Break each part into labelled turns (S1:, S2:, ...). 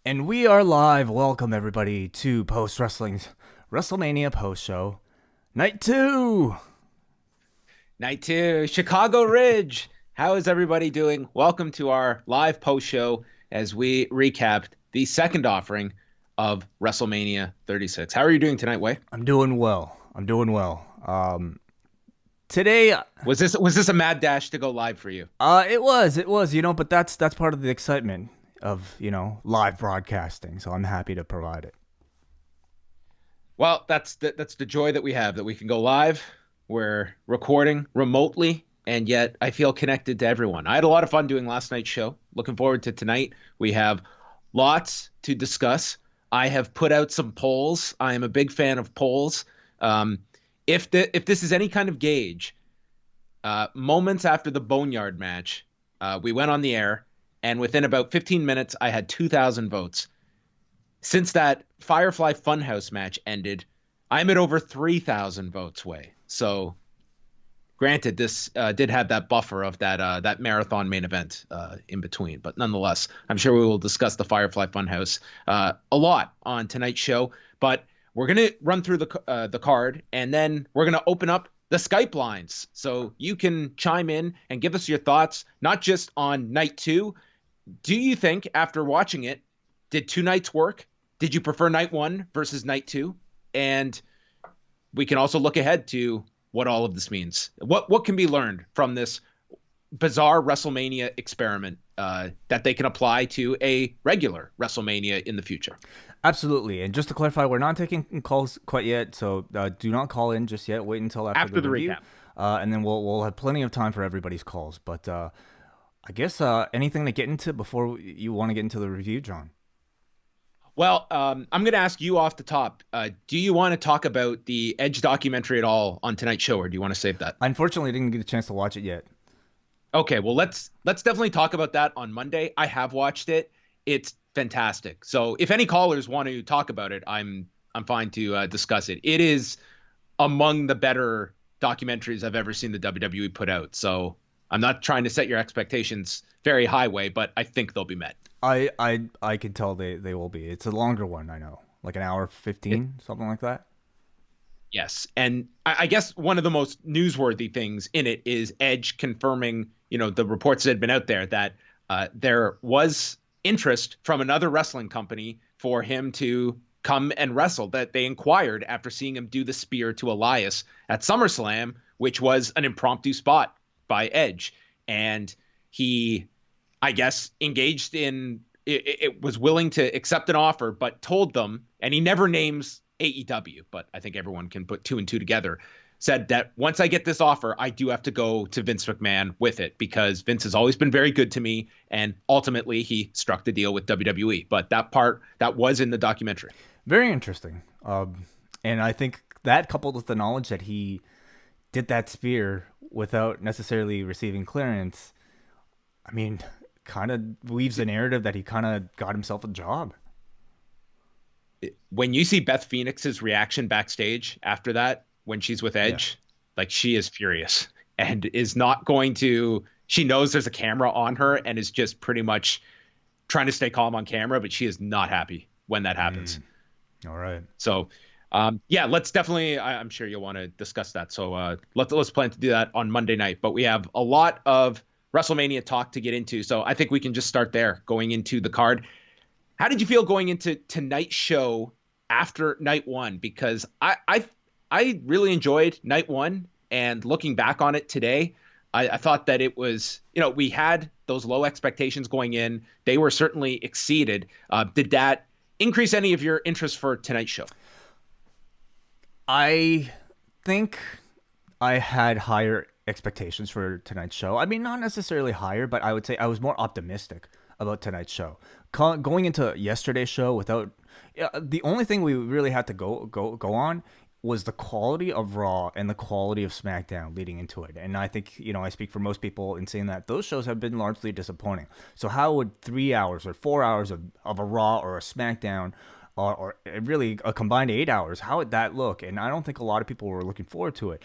S1: And we are live. Welcome everybody to Post Wrestling's WrestleMania post show, night 2.
S2: Night two, Chicago Ridge. How is everybody doing? Welcome to our live post show as we recapped the second offering of WrestleMania 36. How are you doing tonight, Way?
S1: I'm doing well. Today,
S2: Was this a mad dash to go live for you?
S1: it was, but that's part of the excitement of live broadcasting. So I'm happy to provide it.
S2: Well, that's the joy that we have that we can go live. We're recording remotely, and yet I feel connected to everyone. I had a lot of fun doing last night's show. Looking forward to tonight. We have lots to discuss. I have put out some polls. I am a big fan of polls. Um, if this is any kind of gauge, moments after the Boneyard match, we went on the air, and within about 15 minutes, I had 2,000 votes. Since that Firefly Funhouse match ended, I'm at over 3,000 votes Way. So, granted, this did have that buffer of that marathon main event in between, but nonetheless, I'm sure we will discuss the Firefly Funhouse a lot on tonight's show. But we're gonna run through the card, and then we're gonna open up the Skype lines so you can chime in and give us your thoughts, not just on night two. Do you think after watching it, did two nights work? Did you prefer night one versus night two? And we can also look ahead to what all of this means. What can be learned from this bizarre WrestleMania experiment that they can apply to a regular WrestleMania in the future?
S1: Absolutely. And just to clarify, we're not taking calls quite yet, so do not call in just yet. Wait until after the
S2: After the
S1: review,
S2: recap.
S1: and then we'll have plenty of time for everybody's calls. But I guess anything to get into before you want to get into the review, John?
S2: Well, I'm going to ask you off the top. Do you want to talk about the Edge documentary at all on tonight's show, or do you want to save that?
S1: I unfortunately didn't get a chance to watch it yet.
S2: Okay, well let's definitely talk about that on Monday. I have watched it. It's fantastic. So if any callers want to talk about it, I'm fine to discuss it. It is among the better documentaries I've ever seen the WWE put out. So I'm not trying to set your expectations very high Way, but I think they'll be met.
S1: I can tell they will be. It's a longer one, I know, like an hour
S2: It,
S1: 15, something like that.
S2: yes, and I guess one of the most newsworthy things in it is Edge confirming, the reports that had been out there that there was interest from another wrestling company for him to come and wrestle. That they inquired after seeing him do the spear to Elias at SummerSlam, which was an impromptu spot by Edge, and he, I guess, engaged in it was willing to accept an offer, but told them, and he never names AEW, but I think everyone can put two and two together. Said that once I get this offer, I do have to go to Vince McMahon with it because Vince has always been very good to me. And ultimately, he struck the deal with WWE. But that part that was in the documentary.
S1: Very interesting. And I think that coupled with the knowledge that he did that spear without necessarily receiving clearance, I mean, kind of weaves the narrative that he kind of got himself a job.
S2: When you see Beth Phoenix's reaction backstage after that, when she's with
S1: Yeah.
S2: Edge, like she is furious and is not going to. She knows there's a camera on her and is just pretty much trying to stay calm on camera, but she is not happy when that happens.
S1: All right.
S2: So, yeah, let's definitely. I'm sure you'll want to discuss that. So let's plan to do that on Monday night. But we have a lot of WrestleMania talk to get into, so I think we can just start there, going into the card. How did you feel going into tonight's show after night one? Because I really enjoyed night one, and looking back on it today, I thought that it was, we had those low expectations going in. They were certainly exceeded. Did that increase any of your interest for tonight's show?
S1: I think I had higher expectations for tonight's show. I mean, not necessarily higher, but I would say I was more optimistic about tonight's show. Going into yesterday's show without, yeah, the only thing we really had to go on was the quality of Raw and the quality of SmackDown leading into it. And I think, I speak for most people in saying that those shows have been largely disappointing. So how would 3 hours or 4 hours of a Raw or a SmackDown or really a combined 8 hours, how would that look? And I don't think a lot of people were looking forward to it.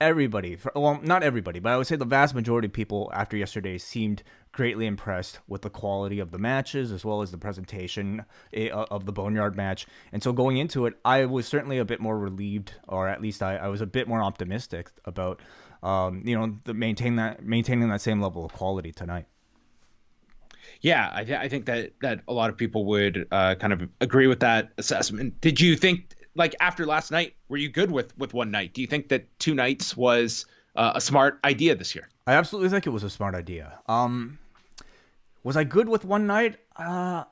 S1: everybody, well, not everybody, but I would say the vast majority of people after yesterday seemed greatly impressed with the quality of the matches as well as the presentation of the Boneyard match. And so going into it, I was certainly a bit more relieved, or at least I was a bit more optimistic about, maintaining that same level of quality tonight.
S2: Yeah, I think that a lot of people would kind of agree with that assessment. Did you think, like, after last night, were you good with one night? Do you think that two nights was a smart idea this year?
S1: I absolutely think it was a smart idea. Was I good with one night? I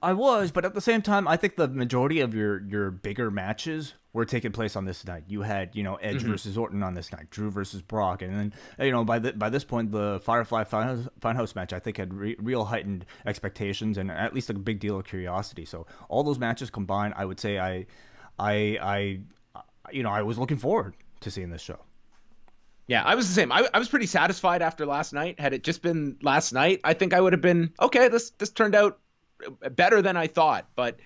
S1: was, but at the same time, I think the majority of your bigger matches were taking place on this night. You had, Edge versus Orton on this night, Drew versus Brock, and then, by this point, the Firefly Fun House match, I think, had real heightened expectations and at least a big deal of curiosity. So all those matches combined, I would say I was looking forward to seeing this show.
S2: Yeah, I was the same. I was pretty satisfied after last night. Had it just been last night, I think I would have been, okay, this turned out better than I thought. But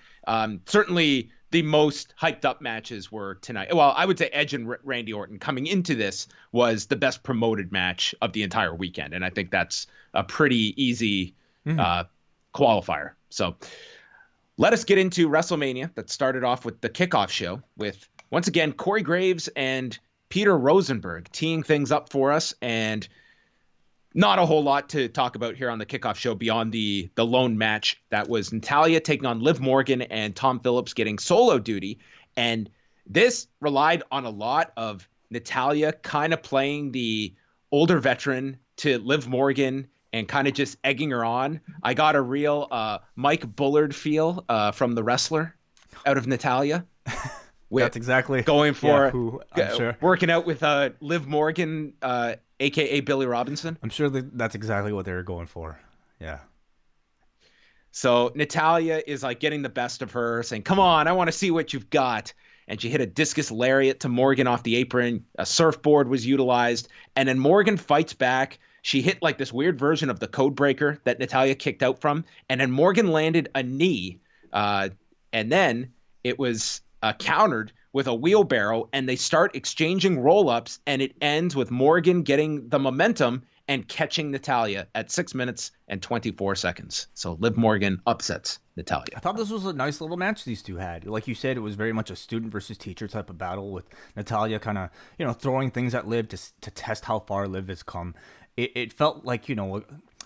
S2: certainly the most hyped up matches were tonight. Well, I would say Edge and Randy Orton coming into this was the best promoted match of the entire weekend. And I think that's a pretty easy qualifier. So let us get into WrestleMania that started off with the kickoff show with, once again, Corey Graves and Peter Rosenberg teeing things up for us, and not a whole lot to talk about here on the kickoff show beyond the lone match that was Natalya taking on Liv Morgan and Tom Phillips getting solo duty. And this relied on a lot of Natalya kind of playing the older veteran to Liv Morgan and kind of just egging her on. I got a real Mike Bullard feel from The Wrestler out of Natalya.
S1: That's exactly
S2: going for
S1: who I'm sure.
S2: Working out with Liv Morgan, aka Billy Robinson.
S1: I'm sure that's exactly what they were going for. Yeah.
S2: So Natalya is like getting the best of her, saying, "Come on, I want to see what you've got." And she hit a discus lariat to Morgan off the apron. A surfboard was utilized, and then Morgan fights back. She hit like this weird version of the code breaker that Natalya kicked out from, and then Morgan landed a knee, and then it was countered with a wheelbarrow, and they start exchanging roll-ups, and it ends with Morgan getting the momentum and catching Natalya at 6 minutes and 24 seconds. So Liv Morgan upsets Natalya.
S1: I thought this was a nice little match these two had. Like you said, it was very much a student versus teacher type of battle, with Natalya kind of, throwing things at Liv to test how far Liv has come. It felt like,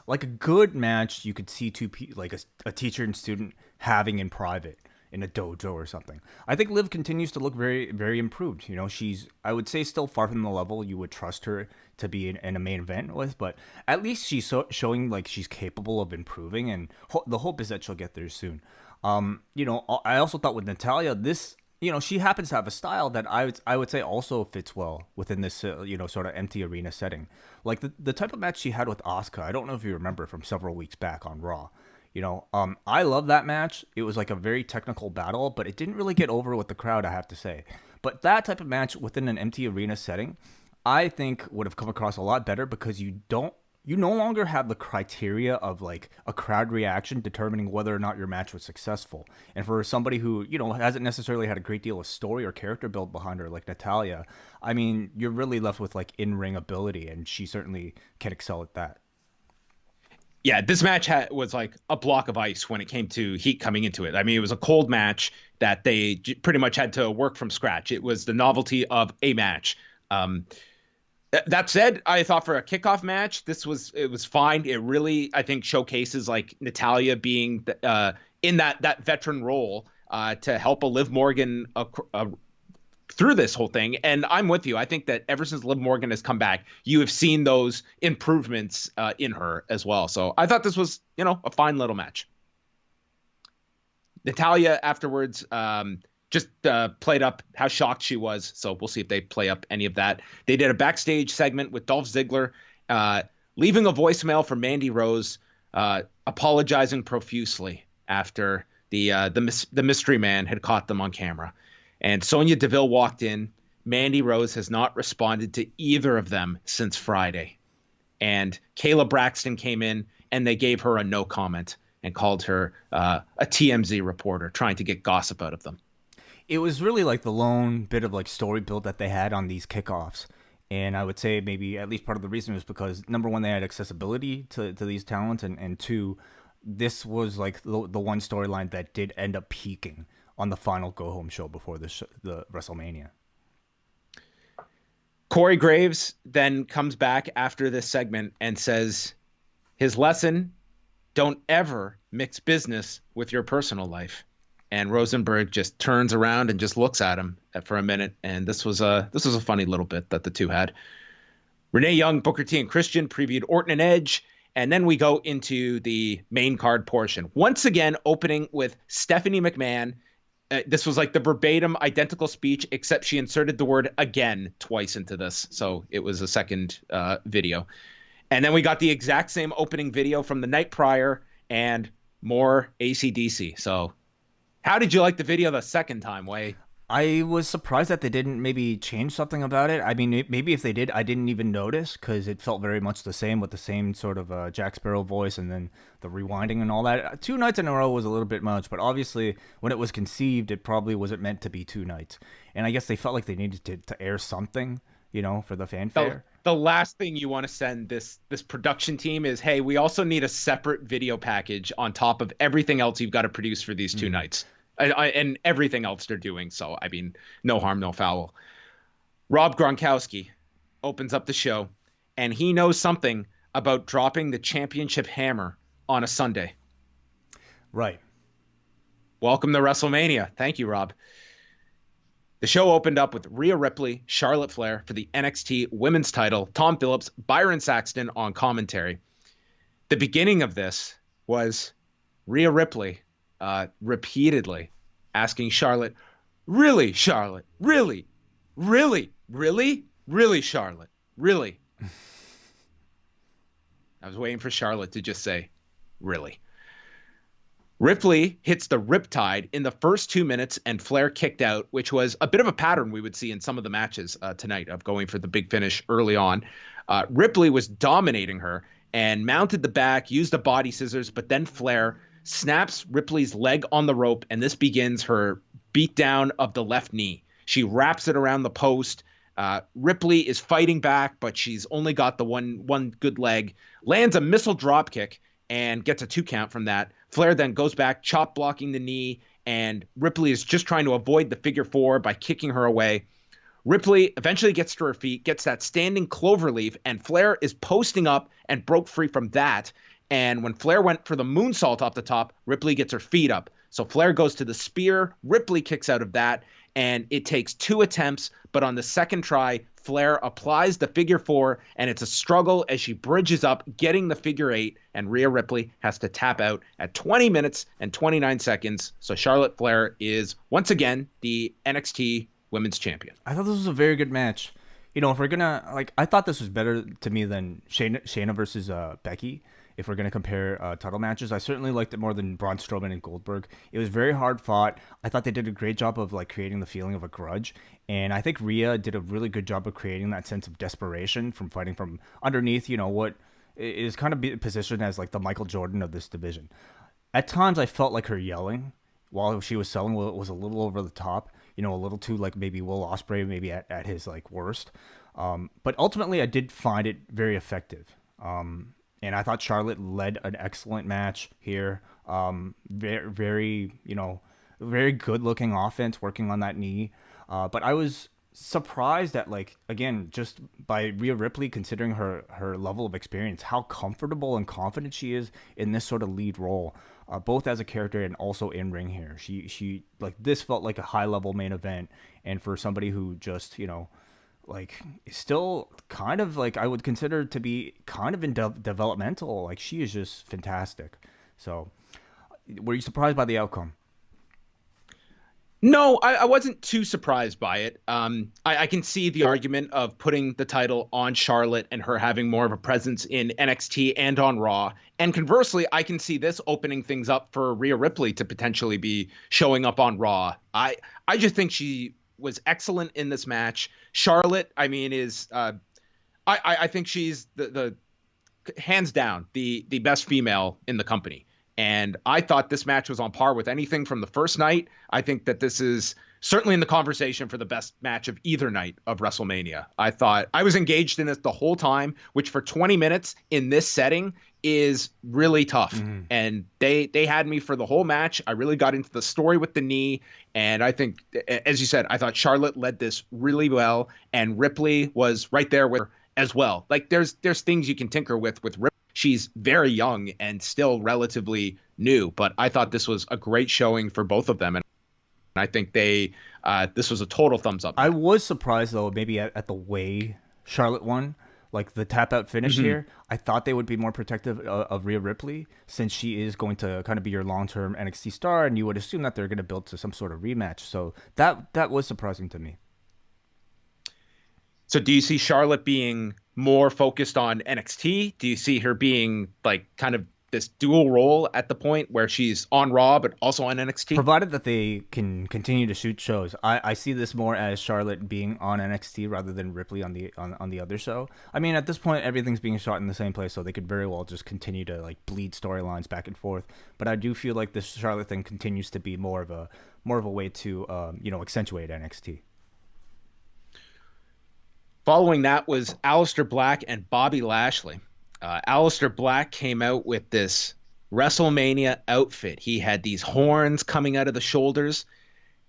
S1: like a good match you could see like a teacher and student having in private in a dojo or something. I think Liv continues to look very, very improved. She's, I would say, still far from the level you would trust her to be in a main event with, but at least she's showing like she's capable of improving, and the hope is that she'll get there soon. I also thought with Natalya, this, she happens to have a style that I would say also fits well within this, sort of empty arena setting. Like the type of match she had with Asuka, I don't know if you remember from several weeks back on Raw. I love that match. It was like a very technical battle, but it didn't really get over with the crowd, I have to say. But that type of match within an empty arena setting, I think would have come across a lot better, because you no longer have the criteria of like a crowd reaction determining whether or not your match was successful. And for somebody who, hasn't necessarily had a great deal of story or character build behind her, like Natalya, I mean, you're really left with like in-ring ability, and she certainly can excel at that.
S2: Yeah, this match was like a block of ice when it came to heat coming into it. I mean, it was a cold match that they pretty much had to work from scratch. It was the novelty of a match. That said, I thought for a kickoff match, it was fine. It really, I think, showcases like Natalya being in that veteran role to help a Liv Morgan through this whole thing. And I'm with you. I think that ever since Liv Morgan has come back, you have seen those improvements in her as well. So I thought this was, a fine little match. Natalya afterwards just played up how shocked she was. So we'll see if they play up any of that. They did a backstage segment with Dolph Ziggler, leaving a voicemail for Mandy Rose, apologizing profusely after the mystery man had caught them on camera. And Sonya Deville walked in. Mandy Rose has not responded to either of them since Friday. And Kayla Braxton came in, and they gave her a no comment and called her a TMZ reporter trying to get gossip out of them.
S1: It was really like the lone bit of like story build that they had on these kickoffs. And I would say maybe at least part of the reason was because number one, they had accessibility to these talents, and two, this was like the one storyline that did end up peaking on the final go home show before the WrestleMania.
S2: Corey Graves then comes back after this segment and says his lesson: don't ever mix business with your personal life. And Rosenberg just turns around and just looks at him for a minute. And this was a funny little bit that the two had. Renee Young, Booker T, and Christian previewed Orton and Edge. And then we go into the main card portion. Once again, opening with Stephanie McMahon. This was like the verbatim identical speech, except she inserted the word again twice into this. So it was a second video. And then we got the exact same opening video from the night prior and more AC/DC. So how did you like the video the second time, Way?
S1: I was surprised that they didn't maybe change something about it. I mean, maybe if they did, I didn't even notice because it felt very much the same with the same sort of Jack Sparrow voice and then the rewinding and all that. Two nights in a row was a little bit much, but obviously when it was conceived, it probably wasn't meant to be two nights. And I guess they felt like they needed to air something, for the fanfare.
S2: The last thing you want to send this production team is, hey, we also need a separate video package on top of everything else you've got to produce for these two nights. And everything else they're doing. So, I mean, no harm, no foul. Rob Gronkowski opens up the show, and he knows something about dropping the championship hammer on a Sunday.
S1: Right.
S2: Welcome to WrestleMania. Thank you, Rob. The show opened up with Rhea Ripley, Charlotte Flair for the NXT Women's title, Tom Phillips, Byron Saxton on commentary. The beginning of this was Rhea Ripley repeatedly asking Charlotte, really, Charlotte? Really? Really? Really? Really, Charlotte? Really? I was waiting for Charlotte to just say, really. Ripley hits the Riptide in the first 2 minutes and Flair kicked out, which was a bit of a pattern we would see in some of the matches tonight of going for the big finish early on. Ripley was dominating her and mounted the back, used the body scissors, but then Flair snaps Ripley's leg on the rope, and this begins her beatdown of the left knee. She wraps it around the post. Ripley is fighting back, but she's only got the one good leg, lands a missile drop kick, and gets a 2 count from that. Flair then goes back, chop blocking the knee, and Ripley is just trying to avoid the figure 4 by kicking her away. Ripley eventually gets to her feet, gets that standing cloverleaf, and Flair is posting up and broke free from that. And when Flair went for the moonsault off the top, Ripley gets her feet up. So Flair goes to the spear. Ripley kicks out of that. And it takes 2 attempts. But on the second try, Flair applies the figure 4. And it's a struggle as she bridges up, getting the figure 8. And Rhea Ripley has to tap out at 20 minutes and 29 seconds. So Charlotte Flair is once again the NXT Women's Champion.
S1: I thought this was a very good match. If we're going to, I thought this was better to me than Shayna versus Becky. If we're going to compare title matches, I certainly liked it more than Braun Strowman and Goldberg. It was very hard fought. I thought they did a great job of creating the feeling of a grudge, and I think Rhea did a really good job of creating that sense of desperation from fighting from underneath. What is kind of positioned as the Michael Jordan of this division. At times, I felt like her yelling while she was selling was a little over the top. A little too maybe Will Ospreay maybe at his worst. But ultimately, I did find it very effective. And I thought Charlotte led an excellent match here. Very, very, very good looking offense working on that knee. But I was surprised at again, just by Rhea Ripley, considering her level of experience, how comfortable and confident she is in this sort of lead role, both as a character and also in ring here. She this felt like a high level main event. And for somebody who just, still kind of I would consider to be kind of in developmental. She is just fantastic. So, were you surprised by the outcome?
S2: No, I wasn't too surprised by it. I can see the argument of putting the title on Charlotte and her having more of a presence in NXT and on Raw. And conversely, I can see this opening things up for Rhea Ripley to potentially be showing up on Raw. I just think she was excellent in this match. Charlotte, I mean, is I think she's the hands down the best female in the company. And I thought this match was on par with anything from the first night. I think that this is certainly in the conversation for the best match of either night of WrestleMania. I thought I was engaged in it the whole time, which for 20 minutes in this setting is really tough.
S1: Mm-hmm.
S2: And they had me for the whole match. I really got into the story with the knee. And I think, as you said, I thought Charlotte led this really well. And Ripley was right there with her as well. Like there's things you can tinker with Ripley. She's very young and still relatively new, but I thought this was a great showing for both of them. And I think this was a total thumbs up.
S1: I was surprised though, maybe at the way Charlotte won, like the tap out finish here. I thought they would be more protective of Rhea Ripley, since she is going to kind of be your long term NXT star, and you would assume that they're going to build to some sort of rematch. So that was surprising to me.
S2: So do you see Charlotte being more focused on NXT? Do you see her being like kind of this dual role at the point where she's on Raw but also on NXT?
S1: Provided that they can continue to shoot shows, I see this more as Charlotte being on NXT rather than Ripley on the other show. I mean, at this point, everything's being shot in the same place, so they could very well just continue to like bleed storylines back and forth. But I do feel like this Charlotte thing continues to be more of a way to accentuate NXT.
S2: Following that was Aleister Black and Bobby Lashley. Aleister Black came out with this WrestleMania outfit. He had these horns coming out of the shoulders.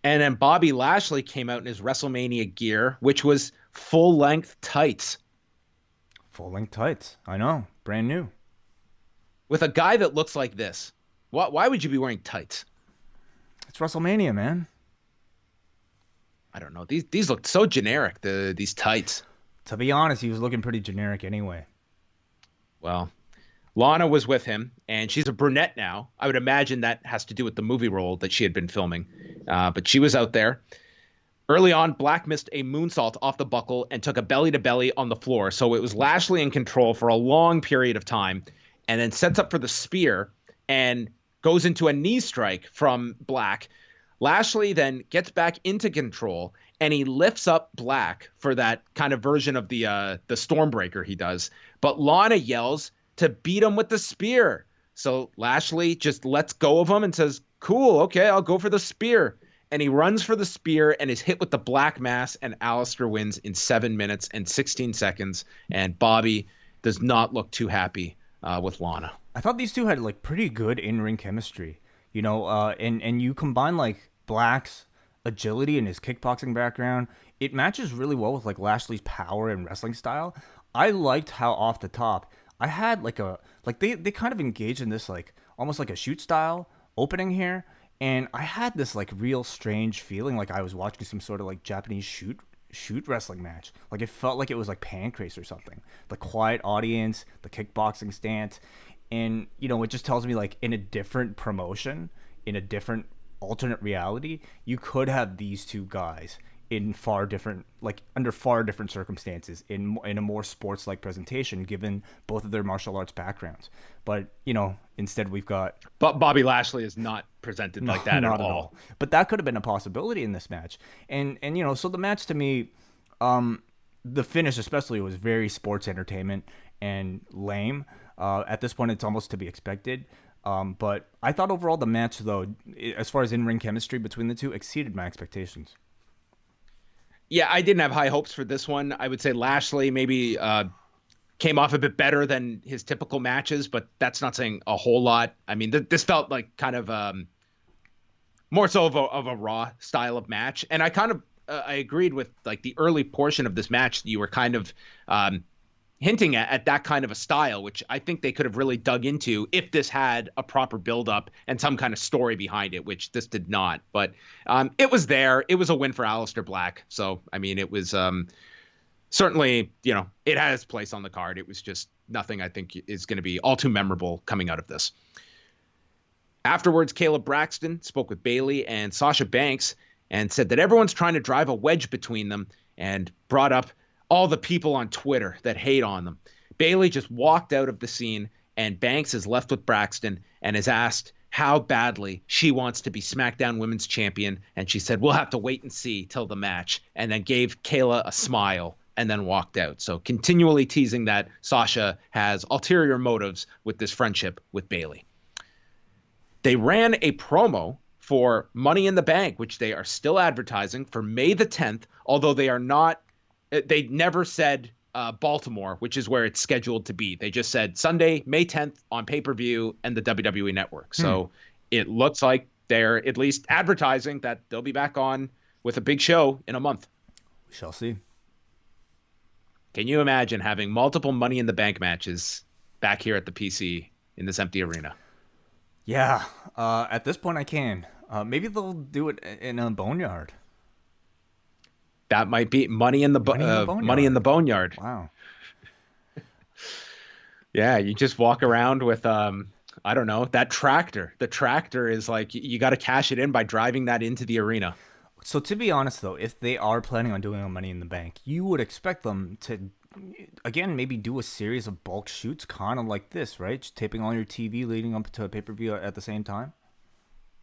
S2: And then Bobby Lashley came out in his WrestleMania gear, which was full-length tights.
S1: Full-length tights. I know. Brand new.
S2: With a guy that looks like this, why would you be wearing tights?
S1: It's WrestleMania, man.
S2: I don't know. These look so generic, these tights.
S1: To be honest, he was looking pretty generic anyway.
S2: Well, Lana was with him, and she's a brunette now. I would imagine that has to do with the movie role that she had been filming. But she was out there. Early on, Black missed a moonsault off the buckle and took a belly-to-belly on the floor. So it was Lashley in control for a long period of time, and then sets up for the spear and goes into a knee strike from Black. Lashley then gets back into control, and he lifts up Black for that kind of version of the Stormbreaker he does. But Lana yells to beat him with the spear. So Lashley just lets go of him and says, cool, okay, I'll go for the spear. And he runs for the spear and is hit with the Black Mass, and Aleister wins in 7 minutes and 16 seconds. And Bobby does not look too happy with Lana.
S1: I thought these two had like pretty good in-ring chemistry, and you combine like Black's agility and his kickboxing background, it matches really well with like Lashley's power and wrestling style. I liked how off the top I had they kind of engaged in this like almost like a shoot style opening here, and I had this like real strange feeling like I was watching some sort of like Japanese shoot wrestling match. Like it felt like it was like Pancrase or something. The quiet audience, the kickboxing stance, and it just tells me like in a different promotion, in a different alternate reality, you could have these two guys in under far different circumstances in a more sports-like presentation, given both of their martial arts backgrounds. But instead we've got.
S2: But Bobby Lashley is not presented like that at all.
S1: But that could have been a possibility in this match, and so the match to me, the finish especially was very sports entertainment and lame. At this point, it's almost to be expected. But I thought overall the match, though, as far as in-ring chemistry between the two, exceeded my expectations.
S2: Yeah, I didn't have high hopes for this one. I would say Lashley maybe came off a bit better than his typical matches, but that's not saying a whole lot. I mean, this felt like kind of more so of a Raw style of match. And I kind of I agreed with like the early portion of this match. You were kind of hinting at that kind of a style, which I think they could have really dug into if this had a proper build-up and some kind of story behind it, which this did not. But it was there. It was a win for Aleister Black. So, I mean, it was certainly, it had its place on the card. It was just nothing I think is going to be all too memorable coming out of this. Afterwards, Caleb Braxton spoke with Bayley and Sasha Banks and said that everyone's trying to drive a wedge between them, and brought up all the people on Twitter that hate on them. Bayley just walked out of the scene, and Banks is left with Braxton and is asked how badly she wants to be SmackDown Women's Champion. And she said, we'll have to wait and see till the match, and then gave Kayla a smile and then walked out. So continually teasing that Sasha has ulterior motives with this friendship with Bayley. They ran a promo for Money in the Bank, which they are still advertising for May the 10th, although they are not, they never said Baltimore, which is where it's scheduled to be. They just said Sunday, May 10th on pay-per-view and the WWE Network. So it looks like they're at least advertising that they'll be back on with a big show in a month.
S1: We shall see.
S2: Can you imagine having multiple Money in the Bank matches back here at the PC in this empty arena?
S1: Yeah, at this point I can. Maybe they'll do it in a boneyard.
S2: That might be Money in the Boneyard.
S1: Wow.
S2: Yeah, you just walk around with I don't know, that tractor. The tractor is like you got to cash it in by driving that into the arena.
S1: So to be honest though, if they are planning on doing a Money in the Bank, you would expect them to again maybe do a series of bulk shoots kind of like this, right? Just taping on your TV leading up to a pay-per-view at the same time.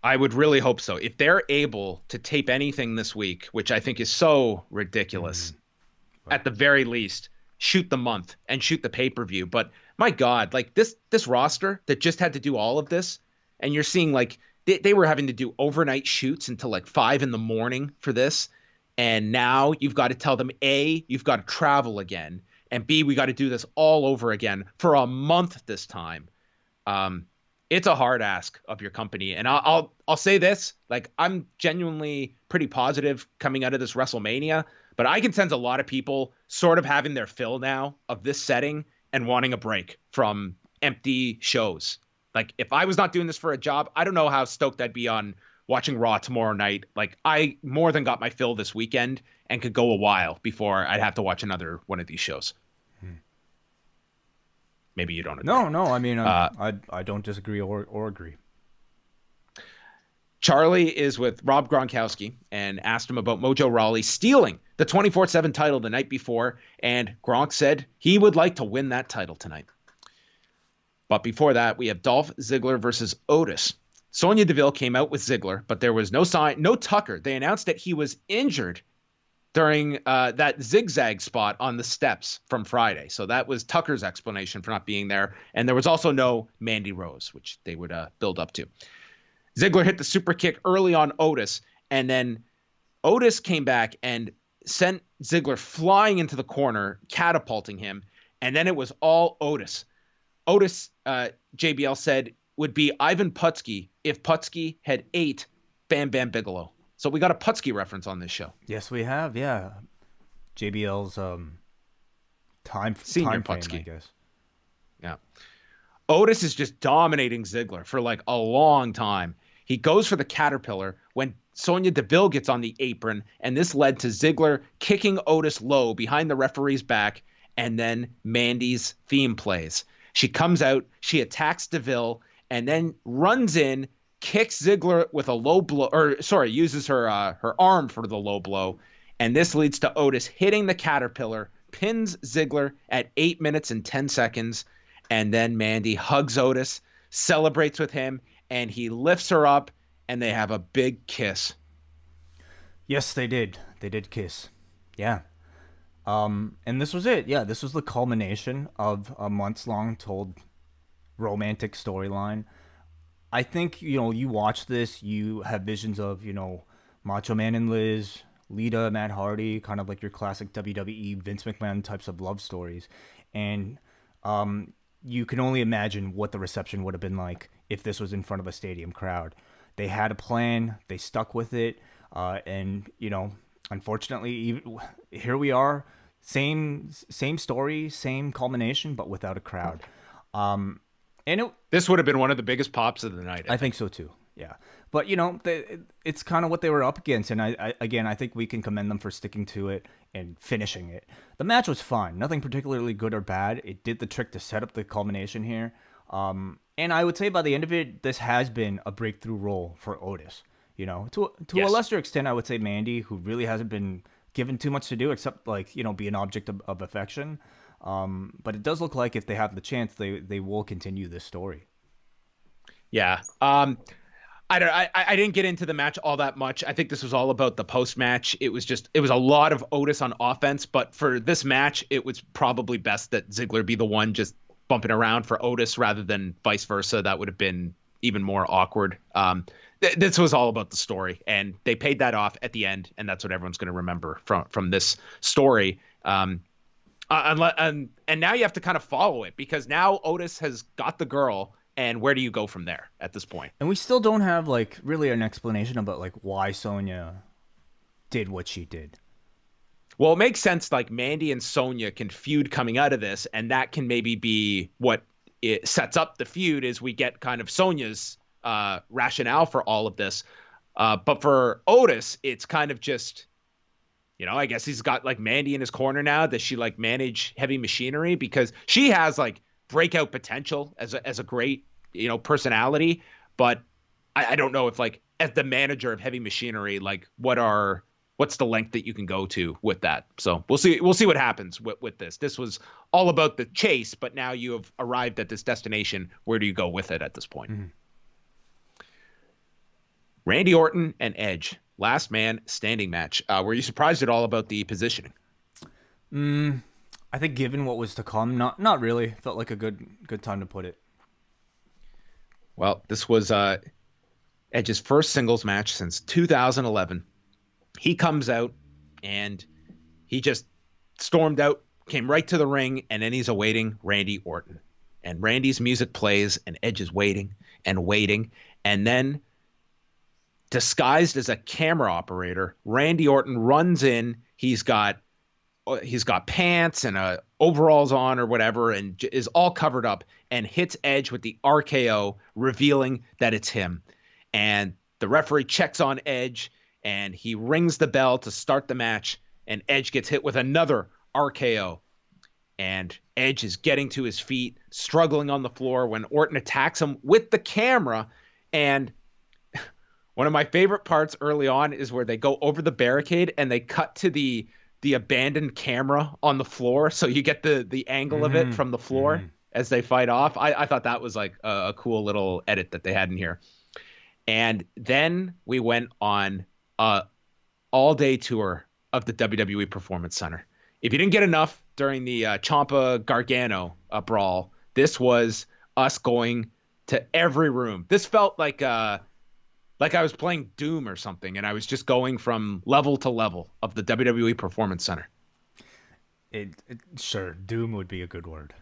S2: I would really hope so. If they're able to tape anything this week, which I think is so ridiculous, at the very least, shoot the month and shoot the pay-per-view. But my God, like this roster that just had to do all of this, and you're seeing like they were having to do overnight shoots until like 5 a.m. for this. And now you've got to tell them, A, you've got to travel again, and B, we got to do this all over again for a month this time. It's a hard ask of your company. And I'll say this, like I'm genuinely pretty positive coming out of this WrestleMania, but I can sense a lot of people sort of having their fill now of this setting and wanting a break from empty shows. Like if I was not doing this for a job, I don't know how stoked I'd be on watching Raw tomorrow night. Like I more than got my fill this weekend and could go a while before I'd have to watch another one of these shows. Maybe you don't agree.
S1: No. I mean, I don't disagree or agree.
S2: Charlie is with Rob Gronkowski and asked him about Mojo Rawley stealing the 24/7 title the night before, and Gronk said he would like to win that title tonight. But before that, we have Dolph Ziggler versus Otis. Sonya Deville came out with Ziggler, but there was no sign, no Tucker. They announced that he was injured during that zigzag spot on the steps from Friday. So that was Tucker's explanation for not being there. And there was also no Mandy Rose, which they would build up to. Ziggler hit the super kick early on Otis, and then Otis came back and sent Ziggler flying into the corner, catapulting him. And then it was all Otis. Otis, JBL said, would be Ivan Putski if Putski had ate Bam Bam Bigelow. So we got a Putski reference on this show.
S1: Yes, we have. Yeah, JBL's time frame,
S2: Putski,
S1: I guess.
S2: Yeah, Otis is just dominating Ziggler for like a long time. He goes for the caterpillar when Sonya Deville gets on the apron, and this led to Ziggler kicking Otis low behind the referee's back, and then Mandy's theme plays. She comes out, she attacks Deville, and then runs in, kicks Ziggler with a low blow, uses her arm for the low blow, and this leads to Otis hitting the caterpillar, pins Ziggler at 8 minutes and 10 seconds, and then Mandy hugs Otis, celebrates with him, and he lifts her up, and they have a big kiss.
S1: Yes, they did. They did kiss. Yeah. And this was it. Yeah, this was the culmination of a months-long told romantic storyline. I think, you watch this, you have visions of, Macho Man and Liz, Lita, Matt Hardy, kind of like your classic WWE Vince McMahon types of love stories. And you can only imagine what the reception would have been like if this was in front of a stadium crowd. They had a plan, they stuck with it, and, unfortunately, here we are, same story, same culmination, but without a crowd.
S2: This would have been one of the biggest pops of the night.
S1: I think so too. Yeah, but it's kind of what they were up against, and I think we can commend them for sticking to it and finishing it. The match was fine, nothing particularly good or bad. It did the trick to set up the culmination here, and I would say by the end of it, this has been a breakthrough role for Otis. To a lesser extent, I would say Mandy, who really hasn't been given too much to do except be an object of affection. But it does look like if they have the chance, they will continue this story.
S2: Yeah. I didn't get into the match all that much. I think this was all about the post match. It was a lot of Otis on offense, but for this match, it was probably best that Ziggler be the one just bumping around for Otis rather than vice versa. That would have been even more awkward. This was all about the story, and they paid that off at the end, and that's what everyone's going to remember from this story. And now you have to kind of follow it because now Otis has got the girl, and where do you go from there at this point?
S1: And we still don't have like really an explanation about like why Sonya did what she did.
S2: Well, it makes sense. Like Mandy and Sonya can feud coming out of this, and that can maybe be what it sets up the feud. Is we get kind of Sonya's rationale for all of this, but for Otis, it's kind of just, I guess he's got like Mandy in his corner now. Does she like manage heavy machinery because she has like breakout potential as a great personality, but I don't know if like as the manager of heavy machinery, like what's the length that you can go to with that. So we'll see what happens with this. This was all about the chase, but now you have arrived at this destination. Where do you go with it at this point? Mm-hmm. Randy Orton and Edge, last man standing match. Were you surprised at all about the positioning?
S1: I think given what was to come, not really. Felt like a good time to put it.
S2: Well, this was Edge's first singles match since 2011. He comes out and he just stormed out, came right to the ring, and then he's awaiting Randy Orton. And Randy's music plays, and Edge is waiting and waiting. And then, disguised as a camera operator, Randy Orton runs in. He's got pants and overalls on or whatever, and is all covered up, and hits Edge with the RKO, revealing that it's him. And the referee checks on Edge, and he rings the bell to start the match, and Edge gets hit with another RKO. And Edge is getting to his feet, struggling on the floor when Orton attacks him with the camera. And one of my favorite parts early on is where they go over the barricade and they cut to the abandoned camera on the floor. So you get the angle of it from the floor as they fight off. I thought that was like a cool little edit that they had in here. And then we went on all-day tour of the WWE Performance Center. If you didn't get enough during the Ciampa Gargano brawl, this was us going to every room. This felt like I was playing Doom or something, and I was just going from level to level of the WWE Performance Center.
S1: Sure, Doom would be a good word.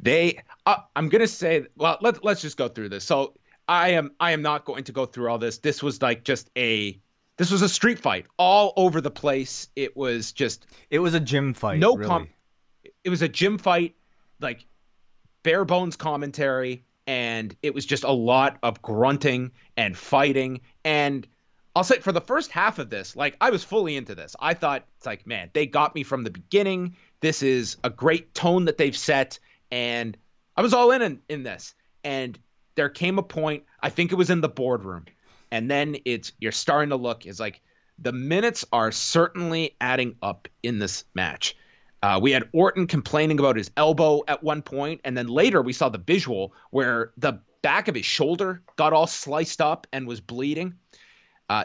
S2: I'm gonna say, well, let's just go through this. So I am not going to go through all this. This was like this was a street fight all over the place. It was
S1: a gym fight.
S2: It was a gym fight, like bare bones commentary, and it was just a lot of grunting and fighting. And I'll say for the first half of this, like I was fully into this. I thought it's like, man, they got me from the beginning. This is a great tone that they've set, and I was all in this. And there came a point, I think it was in the boardroom, and then you're starting to look, it's like the minutes are certainly adding up in this match. We had Orton complaining about his elbow at one point, and then later we saw the visual where the back of his shoulder got all sliced up and was bleeding.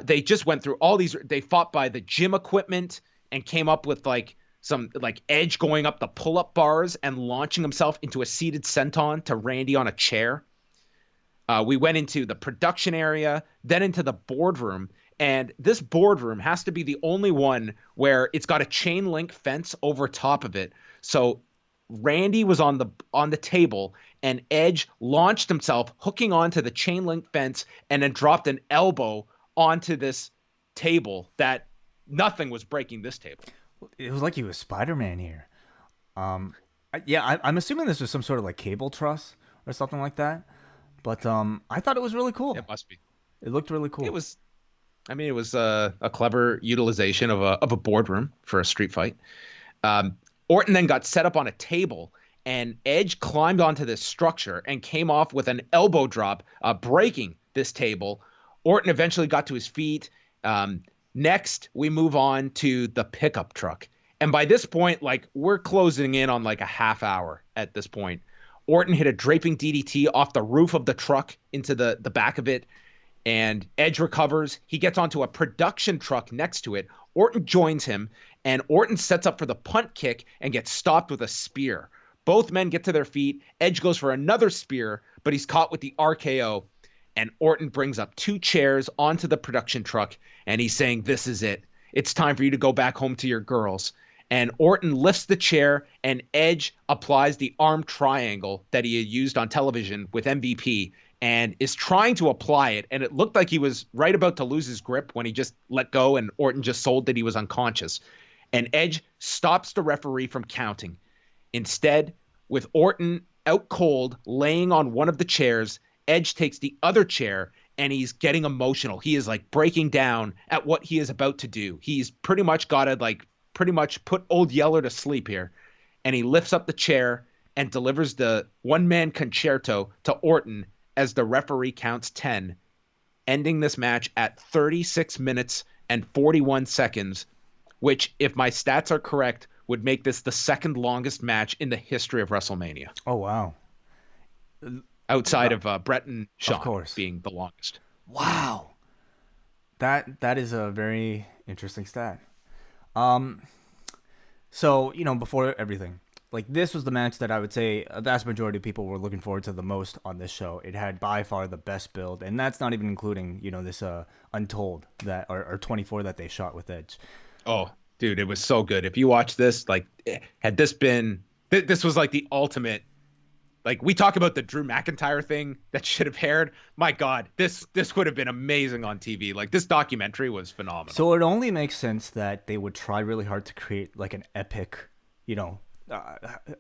S2: They just went through all these. They fought by the gym equipment and came up with like some like Edge going up the pull-up bars and launching himself into a seated senton to Randy on a chair. We went into the production area, then into the boardroom. And this boardroom has to be the only one where it's got a chain link fence over top of it. So Randy was on the table, and Edge launched himself, hooking onto the chain link fence, and then dropped an elbow onto this table that nothing was breaking this table.
S1: It was like he was Spider-Man here. I'm assuming this was some sort of like cable truss or something like that. But I thought it was really cool.
S2: It must be.
S1: It looked really cool.
S2: It was a clever utilization of a boardroom for a street fight. Orton then got set up on a table, and Edge climbed onto this structure and came off with an elbow drop, breaking this table. Orton eventually got to his feet. Next, we move on to the pickup truck. And by this point, like we're closing in on like a half hour at this point. Orton hit a draping DDT off the roof of the truck into the back of it, and Edge recovers. He gets onto a production truck next to it. Orton joins him, and Orton sets up for the punt kick and gets stopped with a spear. Both men get to their feet. Edge goes for another spear, but he's caught with the RKO. And Orton brings up 2 chairs onto the production truck, and he's saying, "This is it. It's time for you to go back home to your girls." And Orton lifts the chair, and Edge applies the arm triangle that he had used on television with MVP and is trying to apply it. And it looked like he was right about to lose his grip when he just let go, and Orton just sold that he was unconscious. And Edge stops the referee from counting. Instead, with Orton out cold, laying on one of the chairs, Edge takes the other chair and he's getting emotional. He is like breaking down at what he is about to do. He's pretty much got to pretty much put Old Yeller to sleep here. And he lifts up the chair and delivers the one-man concerto to Orton as the referee counts 10, ending this match at 36 minutes and 41 seconds, which, if my stats are correct, would make this the second longest match in the history of WrestleMania.
S1: Oh, wow.
S2: Outside of Brett and Shawn,
S1: of course,
S2: being the longest.
S1: Wow. That is a very interesting stat. So, before everything, like, this was the match that I would say a vast majority of people were looking forward to the most on this show. It had by far the best build, and that's not even including, this Untold that or 24 that they shot with Edge.
S2: Oh, dude, it was so good. If you watch this, like, had this been, this was like the ultimate. Like, we talk about the Drew McIntyre thing that should have aired. My God, this would have been amazing on TV. Like, this documentary was phenomenal.
S1: So it only makes sense that they would try really hard to create like an epic,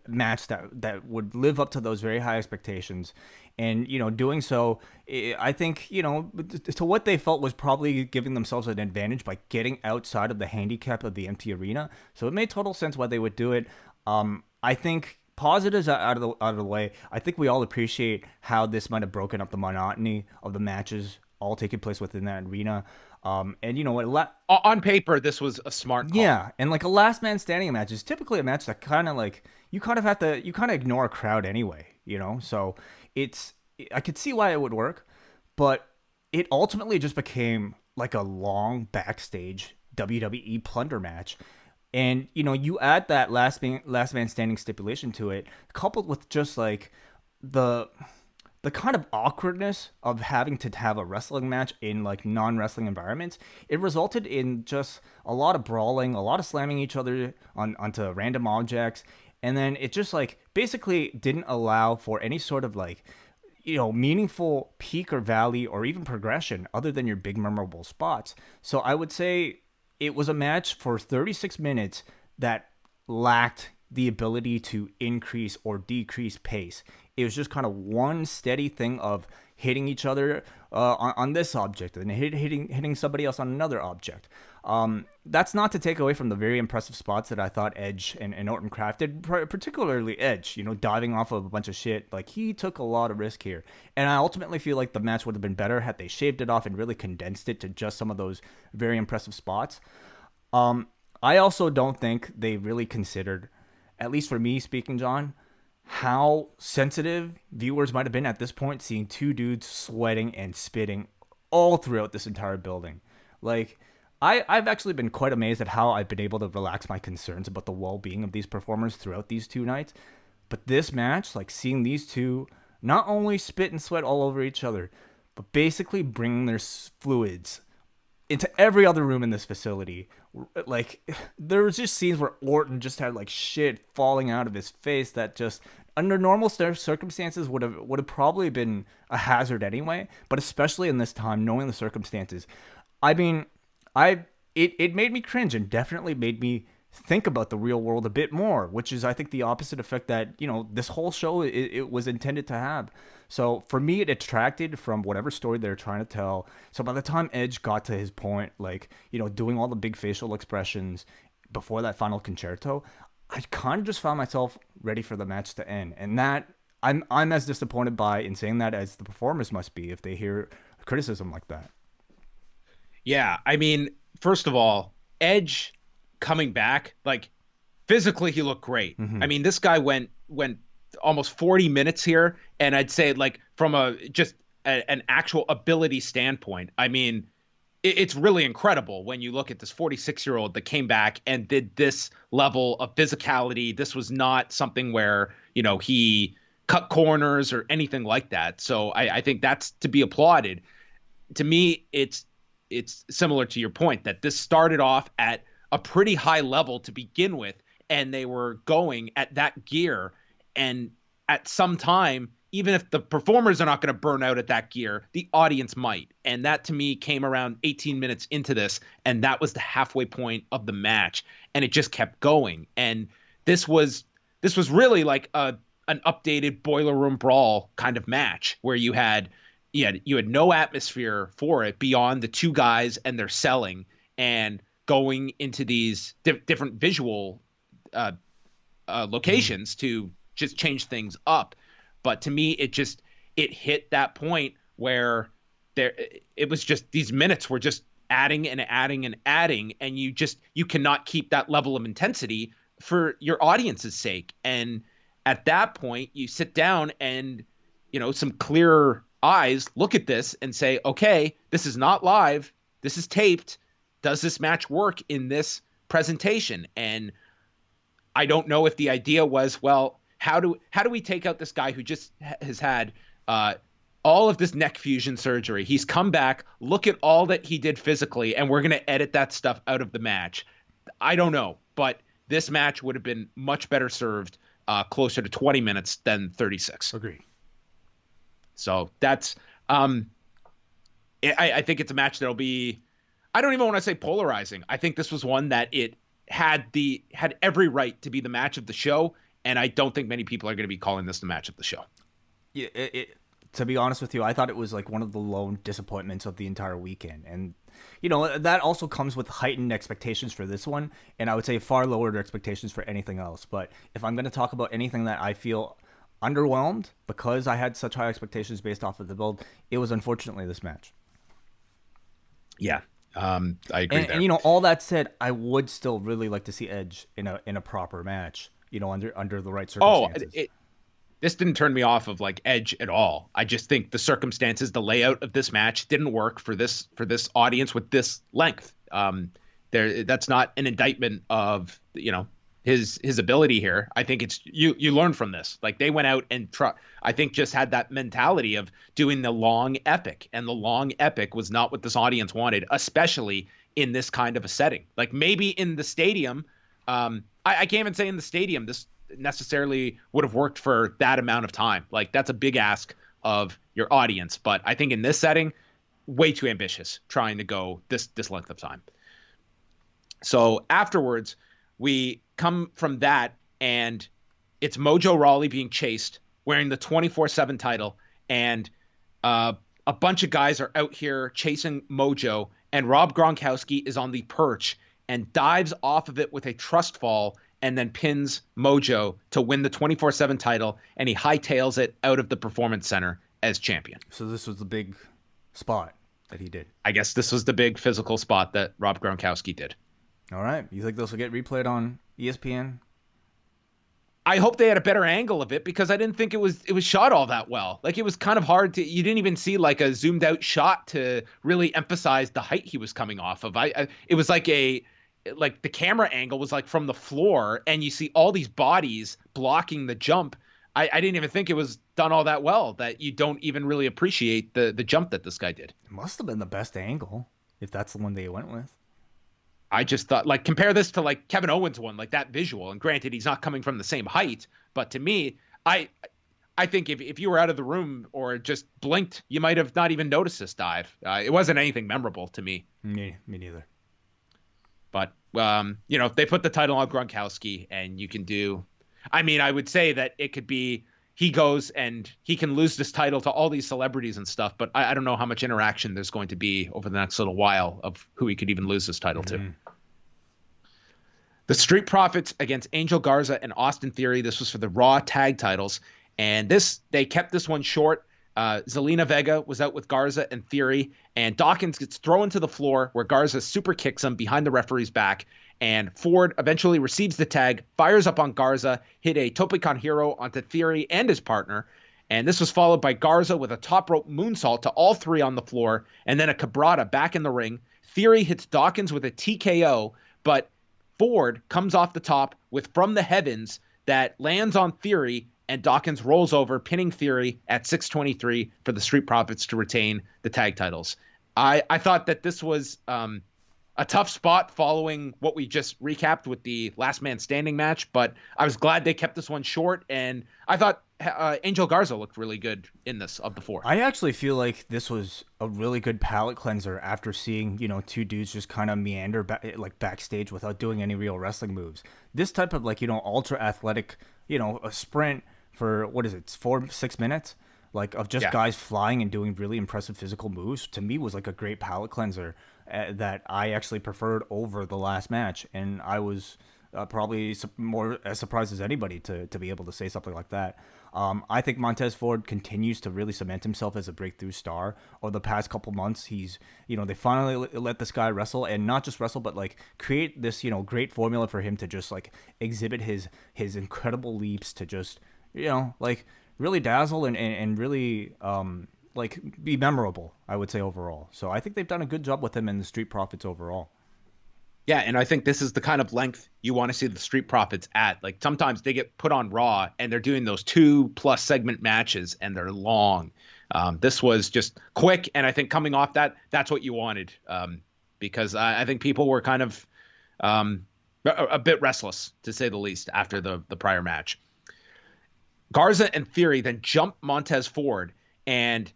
S1: match that would live up to those very high expectations. And, doing so, I think, to what they felt was probably giving themselves an advantage by getting outside of the handicap of the empty arena. So it made total sense why they would do it. I think positives out of the way. I think we all appreciate how this might have broken up the monotony of the matches all taking place within that arena. And what?
S2: On paper, this was a smart call.
S1: Yeah, and like a last man standing match is typically a match that kind of like you kind of ignore a crowd anyway. So I could see why it would work, but it ultimately just became like a long backstage WWE plunder match. And, you add that last man standing stipulation to it, coupled with just like the kind of awkwardness of having to have a wrestling match in like non-wrestling environments. It resulted in just a lot of brawling, a lot of slamming each other onto random objects. And then it just like basically didn't allow for any sort of like, meaningful peak or valley or even progression other than your big memorable spots. So I would say it was a match for 36 minutes that lacked the ability to increase or decrease pace. It was just kind of one steady thing of hitting each other on this object and hitting somebody else on another object. That's not to take away from the very impressive spots that I thought Edge and Orton crafted, particularly Edge, diving off of a bunch of shit. Like, he took a lot of risk here. And I ultimately feel like the match would have been better had they shaved it off and really condensed it to just some of those very impressive spots. I also don't think they really considered, at least for me speaking, John, how sensitive viewers might have been at this point seeing two dudes sweating and spitting all throughout this entire building. Like, I've actually been quite amazed at how I've been able to relax my concerns about the well-being of these performers throughout these two nights. But this match, like seeing these two not only spit and sweat all over each other, but basically bringing their fluids into every other room in this facility. Like, there was just scenes where Orton just had like shit falling out of his face that just under normal circumstances would have probably been a hazard anyway, but especially in this time, knowing the circumstances. I mean, it made me cringe and definitely made me think about the real world a bit more, which is, I think, the opposite effect that, this whole show it was intended to have. So for me, it detracted from whatever story they're trying to tell. So by the time Edge got to his point, like, doing all the big facial expressions before that final concerto, I kind of just found myself ready for the match to end. And that I'm as disappointed by in saying that as the performers must be if they hear criticism like that.
S2: Yeah, I mean, first of all, Edge coming back, like, physically he looked great. Mm-hmm. I mean, this guy went almost 40 minutes here, and I'd say, like, from an actual ability standpoint, I mean, it's really incredible when you look at this 46-year-old that came back and did this level of physicality. This was not something where, he cut corners or anything like that. So I think that's to be applauded. To me, it's similar to your point that this started off at a pretty high level to begin with, and they were going at that gear. And at some time, even if the performers are not going to burn out at that gear, the audience might. And that to me came around 18 minutes into this, and that was the halfway point of the match, and it just kept going. And this was really like an updated Boiler Room Brawl kind of match where you had no atmosphere for it beyond the two guys and their selling and going into these different visual locations to just change things up. But to me, it hit that point where it was just these minutes were just adding and adding and adding, and you cannot keep that level of intensity for your audience's sake. And at that point, you sit down and, some clearer eyes look at this and say, okay, this is not live. This is taped. Does this match work in this presentation? And I don't know if the idea was, well, how do we take out this guy who just has had all of this neck fusion surgery? He's come back. Look at all that he did physically, and we're going to edit that stuff out of the match. I don't know, but this match would have been much better served closer to 20 minutes than 36.
S1: Agreed.
S2: So that's I think it's a match that'll be, I don't even want to say polarizing. I think this was one that it had every right to be the match of the show, and I don't think many people are going to be calling this the match of the show.
S1: Yeah, to be honest with you, I thought it was like one of the lone disappointments of the entire weekend. And, that also comes with heightened expectations for this one, and I would say far lowered expectations for anything else. But if I'm going to talk about anything that I feel underwhelmed because I had such high expectations based off of the build, it was unfortunately this match.
S2: Yeah, I agree.
S1: And all that said, I would still really like to see Edge in a proper match, under the right circumstances.
S2: This didn't turn me off of like Edge at all. I just think the circumstances, the layout of this match didn't work for this audience with this length. That's not an indictment of his ability here. I think it's you learn from this. Like they went out and I think just had that mentality of doing the long epic, and the long epic was not what this audience wanted, especially in this kind of a setting. Like maybe in the stadium, I can't even say in the stadium this necessarily would have worked for that amount of time. Like that's a big ask of your audience, but I think in this setting, way too ambitious trying to go this length of time. So afterwards, we come from that, and it's Mojo Rawley being chased, wearing the 24/7 title, and a bunch of guys are out here chasing Mojo, and Rob Gronkowski is on the perch and dives off of it with a trust fall and then pins Mojo to win the 24/7 title, and he hightails it out of the Performance Center as champion.
S1: So this was the big spot that he did.
S2: I guess this was the big physical spot that Rob Gronkowski did.
S1: All right. You think this will get replayed on ESPN?
S2: I hope they had a better angle of it, because I didn't think it was shot all that well. Like it was kind of hard you didn't even see like a zoomed out shot to really emphasize the height he was coming off of. It was like the camera angle was like from the floor, and you see all these bodies blocking the jump. I didn't even think it was done all that well, that you don't even really appreciate the jump that this guy did.
S1: It must have been the best angle, if that's the one they went with.
S2: I just thought, like, compare this to like Kevin Owens one, like that visual. And granted, he's not coming from the same height, but to me, I think if you were out of the room or just blinked, you might have not even noticed this dive. It wasn't anything memorable to me.
S1: Me neither.
S2: But they put the title on Gronkowski, and you can do. I mean, I would say that it could be he goes and he can lose this title to all these celebrities and stuff, but I don't know how much interaction there's going to be over the next little while of who he could even lose this title to. The Street Profits against Angel Garza and Austin Theory. This was for the Raw tag titles, and they kept this one short. Zelina Vega was out with Garza and Theory, and Dawkins gets thrown to the floor where Garza super kicks him behind the referee's back, and Ford eventually receives the tag, fires up on Garza, hit a Tope Con Hero onto Theory and his partner, and this was followed by Garza with a top rope moonsault to all three on the floor, and then a Cabrata back in the ring. Theory hits Dawkins with a TKO, but Ford comes off the top with From the Heavens that lands on Theory, and Dawkins rolls over, pinning Theory at 6:23 for the Street Profits to retain the tag titles. I thought that this was a tough spot following what we just recapped with the Last Man Standing match, but I was glad they kept this one short, and I thought Angel Garza looked really good in this of the four.
S1: I actually feel like this was a really good palate cleanser after seeing, two dudes just kind of meander backstage without doing any real wrestling moves. This type of ultra athletic, a sprint for, what is it, 4-6 minutes? Of just guys flying and doing really impressive physical moves, to me was like a great palate cleanser that I actually preferred over the last match. And I was probably more as surprised as anybody to be able to say something like that. I think Montez Ford continues to really cement himself as a breakthrough star. Over the past couple months, he's, they finally let this guy wrestle, and not just wrestle, but create this, great formula for him to just exhibit his incredible leaps to just, really dazzle and really be memorable, I would say, overall. So I think they've done a good job with him and the Street Profits overall.
S2: Yeah, and I think this is the kind of length you want to see the Street Profits at. Sometimes they get put on Raw and they're doing those 2+ segment matches and they're long. This was just quick, and I think coming off that's what you wanted, because I think people were kind of a bit restless, to say the least, after the prior match. Garza and Theory then jump Montez Ford, and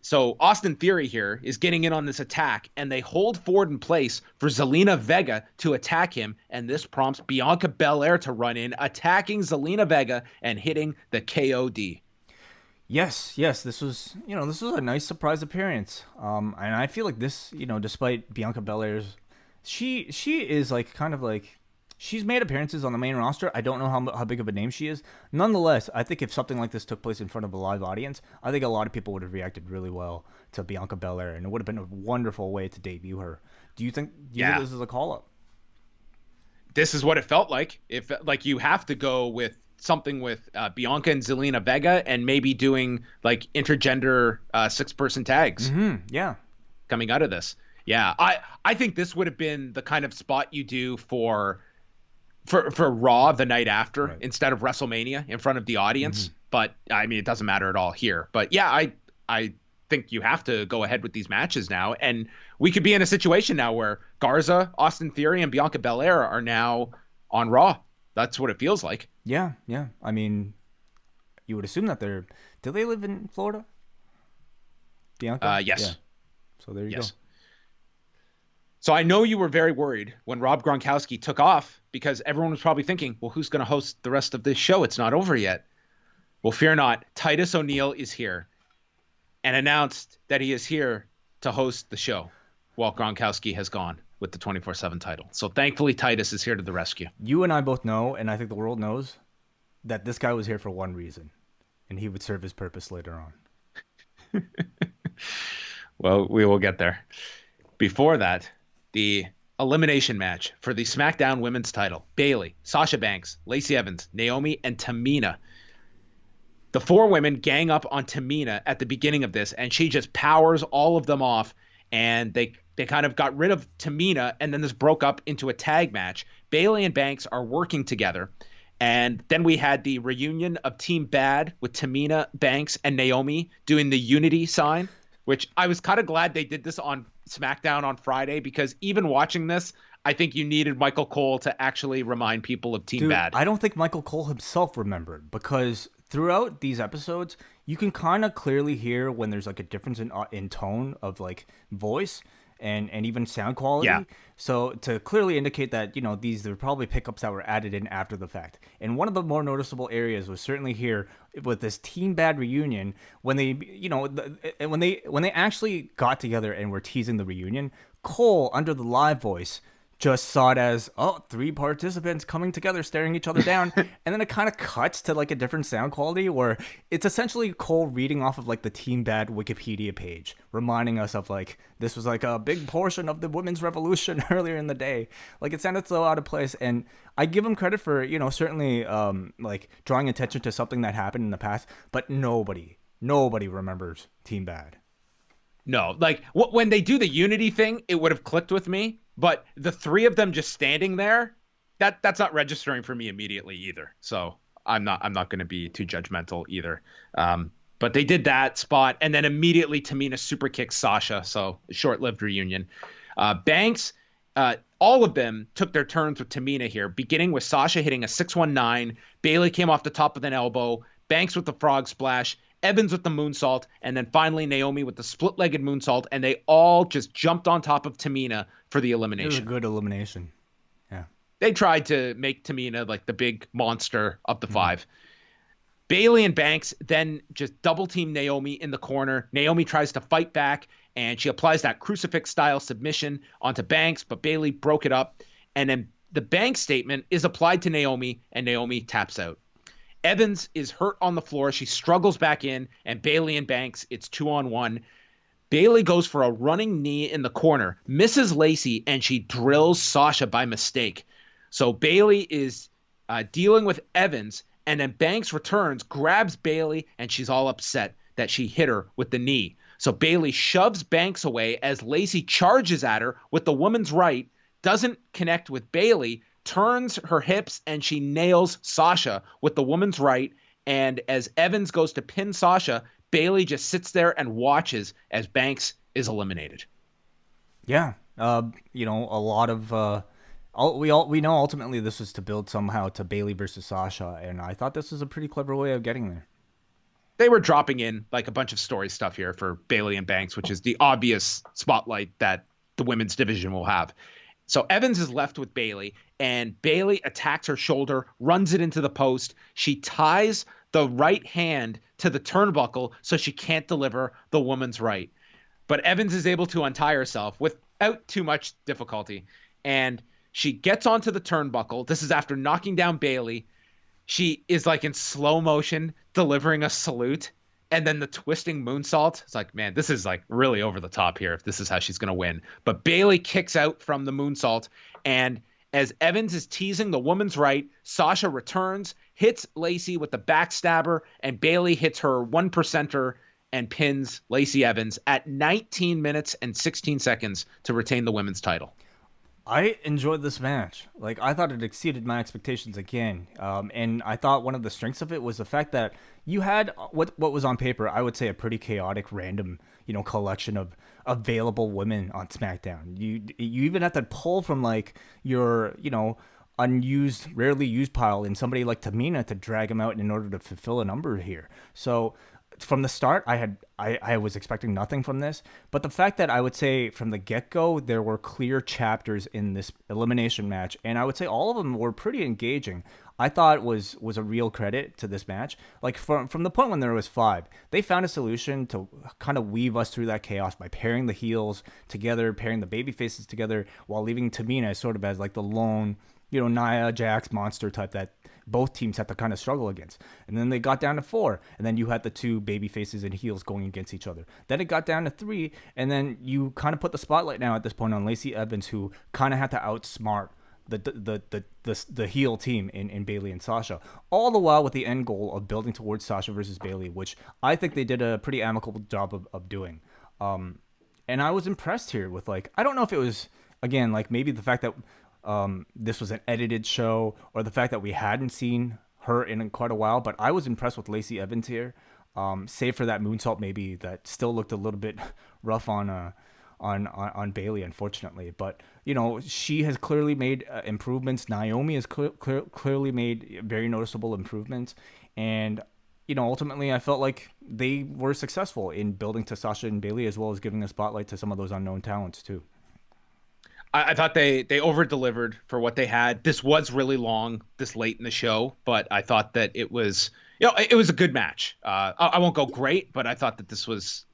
S2: so Austin Theory here is getting in on this attack, and they hold Ford in place for Zelina Vega to attack him, and this prompts Bianca Belair to run in, attacking Zelina Vega and hitting the KOD.
S1: Yes, this was a nice surprise appearance. And I feel like this, despite Bianca Belair's, she is she's made appearances on the main roster. I don't know how big of a name she is. Nonetheless, I think if something like this took place in front of a live audience, I think a lot of people would have reacted really well to Bianca Belair, and it would have been a wonderful way to debut her. Do you think this is a call-up?
S2: This is what it felt like. If you have to go with something with Bianca and Zelina Vega, and maybe doing intergender 6-person tags.
S1: Mm-hmm. Yeah.
S2: Coming out of this. Yeah. I think this would have been the kind of spot you do for Raw the night after, right, instead of WrestleMania in front of the audience. Mm-hmm. But I mean, it doesn't matter at all here. But yeah, I think you have to go ahead with these matches now. And we could be in a situation now where Garza, Austin Theory, and Bianca Belair are now on Raw. That's what it feels like.
S1: Yeah. I mean, you would assume that do they live in Florida? Bianca?
S2: Yes.
S1: Yeah. So there you go.
S2: So I know you were very worried when Rob Gronkowski took off, because everyone was probably thinking, well, who's going to host the rest of this show? It's not over yet. Well, fear not. Titus O'Neil is here and announced that he is here to host the show while Gronkowski has gone with the 24/7 title. So thankfully, Titus is here to the rescue.
S1: You and I both know, and I think the world knows, that this guy was here for one reason, and he would serve his purpose later on.
S2: Well, we will get there. Before that, the elimination match for the SmackDown Women's title. Bayley, Sasha Banks, Lacey Evans, Naomi, and Tamina. The 4 women gang up on Tamina at the beginning of this, and she just powers all of them off, and they kind of got rid of Tamina, and then this broke up into a tag match. Bayley and Banks are working together, and then we had the reunion of Team Bad with Tamina, Banks, and Naomi doing the unity sign, which I was kind of glad they did this on SmackDown on Friday, because even watching this, I think you needed Michael Cole to actually remind people of Team Bad.
S1: I don't think Michael Cole himself remembered, because throughout these episodes, you can kind of clearly hear when there's a difference in tone of voice and even sound quality. Yeah. So to clearly indicate that, these are probably pickups that were added in after the fact. And one of the more noticeable areas was certainly here with this Team Bad reunion, when they, when they actually got together and were teasing the reunion. Cole, under the live voice, just saw it as, 3 participants coming together, staring each other down. And then it kind of cuts to a different sound quality, where it's essentially Cole reading off of the Team Bad Wikipedia page, reminding us of this was a big portion of the women's revolution earlier in the day. It sounded so out of place. And I give him credit for, certainly drawing attention to something that happened in the past, but nobody remembers Team Bad.
S2: No, like when they do the unity thing, it would have clicked with me. But the three of them just standing there, that's not registering for me immediately either. So I'm not going to be too judgmental either. But they did that spot, and then immediately Tamina super kicks Sasha. So short-lived reunion. Banks, all of them took their turns with Tamina here, beginning with Sasha hitting a 619. Bayley came off the top with an elbow. Banks with the frog splash. Evans with the moonsault, and then finally Naomi with the split-legged moonsault, and they all just jumped on top of Tamina for the
S1: It was a
S2: elimination.
S1: good elimination. Yeah.
S2: They tried to make Tamina like the big monster of the
S1: Mhm.
S2: five. Bayley and Banks then just double team Naomi in the corner. Naomi tries to fight back, and she applies that crucifix style submission onto Banks, but Bayley broke it up. And then the Banks statement is applied to Naomi, and Naomi taps out. Evans is hurt on the floor. She struggles back in, and Bayley and Banks, it's 2-on-1. Bayley goes for a running knee in the corner, misses Lacey, and she drills Sasha by mistake. So Bayley is dealing with Evans, and then Banks returns, grabs Bayley, and she's all upset that she hit her with the knee. So Bayley shoves Banks away as Lacey charges at her with the woman's right, doesn't connect with Bayley, turns her hips, and she nails Sasha with the woman's right. And as Evans goes to pin Sasha, Bayley just sits there and watches as Banks is eliminated.
S1: Yeah. A lot of we know ultimately this was to build somehow to Bayley versus Sasha, and I thought this was a pretty clever way of getting there.
S2: They were dropping in like a bunch of story stuff here for Bayley and Banks, which is the obvious spotlight that the women's division will have. So Evans is left with Bayley, and Bayley attacks her shoulder, runs it into the post. She ties the right hand to the turnbuckle so she can't deliver the woman's right. But Evans is able to untie herself without too much difficulty. And she gets onto the turnbuckle. This is after knocking down Bayley. She is like in slow motion delivering a salute, and then the twisting moonsault. It's like, man, this is like really over the top here if this is how she's going to win. But Bayley kicks out from the moonsault, and as Evans is teasing the woman's right, Sasha returns, hits Lacey with the backstabber, and Bayley hits her one percenter and pins Lacey Evans at 19 minutes and 16 seconds to retain the women's title.
S1: I enjoyed this match. Like, I thought it exceeded my expectations again. And I thought one of the strengths of it was the fact that you had what was on paper, I would say, a pretty chaotic, random, collection of available women on SmackDown. You even had to pull from like your, unused, rarely used pile in somebody like Tamina to drag him out in order to fulfill a number here. So from the start, I was expecting nothing from this, but the fact that I would say from the get-go there were clear chapters in this elimination match, and I would say all of them were pretty engaging. I thought was a real credit to this match. Like from the point when there was five, they found a solution to kind of weave us through that chaos by pairing the heels together, pairing the baby faces together, while leaving Tamina sort of as like the lone, Nia Jax monster type that both teams had to kind of struggle against. And then they got down to four, and then you had the two baby faces and heels going against each other. Then it got down to three, and then you kind of put the spotlight now at this point on Lacey Evans, who kind of had to outsmart the heel team in Bayley and Sasha, all the while with the end goal of building towards Sasha versus Bayley, which I think they did a pretty amicable job of doing. And I was impressed here with, like, I don't know if it was, again, like maybe the fact that this was an edited show, or the fact that we hadn't seen her in quite a while, but I was impressed with Lacey Evans here. Save for that moonsault, maybe that still looked a little bit rough on Bayley, unfortunately. But she has clearly made improvements. Naomi has clearly made very noticeable improvements, and ultimately, I felt like they were successful in building to Sasha and Bayley, as well as giving a spotlight to some of those unknown talents too.
S2: I thought they over delivered for what they had. This was really long this late in the show, but I thought that it was it was a good match. I won't go great, but I thought that this was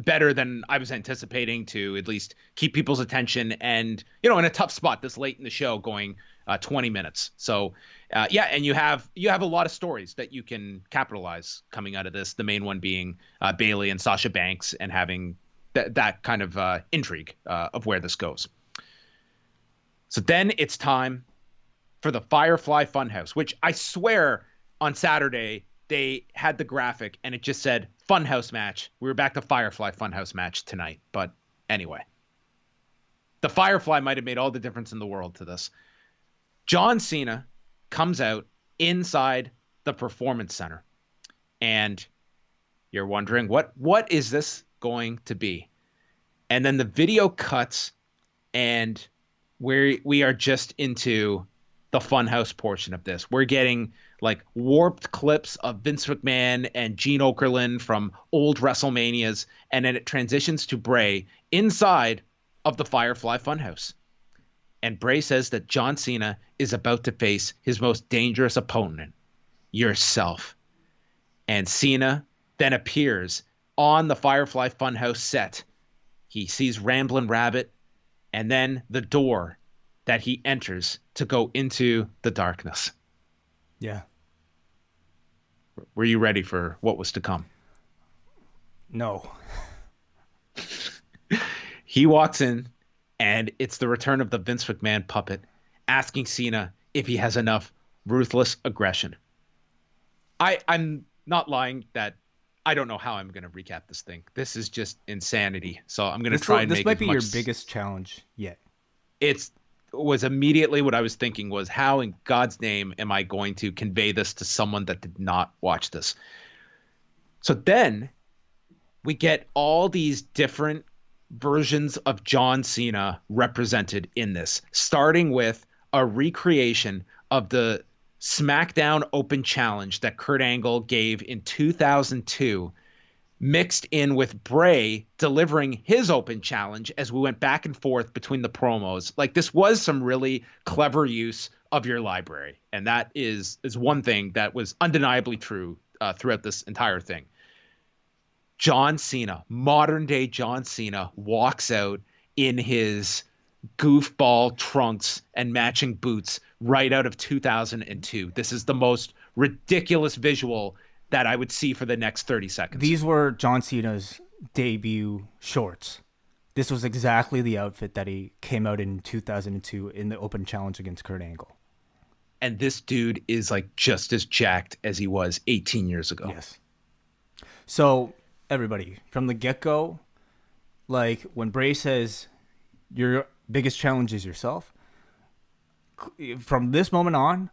S2: better than I was anticipating to at least keep people's attention, and in a tough spot this late in the show, going 20 minutes. So yeah, and you have a lot of stories that you can capitalize coming out of this. The main one being Bayley and Sasha Banks, and having that kind of intrigue of where this goes. So then it's time for the Firefly Fun House, which I swear on Saturday they had the graphic and it just said Funhouse match. We were back to Firefly Funhouse match tonight. But anyway, the Firefly might have made all the difference in the world to this. John Cena comes out inside the Performance Center. And you're wondering, what is this going to be? And then the video cuts and we are just into the Funhouse portion of this. We're getting like warped clips of Vince McMahon and Gene Okerlund from old WrestleManias, and then it transitions to Bray inside of the Firefly Funhouse. And Bray says that John Cena is about to face his most dangerous opponent, yourself. And Cena then appears on the Firefly Funhouse set. He sees Ramblin' Rabbit, and then the door that he enters to go into the darkness.
S1: Yeah.
S2: Were you ready for what was to come?
S1: No.
S2: He walks in, and it's the return of the Vince McMahon puppet, asking Cena if he has enough ruthless aggression. I'm not lying that I don't know how I'm going to recap this thing. This is just insanity. So I'm going to try and make
S1: this might be your
S2: much...
S1: biggest challenge yet.
S2: It was immediately what I was thinking was, how in God's name am I going to convey this to someone that did not watch this? So then we get all these different versions of John Cena represented in this, starting with a recreation of the SmackDown Open Challenge that Kurt Angle gave in 2002, mixed in with Bray delivering his Open Challenge as we went back and forth between the promos. Like, this was some really clever use of your library, and that is one thing that was undeniably true throughout this entire thing. John Cena, modern day John Cena, walks out in his goofball trunks and matching boots right out of 2002. This is the most ridiculous visual that I would see for the next 30 seconds.
S1: These were John Cena's debut shorts. This was exactly the outfit that he came out in 2002 in the Open Challenge against Kurt Angle.
S2: And this dude is like just as jacked as he was 18 years ago.
S1: Yes. So everybody, from the get-go, like when Bray says your biggest challenge is yourself, from this moment on,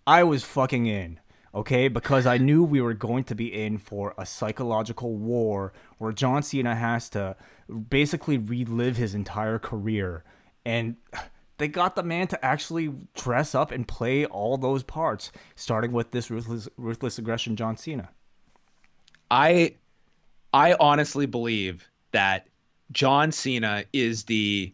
S1: I was fucking in, okay? Because I knew we were going to be in for a psychological war where John Cena has to basically relive his entire career. And they got the man to actually dress up and play all those parts, starting with this ruthless aggression John Cena.
S2: I honestly believe that John Cena is the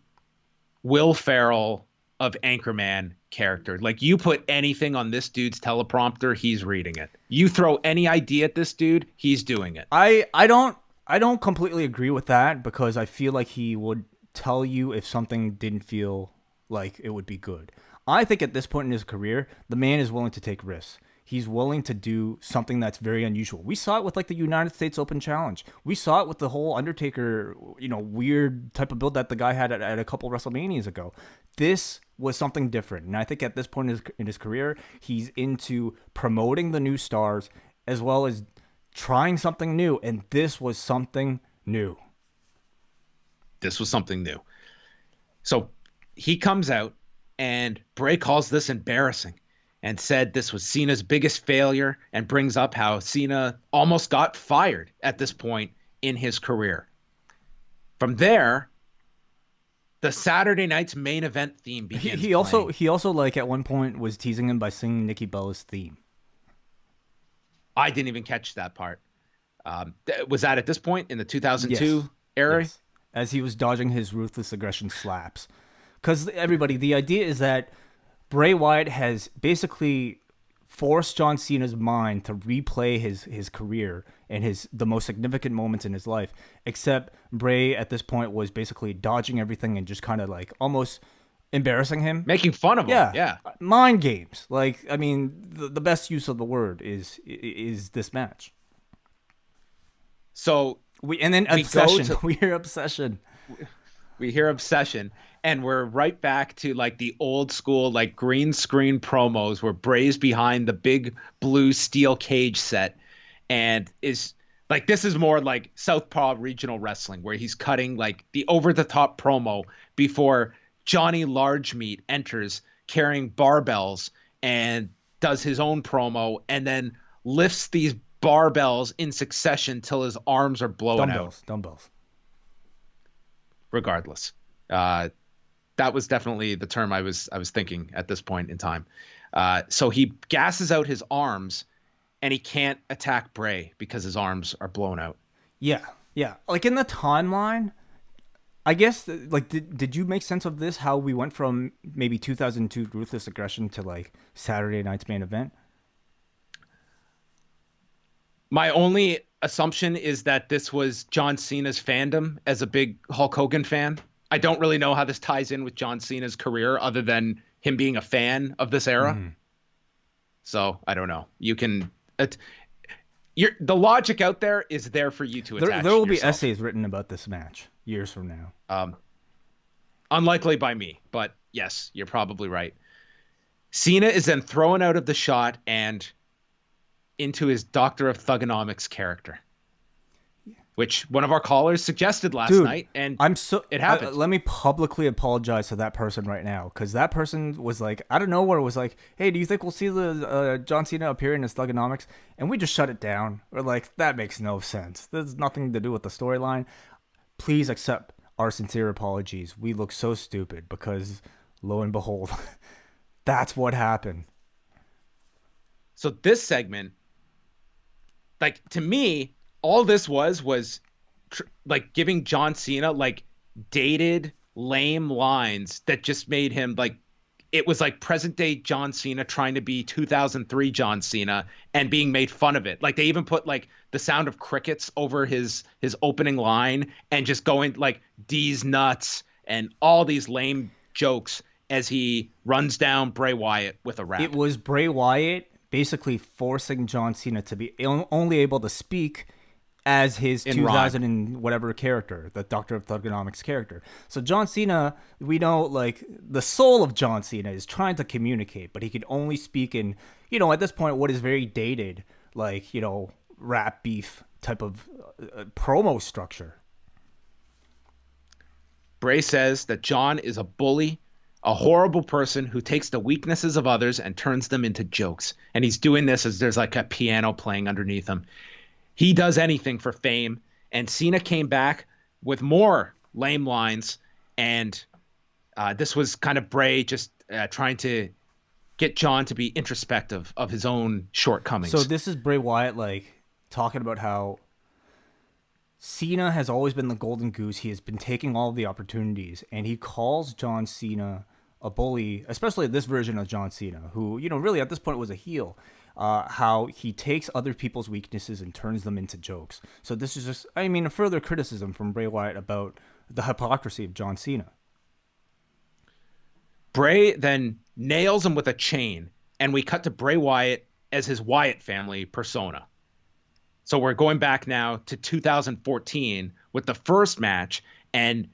S2: Will Ferrell of Anchorman character. Like, you put anything on this dude's teleprompter, he's reading it. You throw any idea at this dude, he's doing it.
S1: I don't completely agree with that, because I feel like he would tell you if something didn't feel like it would be good. I think at this point in his career, the man is willing to take risks. He's willing to do something that's very unusual. We saw it with like the United States Open Challenge. We saw it with the whole Undertaker, weird type of build that the guy had at a couple WrestleManias ago. This was something different. And I think at this point in his career, he's into promoting the new stars as well as trying something new. And this was something new.
S2: This was something new. So he comes out, and Bray calls this embarrassing and said this was Cena's biggest failure, and brings up how Cena almost got fired at this point in his career. From there, the Saturday night's main event theme begins.
S1: He also like at one point was teasing him by singing Nikki Bella's theme.
S2: I didn't even catch that part. Was that at this point in the 2002 era?
S1: Yes. As he was dodging his ruthless aggression slaps. Because everybody, the idea is that Bray Wyatt has basically forced John Cena's mind to replay his career and the most significant moments in his life. Except Bray at this point was basically dodging everything and just kind of like almost embarrassing him,
S2: making fun of him. Yeah,
S1: mind games. Like, I mean, the best use of the word is this match.
S2: So
S1: we hear obsession.
S2: We hear obsession, And we're right back to like the old school, like green screen promos where Bray's behind the big blue steel cage set and is like, this is more like Southpaw regional wrestling where he's cutting like the over the top promo before Johnny Largemeat enters carrying barbells and does his own promo and then lifts these barbells in succession till his arms are blowing out.
S1: Dumbbells.
S2: Regardless. That was definitely the term I was thinking at this point in time. So he gasses out his arms, and he can't attack Bray because his arms are blown out.
S1: Yeah, yeah. Like in the timeline, I guess. Like, did you make sense of this? How we went from maybe 2002 Ruthless Aggression to like Saturday Night's Main Event?
S2: My only assumption is that this was John Cena's fandom as a big Hulk Hogan fan. I don't really know how this ties in with John Cena's career other than him being a fan of this era. So I don't know. You can, the logic out there is there for you to attach.
S1: There will be
S2: yourself.
S1: essays written about this match years from now.
S2: Unlikely by me, but yes, you're probably right. Cena is then thrown out of the shot and into his Doctor of Thugonomics character, which one of our callers suggested last night, and it happened.
S1: Let me publicly apologize to that person right now, because that person was like, out of nowhere, was like, "Hey, do you think we'll see the John Cena appear in his Thugonomics?" And we just shut it down. We're like, that makes no sense. There's nothing to do with the storyline. Please accept our sincere apologies. We look so stupid because, lo and behold, that's what happened.
S2: So this segment, like, to me, all this was like giving John Cena like dated, lame lines that just made him like, it was like present day John Cena trying to be 2003 John Cena and being made fun of it. Like they even put like the sound of crickets over his opening line and just going like D's nuts and all these lame jokes as he runs down Bray Wyatt with a rap.
S1: It was Bray Wyatt basically forcing John Cena to be only able to speak as his 2000 and whatever character, the Doctor of Thugonomics character. So John Cena, we know, like, the soul of John Cena is trying to communicate, but he can only speak in, at this point, what is very dated, like, rap beef type of promo structure.
S2: Bray says that John is a bully, a horrible person who takes the weaknesses of others and turns them into jokes. And he's doing this as there's like a piano playing underneath him. He does anything for fame. And Cena came back with more lame lines. And this was kind of Bray just trying to get John to be introspective of his own shortcomings.
S1: So this is Bray Wyatt, like, talking about how Cena has always been the golden goose. He has been taking all of the opportunities. And he calls John Cena a bully, especially this version of John Cena, who, really at this point was a heel. How he takes other people's weaknesses and turns them into jokes. So this is just, a further criticism from Bray Wyatt about the hypocrisy of John Cena.
S2: Bray then nails him with a chain, and we cut to Bray Wyatt as his Wyatt family persona. So we're going back now to 2014 with the first match, and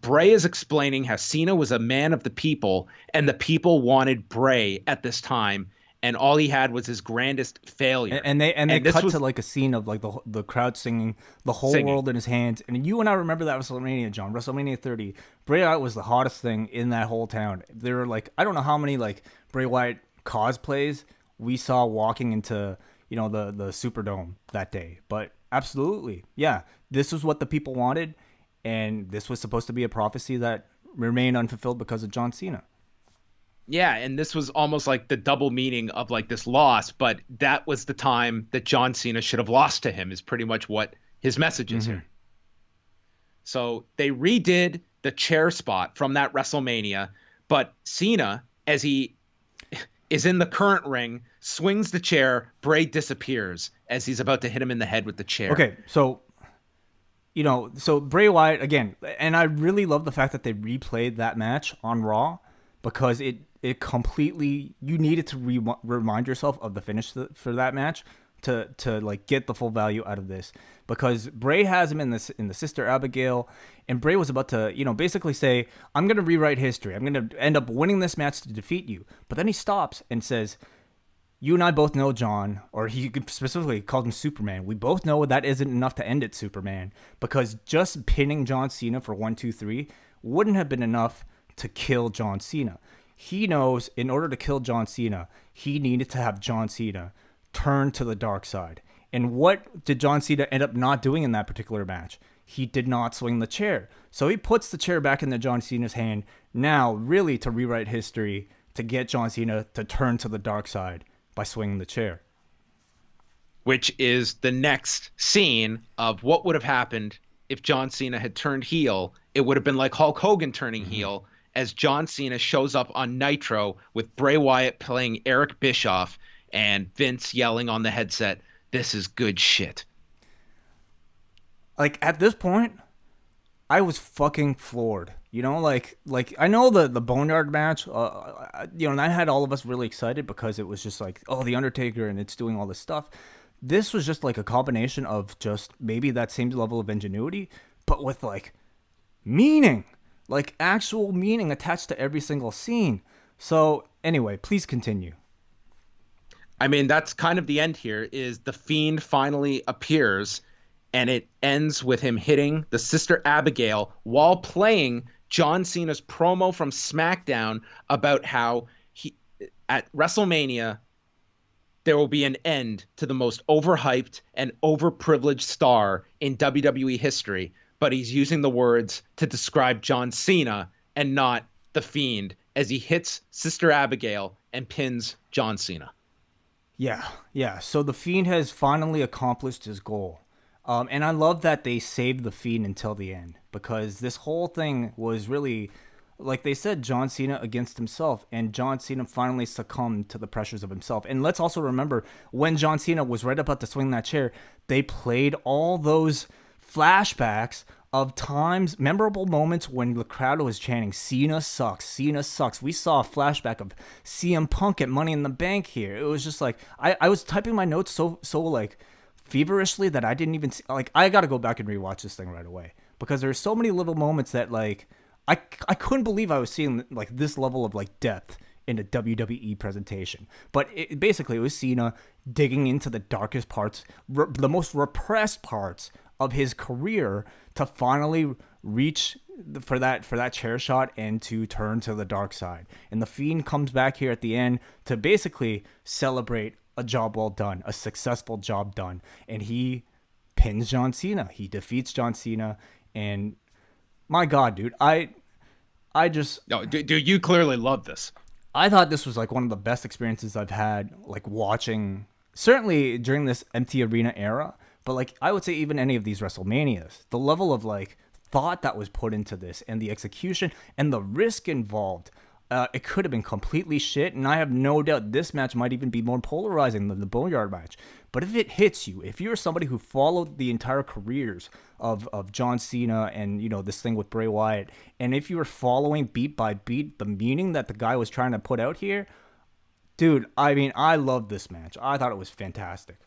S2: Bray is explaining how Cena was a man of the people, and the people wanted Bray at this time, and all he had was his grandest failure.
S1: And they cut to like a scene of like the crowd singing, the whole world in his hands. And you and I remember that WrestleMania, John, WrestleMania 30. Bray Wyatt was the hottest thing in that whole town. There were like, I don't know how many like Bray Wyatt cosplays we saw walking into, the Superdome that day. But absolutely, yeah, this was what the people wanted. And this was supposed to be a prophecy that remained unfulfilled because of John Cena.
S2: Yeah, and this was almost like the double meaning of like this loss, but that was the time that John Cena should have lost to him is pretty much what his message is here. So they redid the chair spot from that WrestleMania, but Cena, as he is in the current ring, swings the chair, Bray disappears as he's about to hit him in the head with the chair.
S1: Okay, so so Bray Wyatt, again, and I really love the fact that they replayed that match on Raw because it completely, you needed to remind yourself of the finish for that match to like get the full value out of this, because Bray has him in the Sister Abigail, and Bray was about to, basically say, I'm gonna rewrite history. I'm gonna end up winning this match to defeat you. But then he stops and says, you and I both know, John, or he specifically called him Superman. We both know that isn't enough to end it, Superman, because just pinning John Cena for 1, 2, 3 wouldn't have been enough to kill John Cena. He knows in order to kill John Cena, he needed to have John Cena turn to the dark side. And what did John Cena end up not doing in that particular match? He did not swing the chair. So he puts the chair back into John Cena's hand, now really to rewrite history, to get John Cena to turn to the dark side by swinging the chair.
S2: Which is the next scene of what would have happened if John Cena had turned heel. It would have been like Hulk Hogan turning heel, as John Cena shows up on Nitro with Bray Wyatt playing Eric Bischoff and Vince yelling on the headset, "This is good shit."
S1: Like, at this point, I was fucking floored. Like I know the Boneyard match, that had all of us really excited because it was just like, oh, The Undertaker, and it's doing all this stuff. This was just like a combination of just maybe that same level of ingenuity, but with like meaning, like actual meaning attached to every single scene. So anyway, please continue.
S2: I mean, that's kind of the end here, is the Fiend finally appears, and it ends with him hitting the Sister Abigail while playing John Cena's promo from SmackDown about how at WrestleMania, there will be an end to the most overhyped and overprivileged star in WWE history, but he's using the words to describe John Cena and not the Fiend, as he hits Sister Abigail and pins John Cena.
S1: Yeah. So the Fiend has finally accomplished his goal. And I love that they saved the Fiend until the end, because this whole thing was really, like they said, John Cena against himself, and John Cena finally succumbed to the pressures of himself. And let's also remember, when John Cena was right about to swing that chair, they played all those flashbacks of times, memorable moments when the crowd was chanting, Cena sucks, Cena sucks. We saw a flashback of CM Punk at Money in the Bank here. It was just like, I was typing my notes so like feverishly that I didn't even see, like, I got to go back and rewatch this thing right away, because there's so many little moments that like I couldn't believe I was seeing like this level of like depth in a WWE presentation. But basically it was Cena digging into the darkest parts, the most repressed parts of his career, to finally reach for that chair shot and to turn to the dark side. And the Fiend comes back here at the end to basically celebrate a job well done, a successful job done. And he pins John Cena. He defeats John Cena. And my God, dude, I just...
S2: No, dude, you clearly love this.
S1: I thought this was like one of the best experiences I've had, like watching, certainly during this empty arena era, but like I would say even any of these WrestleManias. The level of like thought that was put into this, and the execution and the risk involved. It could have been completely shit, and I have no doubt this match might even be more polarizing than the Boneyard match. But if it hits you, if you're somebody who followed the entire careers of John Cena and, this thing with Bray Wyatt, and if you were following beat by beat the meaning that the guy was trying to put out here, dude, I mean, I loved this match. I thought it was fantastic.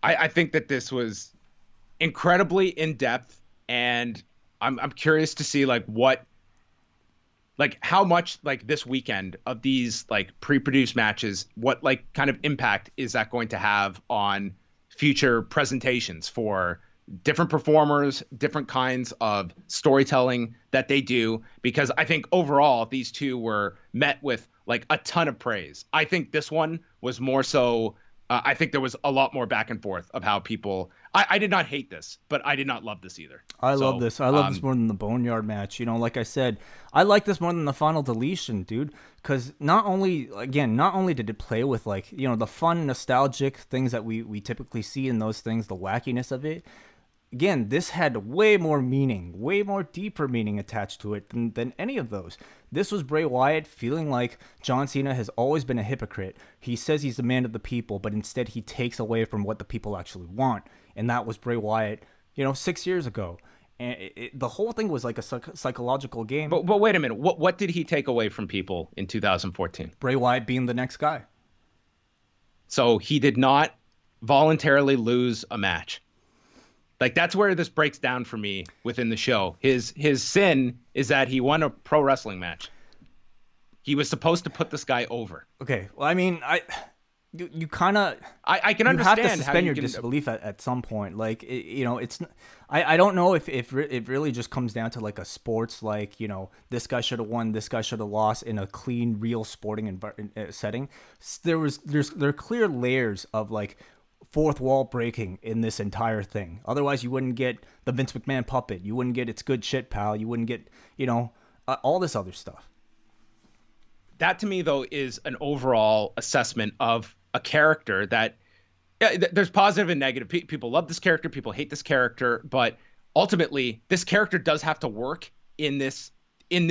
S2: I think that this was incredibly in depth, and I'm curious to see how much like this weekend of these like pre-produced matches, what like kind of impact is that going to have on future presentations for different performers, different kinds of storytelling that they do, because I think overall these two were met with like a ton of praise. I think this one was more so. I think there was a lot more back and forth of how people. I did not hate this, but I did not love this either.
S1: I love this. I love this more than the Boneyard match. Like I said, I like this more than the Final Deletion, dude. Because not only did it play with like the fun, nostalgic things that we typically see in those things, the wackiness of it. Again, this had way more meaning, way more deeper meaning attached to it than any of those. This was Bray Wyatt feeling like John Cena has always been a hypocrite. He says he's the man of the people, but instead he takes away from what the people actually want. And that was Bray Wyatt, 6 years ago. And the whole thing was like a psychological game.
S2: But wait a minute. What did he take away from people in 2014?
S1: Bray Wyatt being the next guy.
S2: So he did not voluntarily lose a match. Like that's where this breaks down for me within the show. His sin is that he won a pro wrestling match. He was supposed to put this guy over.
S1: Okay. Well, I mean, you kind of
S2: I can
S1: you have
S2: understand
S1: to
S2: how
S1: suspend
S2: you
S1: your
S2: can.
S1: disbelief at some point. Like it's I don't know if it really just comes down to like a sports, like, this guy should have won, this guy should have lost in a clean, real sporting setting. There are clear layers of like fourth wall breaking in this entire thing. Otherwise, you wouldn't get the Vince McMahon puppet. You wouldn't get it's good shit, pal. You wouldn't get all this other stuff.
S2: That to me though is an overall assessment of a character that, yeah, there's positive and negative. People love this character, people hate this character, but ultimately this character does have to work in this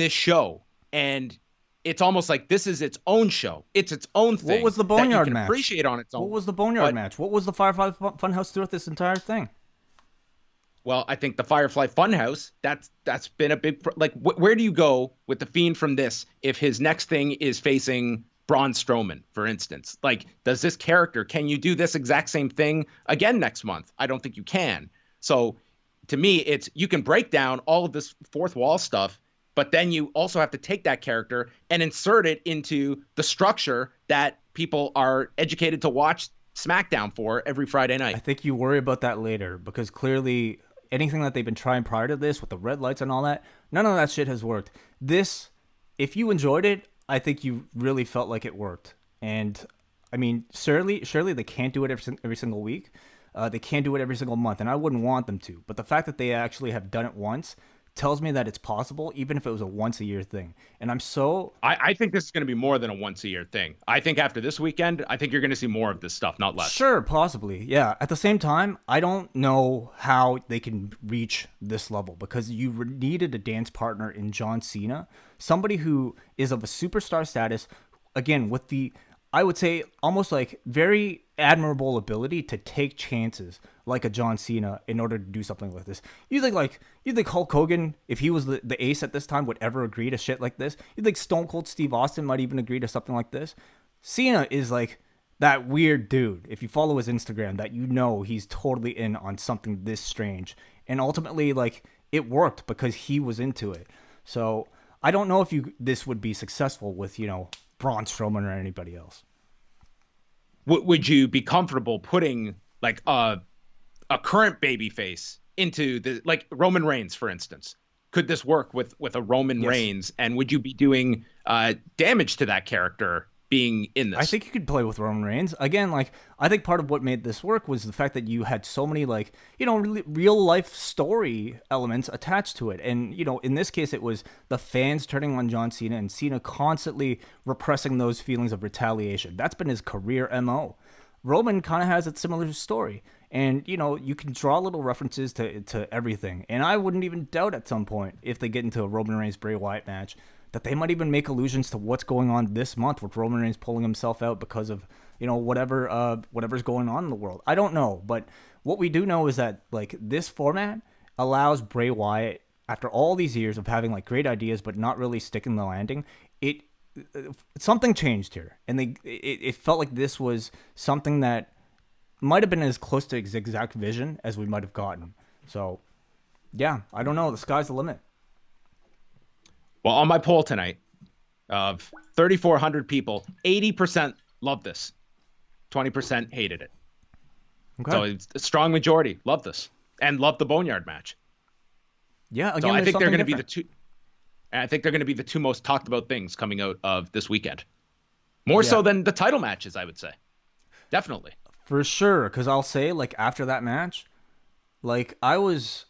S2: show, and it's almost like this is its own show. It's its own thing.
S1: What was the
S2: that you
S1: Boneyard
S2: can
S1: match?
S2: appreciate on its own.
S1: What was the Boneyard match? What was the Firefly Fun House throughout this entire thing?
S2: Well, I think the Firefly Fun House, that's been a big, like, where do you go with the Fiend from this if his next thing is facing Braun Strowman, for instance? Like, does this character, can you do this exact same thing again next month? I don't think you can. So to me, it's, you can break down all of this fourth wall stuff, but then you also have to take that character and insert it into the structure that people are educated to watch SmackDown for every Friday night.
S1: I think you worry about that later, because clearly anything that they've been trying prior to this with the red lights and all that, none of that shit has worked. This, if you enjoyed it, I think you really felt like it worked. And I mean, surely they can't do it every single week. They can't do it every single month, and I wouldn't want them to. But the fact that they actually have done it once tells me that it's possible, even if it was a once-a-year thing. And
S2: I think this is going to be more than a once-a-year thing. I think after this weekend, I think you're going to see more of this stuff, not less.
S1: Sure, possibly, yeah. At the same time, I don't know how they can reach this level, because you needed a dance partner in John Cena, somebody who is of a superstar status, again, with the, I would say, almost like very admirable ability to take chances like a John Cena in order to do something like this. You think Hulk Hogan, if he was the ace at this time, would ever agree to shit like this? You think Stone Cold Steve Austin might even agree to something like this? Cena is like that weird dude, if you follow his Instagram, that he's totally in on something this strange. And ultimately, like, it worked because he was into it. So I don't know if this would be successful with, Braun Strowman or anybody else.
S2: Would you be comfortable putting like a current babyface into the, like Roman Reigns, for instance? Could this work with a Roman Reigns? And would you be doing damage to that character being in this?
S1: I think you could play with Roman Reigns. Again, like, I think part of what made this work was the fact that you had so many, like, real life story elements attached to it. And, in this case, it was the fans turning on John Cena and Cena constantly repressing those feelings of retaliation. That's been his career MO. Roman kind of has a similar story. And, you can draw little references to everything. And I wouldn't even doubt at some point, if they get into a Roman Reigns Bray Wyatt match, that they might even make allusions to what's going on this month with Roman Reigns pulling himself out because of, whatever's going on in the world. I don't know, but what we do know is that, like, this format allows Bray Wyatt, after all these years of having, like, great ideas but not really sticking the landing, something changed here, and it felt like this was something that might have been as close to his exact vision as we might have gotten. So, yeah, I don't know. The sky's the limit.
S2: Well, on my poll tonight of 3,400 people, 80% loved this, 20% hated it.
S1: Okay.
S2: So it's a strong majority loved this and loved the Boneyard match.
S1: Yeah, again,
S2: so I think they're going to be
S1: different.
S2: the two. And I think they're going to be the two most talked about things coming out of this weekend, more so than the title matches, I would say. Definitely.
S1: For sure, because I'll say, like, after that match, like, I was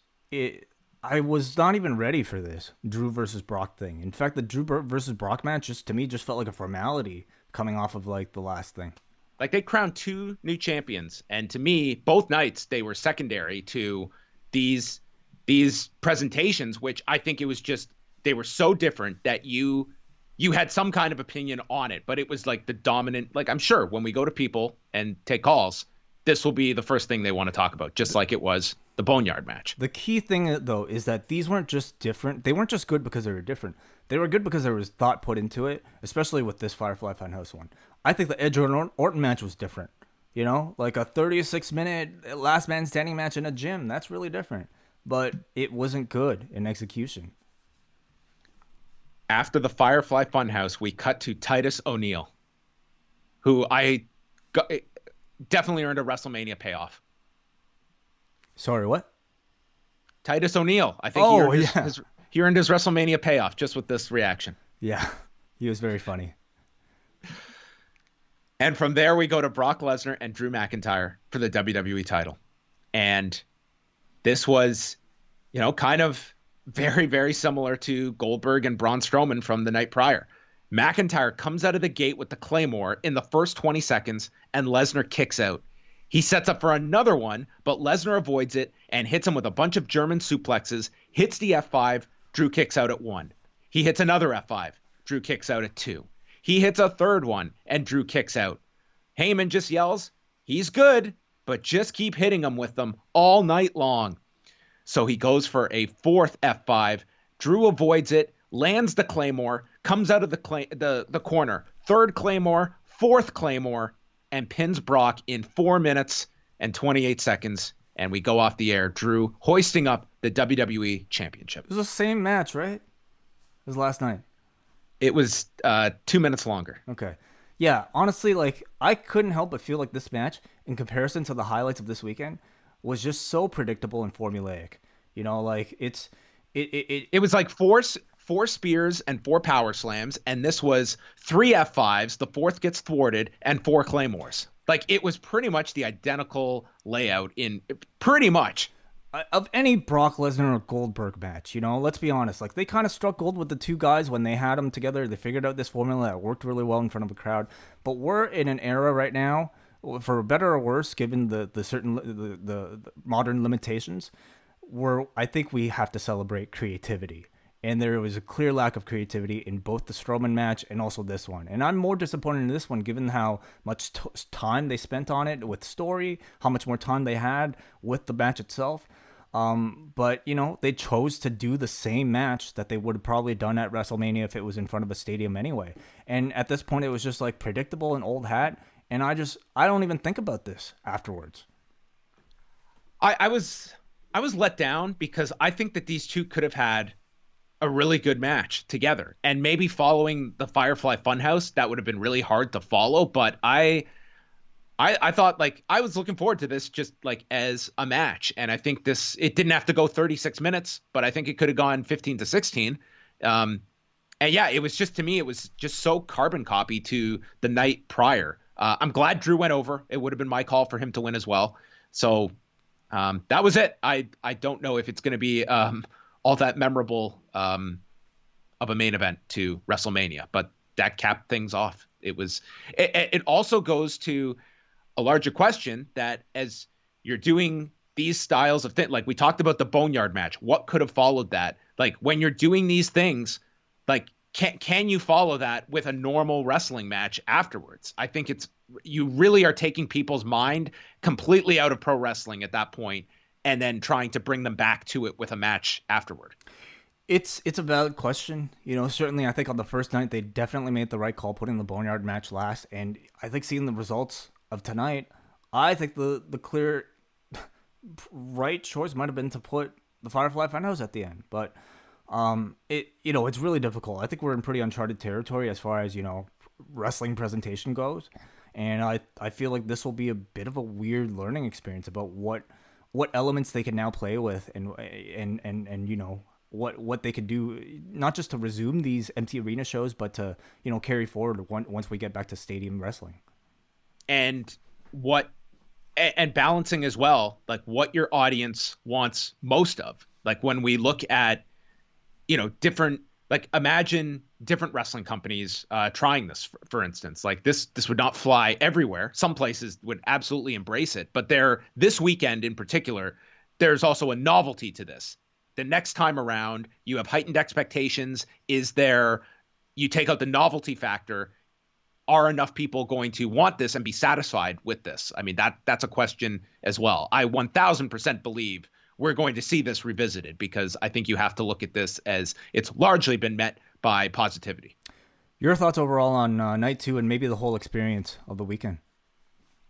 S1: not even ready for this Drew versus Brock thing. In fact, the Drew versus Brock match to me just felt like a formality coming off of, like, the last thing.
S2: Like, they crowned two new champions, and to me, both nights they were secondary to these presentations, which I think it was just, they were so different that you had some kind of opinion on it, but it was like the dominant, like, I'm sure when we go to people and take calls, this will be the first thing they want to talk about, just like it was the Boneyard match.
S1: The key thing, though, is that these weren't just different. They weren't just good because they were different. They were good because there was thought put into it, especially with this Firefly Funhouse one. I think the Edge Orton match was different. You know, like a 36-minute last man standing match in a gym. That's really different. But it wasn't good in execution.
S2: After the Firefly Funhouse, we cut to Titus O'Neil, who I got, definitely earned a WrestleMania payoff.
S1: Sorry, what?
S2: Titus O'Neil. I think
S1: Oh,
S2: he earned his WrestleMania payoff just with this reaction.
S1: Yeah, he was very funny.
S2: And from there, we go to Brock Lesnar and Drew McIntyre for the WWE title. And this was, kind of very, very similar to Goldberg and Braun Strowman from the night prior. McIntyre comes out of the gate with the Claymore in the first 20 seconds, and Lesnar kicks out. He sets up for another one, but Lesnar avoids it and hits him with a bunch of German suplexes, hits the F5, Drew kicks out at 1. He hits another F5, Drew kicks out at 2. He hits a third one, and Drew kicks out. Heyman just yells, he's good, but just keep hitting him with them all night long. So he goes for a fourth F5. Drew avoids it, lands the Claymore, comes out of the corner. Third Claymore, fourth Claymore, and pins Brock in 4 minutes and 28 seconds. And we go off the air. Drew hoisting up the WWE Championship.
S1: It was the same match, right? It was last night.
S2: It was 2 minutes longer.
S1: Okay. Yeah, honestly, like, I couldn't help but feel like this match, in comparison to the highlights of this weekend, was just so predictable and formulaic. You know, like,
S2: it was like four spears and 4 power slams, and this was 3 F5s, the fourth gets thwarted, and 4 Claymores. Like, it was pretty much the identical layout in pretty much.
S1: Of any Brock Lesnar or Goldberg match, let's be honest. Like, they kind of struck gold with the two guys when they had them together. They figured out this formula that worked really well in front of the crowd. But we're in an era right now, for better or worse, given the modern limitations, where I think we have to celebrate creativity. And there was a clear lack of creativity in both the Strowman match and also this one. And I'm more disappointed in this one, given how much time they spent on it with story, how much more time they had with the match itself. But, they chose to do the same match that they would have probably done at WrestleMania if it was in front of a stadium anyway. And at this point, it was just like predictable and old hat. And I don't even think about this afterwards.
S2: I was let down because I think that these two could have had a really good match together, and maybe following the Firefly Funhouse, that would have been really hard to follow. But I thought, like, I was looking forward to this just like as a match. And I think it didn't have to go 36 minutes, but I think it could have gone 15 to 16. And yeah, it was just, to me, it was just so carbon copy to the night prior. I'm glad Drew went over. It would have been my call for him to win as well. So that was it. I don't know if it's going to be all that memorable of a main event to WrestleMania, but that capped things off. It also goes to a larger question that as you're doing these styles of thing, like we talked about the Boneyard match, what could have followed that? Like, when you're doing these things, like, can you follow that with a normal wrestling match afterwards? I think you really are taking people's mind completely out of pro wrestling at that point, and then trying to bring them back to it with a match afterward.
S1: It's a valid question. Certainly I think on the first night they definitely made the right call putting the Boneyard match last. And I think seeing the results of tonight, I think the clear right choice might have been to put the Firefly Funhouse at the end. But it's really difficult. I think we're in pretty uncharted territory as far as, wrestling presentation goes. And I feel like this will be a bit of a weird learning experience about what elements they can now play with and what they could do, not just to resume these empty arena shows, but to, carry forward once we get back to stadium wrestling.
S2: And balancing as well, like what your audience wants most of. Like, when we look at, different, like, imagine different wrestling companies trying this, for instance. Like, this would not fly everywhere. Some places would absolutely embrace it, but this weekend in particular, there's also a novelty to this. The next time around, you have heightened expectations. You take out the novelty factor. Are enough people going to want this and be satisfied with this? I mean, that's a question as well. I 1000% believe we're going to see this revisited, because I think you have to look at this as it's largely been met by positivity.
S1: Your thoughts overall on night 2 and maybe the whole experience of the weekend?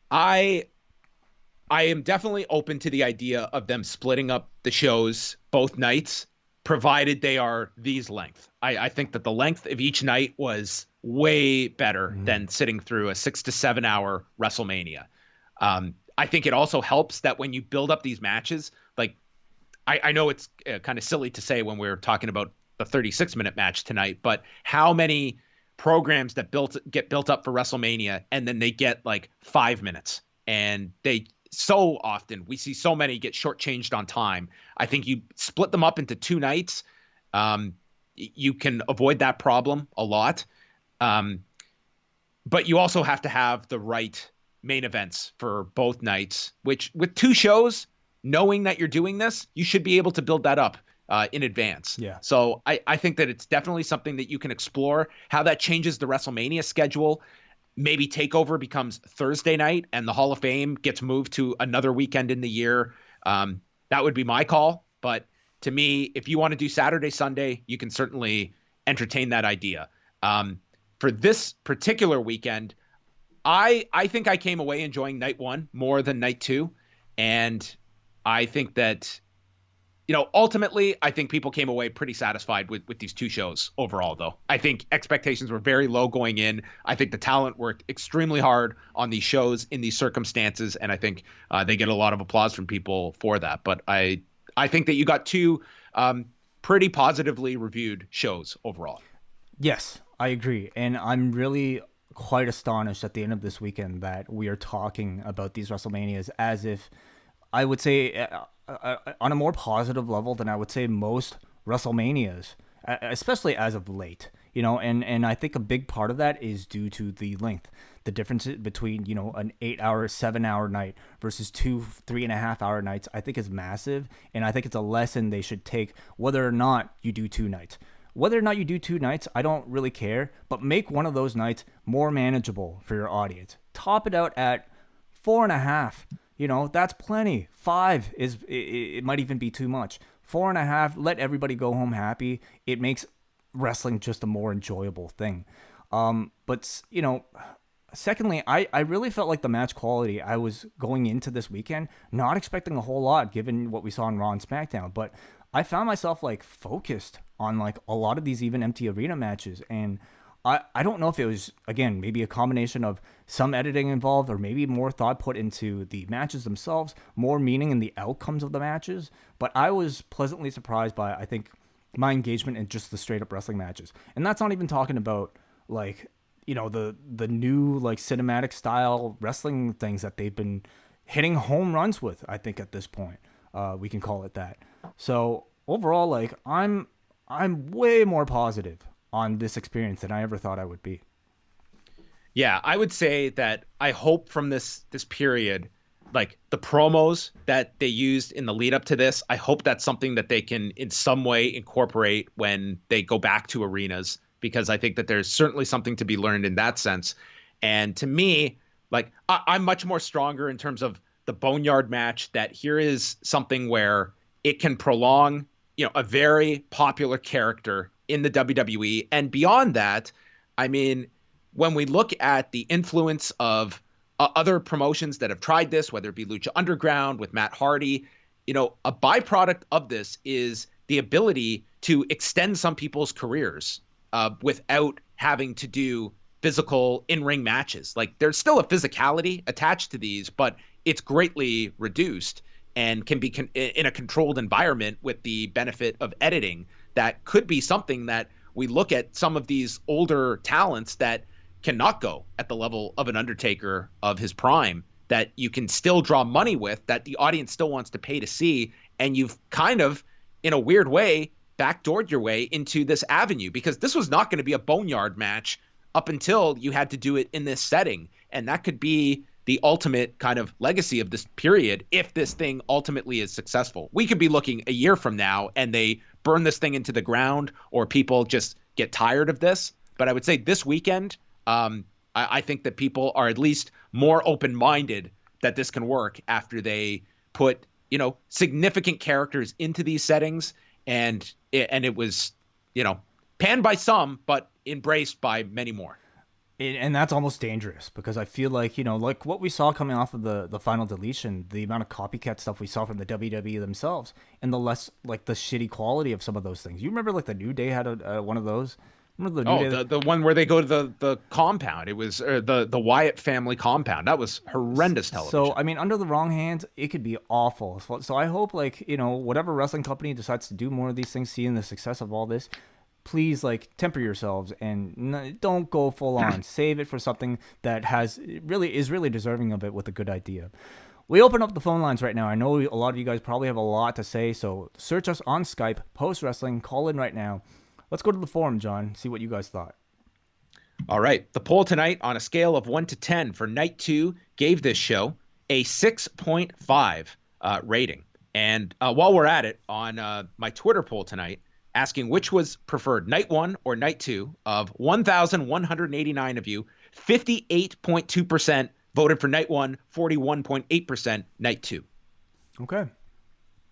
S2: I am definitely open to the idea of them splitting up the shows both nights, provided they are these length. I think that the length of each night was way better than sitting through a 6 to 7 hour WrestleMania. I think it also helps that when you build up these matches, like I know it's kind of silly to say when we're talking about the 36-minute match tonight, but how many programs that get built up for WrestleMania and then they get like 5 minutes, and they so often we see so many get shortchanged on time. I think you split them up into 2 nights. You can avoid that problem a lot. But you also have to have the right main events for both nights, which with 2 shows, knowing that you're doing this, you should be able to build that up in advance.
S1: Yeah.
S2: So I think that it's definitely something that you can explore, how that changes the WrestleMania schedule. Maybe TakeOver becomes Thursday night and the Hall of Fame gets moved to another weekend in the year. That would be my call. But to me, if you want to do Saturday, Sunday, you can certainly entertain that idea. For this particular weekend, I think I came away enjoying night 1 more than night 2. And I think that, ultimately, I think people came away pretty satisfied with these 2 shows overall, though. I think expectations were very low going in. I think the talent worked extremely hard on these shows in these circumstances, and I think they get a lot of applause from people for that. But I think that you got 2 pretty positively reviewed shows overall.
S1: Yes, I agree. And I'm really quite astonished at the end of this weekend that we are talking about these WrestleManias as if, I would say, on a more positive level than I would say most WrestleManias, especially as of late. And I think a big part of that is due to the length. The difference between, an 8-hour, 7-hour night versus 2 3.5-hour nights, I think is massive. And I think it's a lesson they should take whether or not you do 2 nights. Whether or not you do 2 nights, I don't really care, but make one of those nights more manageable for your audience. Top it out at 4.5. That's plenty. 5 it might even be too much. 4.5, let everybody go home happy. It makes wrestling just a more enjoyable thing. But secondly, I really felt like the match quality, I was going into this weekend not expecting a whole lot given what we saw on Raw and SmackDown, but I found myself like focused on like a lot of these even empty arena matches. And I don't know if it was, again, maybe a combination of some editing involved or maybe more thought put into the matches themselves, more meaning in the outcomes of the matches. But I was pleasantly surprised by, I think, my engagement in just the straight up wrestling matches. And that's not even talking about like, the new like cinematic style wrestling things that they've been hitting home runs with, I think at this point. We can call it that. So overall, like I'm way more positive on this experience than I ever thought I would be.
S2: Yeah, I would say that I hope from this period, like the promos that they used in the lead up to this, I hope that's something that they can in some way incorporate when they go back to arenas, because I think that there's certainly something to be learned in that sense. And to me, like I'm much more stronger in terms of the Boneyard match, that here is something where it can prolong, a very popular character in the WWE. And beyond that, I mean, when we look at the influence of other promotions that have tried this, whether it be Lucha Underground with Matt Hardy, a byproduct of this is the ability to extend some people's careers without having to do physical in-ring matches. Like there's still a physicality attached to these, but it's greatly reduced and can be in a controlled environment with the benefit of editing. That could be something that we look at some of these older talents that cannot go at the level of an Undertaker of his prime, that you can still draw money with, that the audience still wants to pay to see. And you've kind of, in a weird way, backdoored your way into this avenue, because this was not going to be a Boneyard match up until you had to do it in this setting. And that could be the ultimate kind of legacy of this period if this thing ultimately is successful. We could be looking a year from now and they burn this thing into the ground, or people just get tired of this. But I would say this weekend, I think that people are at least more open-minded that this can work after they put, significant characters into these settings. And it was, Panned by some, but embraced by many more.
S1: And that's almost dangerous because I feel like, like what we saw coming off of the final deletion, the amount of copycat stuff we saw from the WWE themselves, and the less, like, the shitty quality of some of those things. You remember, like, the New Day had one of those? Remember the New Day?
S2: The one where they go to the compound. It was the Wyatt family compound. That was horrendous television.
S1: So, I mean, under the wrong hands, it could be awful. So I hope, like, whatever wrestling company decides to do more of these things, seeing the success of all this, please, like, temper yourselves and don't go full on. Save it for something that is really deserving of it with a good idea. We open up the phone lines right now. I know a lot of you guys probably have a lot to say, so search us on Skype, Post Wrestling, call in right now. Let's go to the forum, John, see what you guys thought.
S2: All right. The poll tonight on a scale of 1 to 10 for night 2 gave this show a 6.5 rating. And while we're at it, on my Twitter poll tonight, asking which was preferred, night 1 or night 2, of 1,189 of you, 58.2% voted for night 1, 41.8% night 2.
S1: Okay.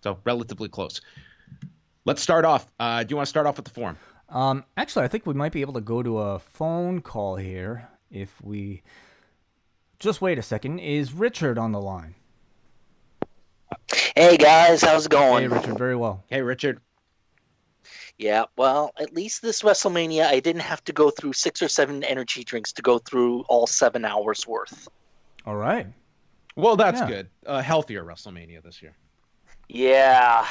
S2: So relatively close. Let's start off. Do you want to start off with the forum?
S1: Actually, I think we might be able to go to a phone call here if we... Just wait a second. Is Richard on the line?
S3: Hey, guys. How's it going?
S1: Hey, Richard. Very well.
S2: Hey, Richard.
S3: Yeah, well, at least this WrestleMania, I didn't have to go through 6 or 7 energy drinks to go through all 7 hours worth.
S1: All right.
S2: Well, that's good. A healthier WrestleMania this year.
S3: Yeah.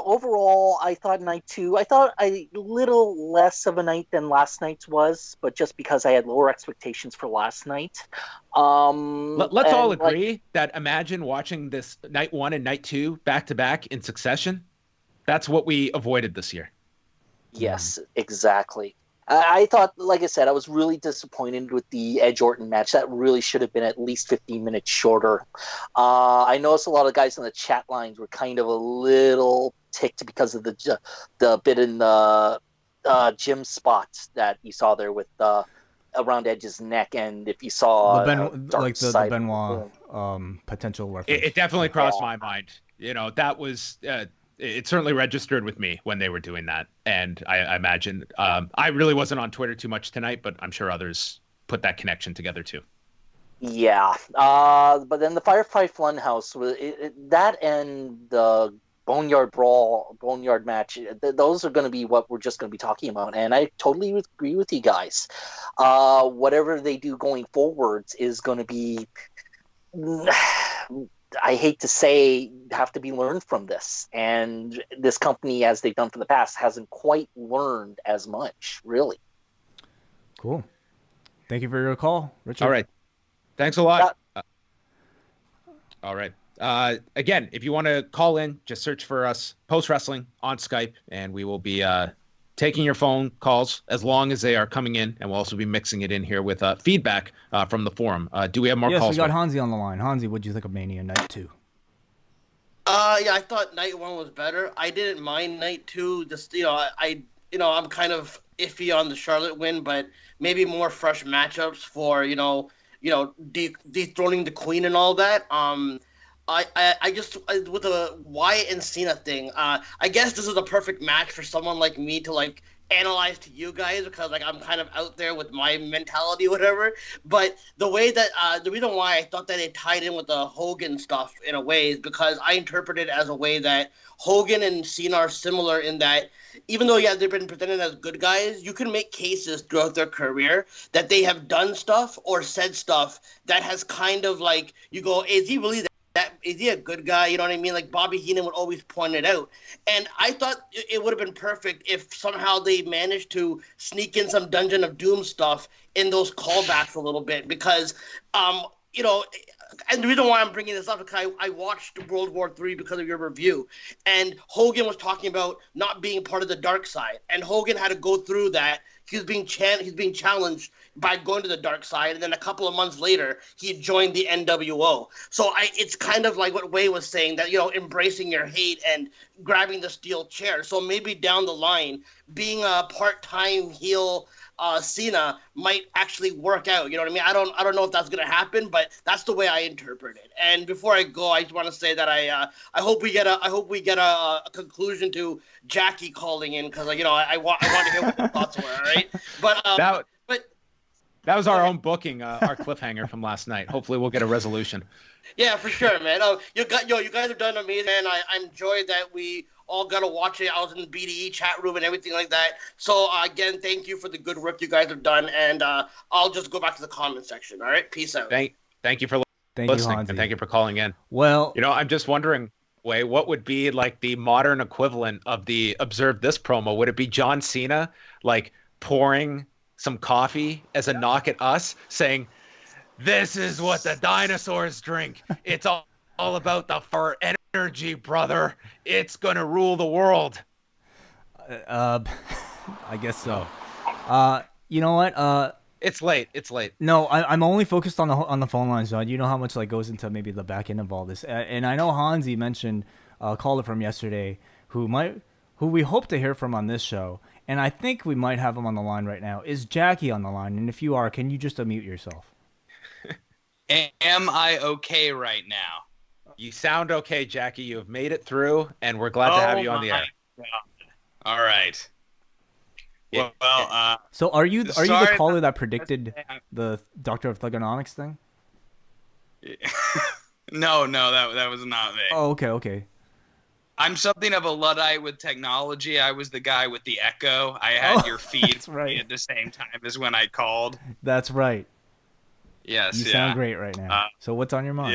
S3: Overall, I thought night 2, I thought a little less of a night than last night's was, but just because I had lower expectations for last night.
S2: Let's all agree that imagine watching this night 1 and night 2 back to back in succession. That's what we avoided this year.
S3: Yes, exactly. I thought, like I said, I was really disappointed with the Edge Orton match. That really should have been at least 15 minutes shorter. I noticed a lot of guys in the chat lines were kind of a little ticked because of the bit in the gym spot that you saw there with around Edge's neck, and if you saw
S1: the Benoit potential reference.
S2: It definitely crossed my mind. That was. It certainly registered with me when they were doing that. And I imagine I really wasn't on Twitter too much tonight, but I'm sure others put that connection together too.
S3: Yeah. But then the Firefly Fun House, that and the Boneyard match, those are going to be what we're just going to be talking about. And I totally agree with you guys. Whatever they do going forwards is going to be... I hate to say, have to be learned from this. And this company, as they've done for the past, hasn't quite learned as much, really.
S1: Cool. Thank you for your call, Richard.
S2: All right. Thanks a lot. All right. Again, if you want to call in, just search for us, Post Wrestling, on Skype, and we will be taking your phone calls as long as they are coming in, and we'll also be mixing it in here with feedback from the forum. Do we have more calls?
S1: Yes, we got Hansi on the line. Hansi, what'd you think of Mania Night 2?
S4: Yeah, I thought Night 1 was better. I didn't mind Night 2. Just, I'm kind of iffy on the Charlotte win, but maybe more fresh matchups for, dethroning the Queen and all that. I just with the Wyatt and Cena thing, I guess this is a perfect match for someone like me to analyze to you guys, because I'm kind of out there with my mentality, whatever. But the way that the reason why I thought that it tied in with the Hogan stuff in a way is because I interpret it as a way that Hogan and Cena are similar in that even though they've been presented as good guys, you can make cases throughout their career that they have done stuff or said stuff that has kind of you go, is he really is he a good guy? You know what I mean? Like Bobby Heenan would always point it out. And I thought it would have been perfect if somehow they managed to sneak in some Dungeon of Doom stuff in those callbacks a little bit, because, and the reason why I'm bringing this up is because I watched World War III because of your review, and Hogan was talking about not being part of the dark side, and Hogan had to go through that. He's being challenged by going to the dark side, and then a couple of months later, he joined the NWO. So it's kind of like what Wei was saying, that embracing your hate and grabbing the steel chair. So maybe down the line, being a part-time heel Cena might actually work out. You know what I mean? I don't know if that's gonna happen, but that's the way I interpret it. And before I go, I just want to say that I hope we get a conclusion to Jackie calling in, because I want to hear what your thoughts were. All right, but
S2: that was our own booking, our cliffhanger from last night. Hopefully, we'll get a resolution.
S4: Yeah, for sure, man. You guys have done amazing, and I enjoyed that we all got to watch it. I was in the BDE chat room and everything like that. So again, thank you for the good work you guys have done, and I'll just go back to the comment section. All right, peace out.
S2: Thank you for listening, and thank you for calling in.
S1: Well,
S2: I'm just wondering, what would be like the modern equivalent of the Observe This promo? Would it be John Cena like pouring some coffee as a knock at us, saying, "This is what the dinosaurs drink. It's all about the fur energy, brother. It's gonna rule the world."
S1: I guess so. You know what?
S2: It's late.
S1: No, I'm only focused on the phone lines, John. You know how much goes into maybe the back end of all this, and I know Hansi mentioned a caller from yesterday who we hope to hear from on this show, and I think we might have him on the line right now. Is Jackie on the line? And if you are, can you just unmute yourself?
S5: Am I okay right now?
S2: You sound okay, Jackie. You have made it through, and we're glad to have you on the air.
S5: God. All right. Well,
S1: so are you the caller that predicted the Doctor of Thugonomics thing?
S5: No, that was not me.
S1: Oh, okay.
S5: I'm something of a Luddite with technology. I was the guy with the echo. I had your feed at the same time as when I called.
S1: That's right.
S5: Yes,
S1: you sound great right now. So what's on your mind?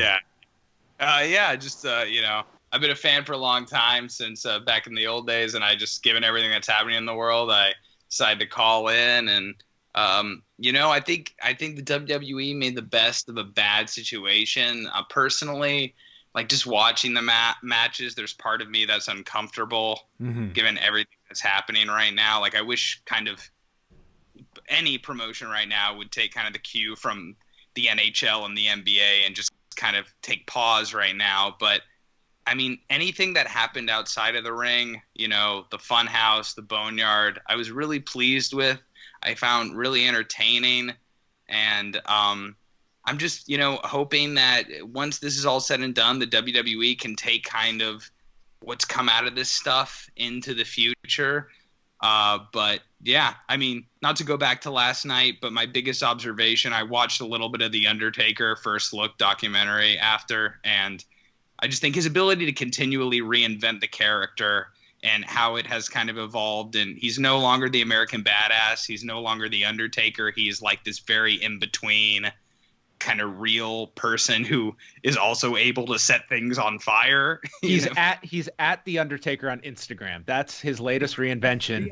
S5: Just I've been a fan for a long time, since back in the old days, and I just, given everything that's happening in the world, I decided to call in, and I think the WWE made the best of a bad situation. Personally, like, just watching the matches, there's part of me that's uncomfortable, given everything that's happening right now. Like, I wish kind of any promotion right now would take kind of the cue from the NHL and the NBA and just kind of take pause right now. But I mean, anything that happened outside of the ring, the Fun House, the Boneyard, I was really pleased with. I found really entertaining, and I'm just, hoping that once this is all said and done, the WWE can take kind of what's come out of this stuff into the future. But yeah, I mean, not to go back to last night, but my biggest observation, I watched a little bit of the Undertaker First Look documentary after, and I just think his ability to continually reinvent the character and how it has kind of evolved. And he's no longer the American Badass. He's no longer the Undertaker. He's like this very in-between kind of real person who is also able to set things on fire.
S2: He's at the Undertaker on Instagram. That's his latest reinvention.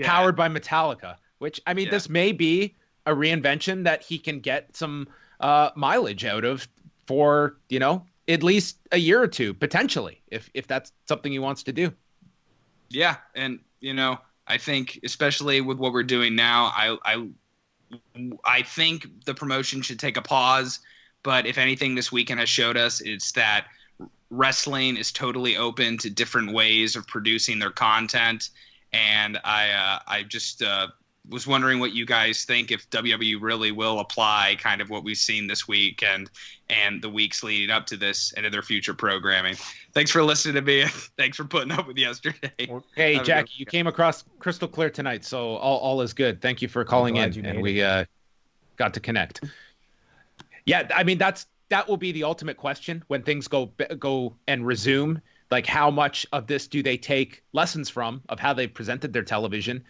S2: Powered by Metallica, which, I mean, this may be a reinvention that he can get some mileage out of for, at least a year or two, potentially, if that's something he wants to do.
S5: Yeah. And, I think, especially with what we're doing now, I think the promotion should take a pause. But if anything this weekend has showed us, it's that wrestling is totally open to different ways of producing their content. And I just was wondering what you guys think, if WWE really will apply kind of what we've seen this week and the weeks leading up to this into their future programming. Thanks for listening to me. Thanks for putting up with yesterday.
S2: Hey, Jackie, you came across crystal clear tonight, so all is good. Thank you for calling in, and we got to connect. Yeah, I mean, that will be the ultimate question when things go and resume. Like, how much of this do they take lessons from, of how they've presented their television?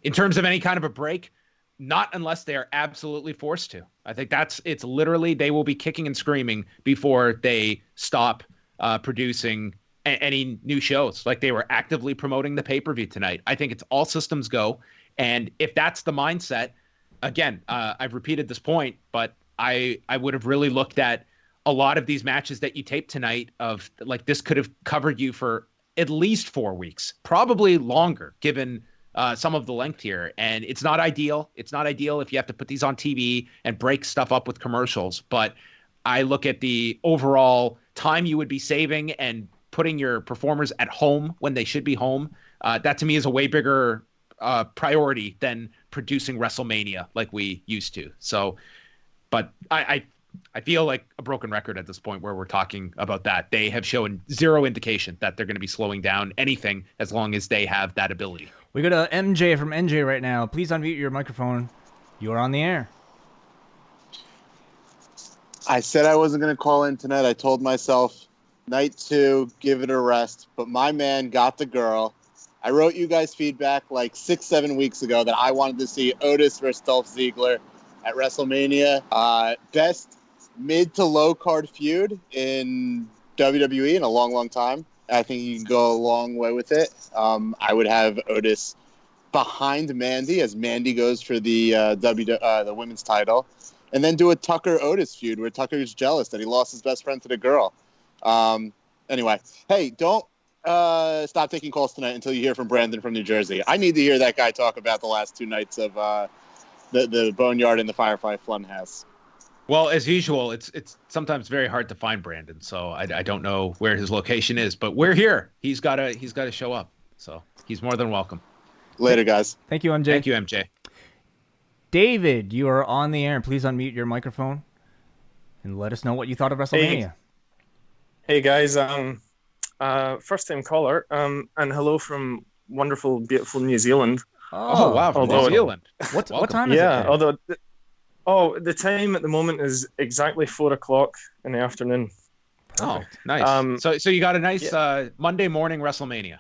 S2: In terms of any kind of a break, not unless they are absolutely forced to. I think it's literally, they will be kicking and screaming before they stop producing any new shows. Like, they were actively promoting the pay-per-view tonight. I think it's all systems go. And if that's the mindset, again, I've repeated this point, but I would have really looked at a lot of these matches that you taped tonight, of like, this could have covered you for at least 4 weeks, probably longer, given some of the length here. And it's not ideal. It's not ideal if you have to put these on TV and break stuff up with commercials. But I look at the overall time you would be saving and putting your performers at home when they should be home. That to me is a way bigger priority than producing WrestleMania like we used to. So, but I feel like a broken record at this point where we're talking about that. They have shown zero indication that they're going to be slowing down anything as long as they have that ability.
S1: We got a MJ from NJ right now. Please unmute your microphone. You are on the air.
S6: I said I wasn't going to call in tonight. I told myself, night 2, give it a rest. But my man got the girl. I wrote you guys feedback like 6-7 weeks ago that I wanted to see Otis versus Dolph Ziggler at WrestleMania. Best mid to low card feud in WWE in a long, long time. I think you can go a long way with it. I would have Otis behind Mandy as Mandy goes for the the women's title, and then do a Tucker Otis feud where Tucker's jealous that he lost his best friend to the girl. Anyway, hey, don't stop taking calls tonight until you hear from Brandon from New Jersey. I need to hear that guy talk about the last 2 nights of the Boneyard and the Firefly Fun House.
S2: Well, as usual, it's sometimes very hard to find Brandon, so I don't know where his location is, but we're here. He's got to show up, so he's more than welcome.
S6: Later, guys.
S1: Thank you, MJ.
S2: Thank you, MJ.
S1: David, you are on the air. Please unmute your microphone and let us know what you thought of WrestleMania.
S7: Hey guys, first time caller, and hello from wonderful, beautiful New Zealand.
S2: Oh wow, from New Zealand.
S1: What time is it?
S7: Yeah, although the time at the moment is exactly 4:00 in the afternoon.
S2: Perfect. Oh, nice. So you got a nice Monday morning WrestleMania.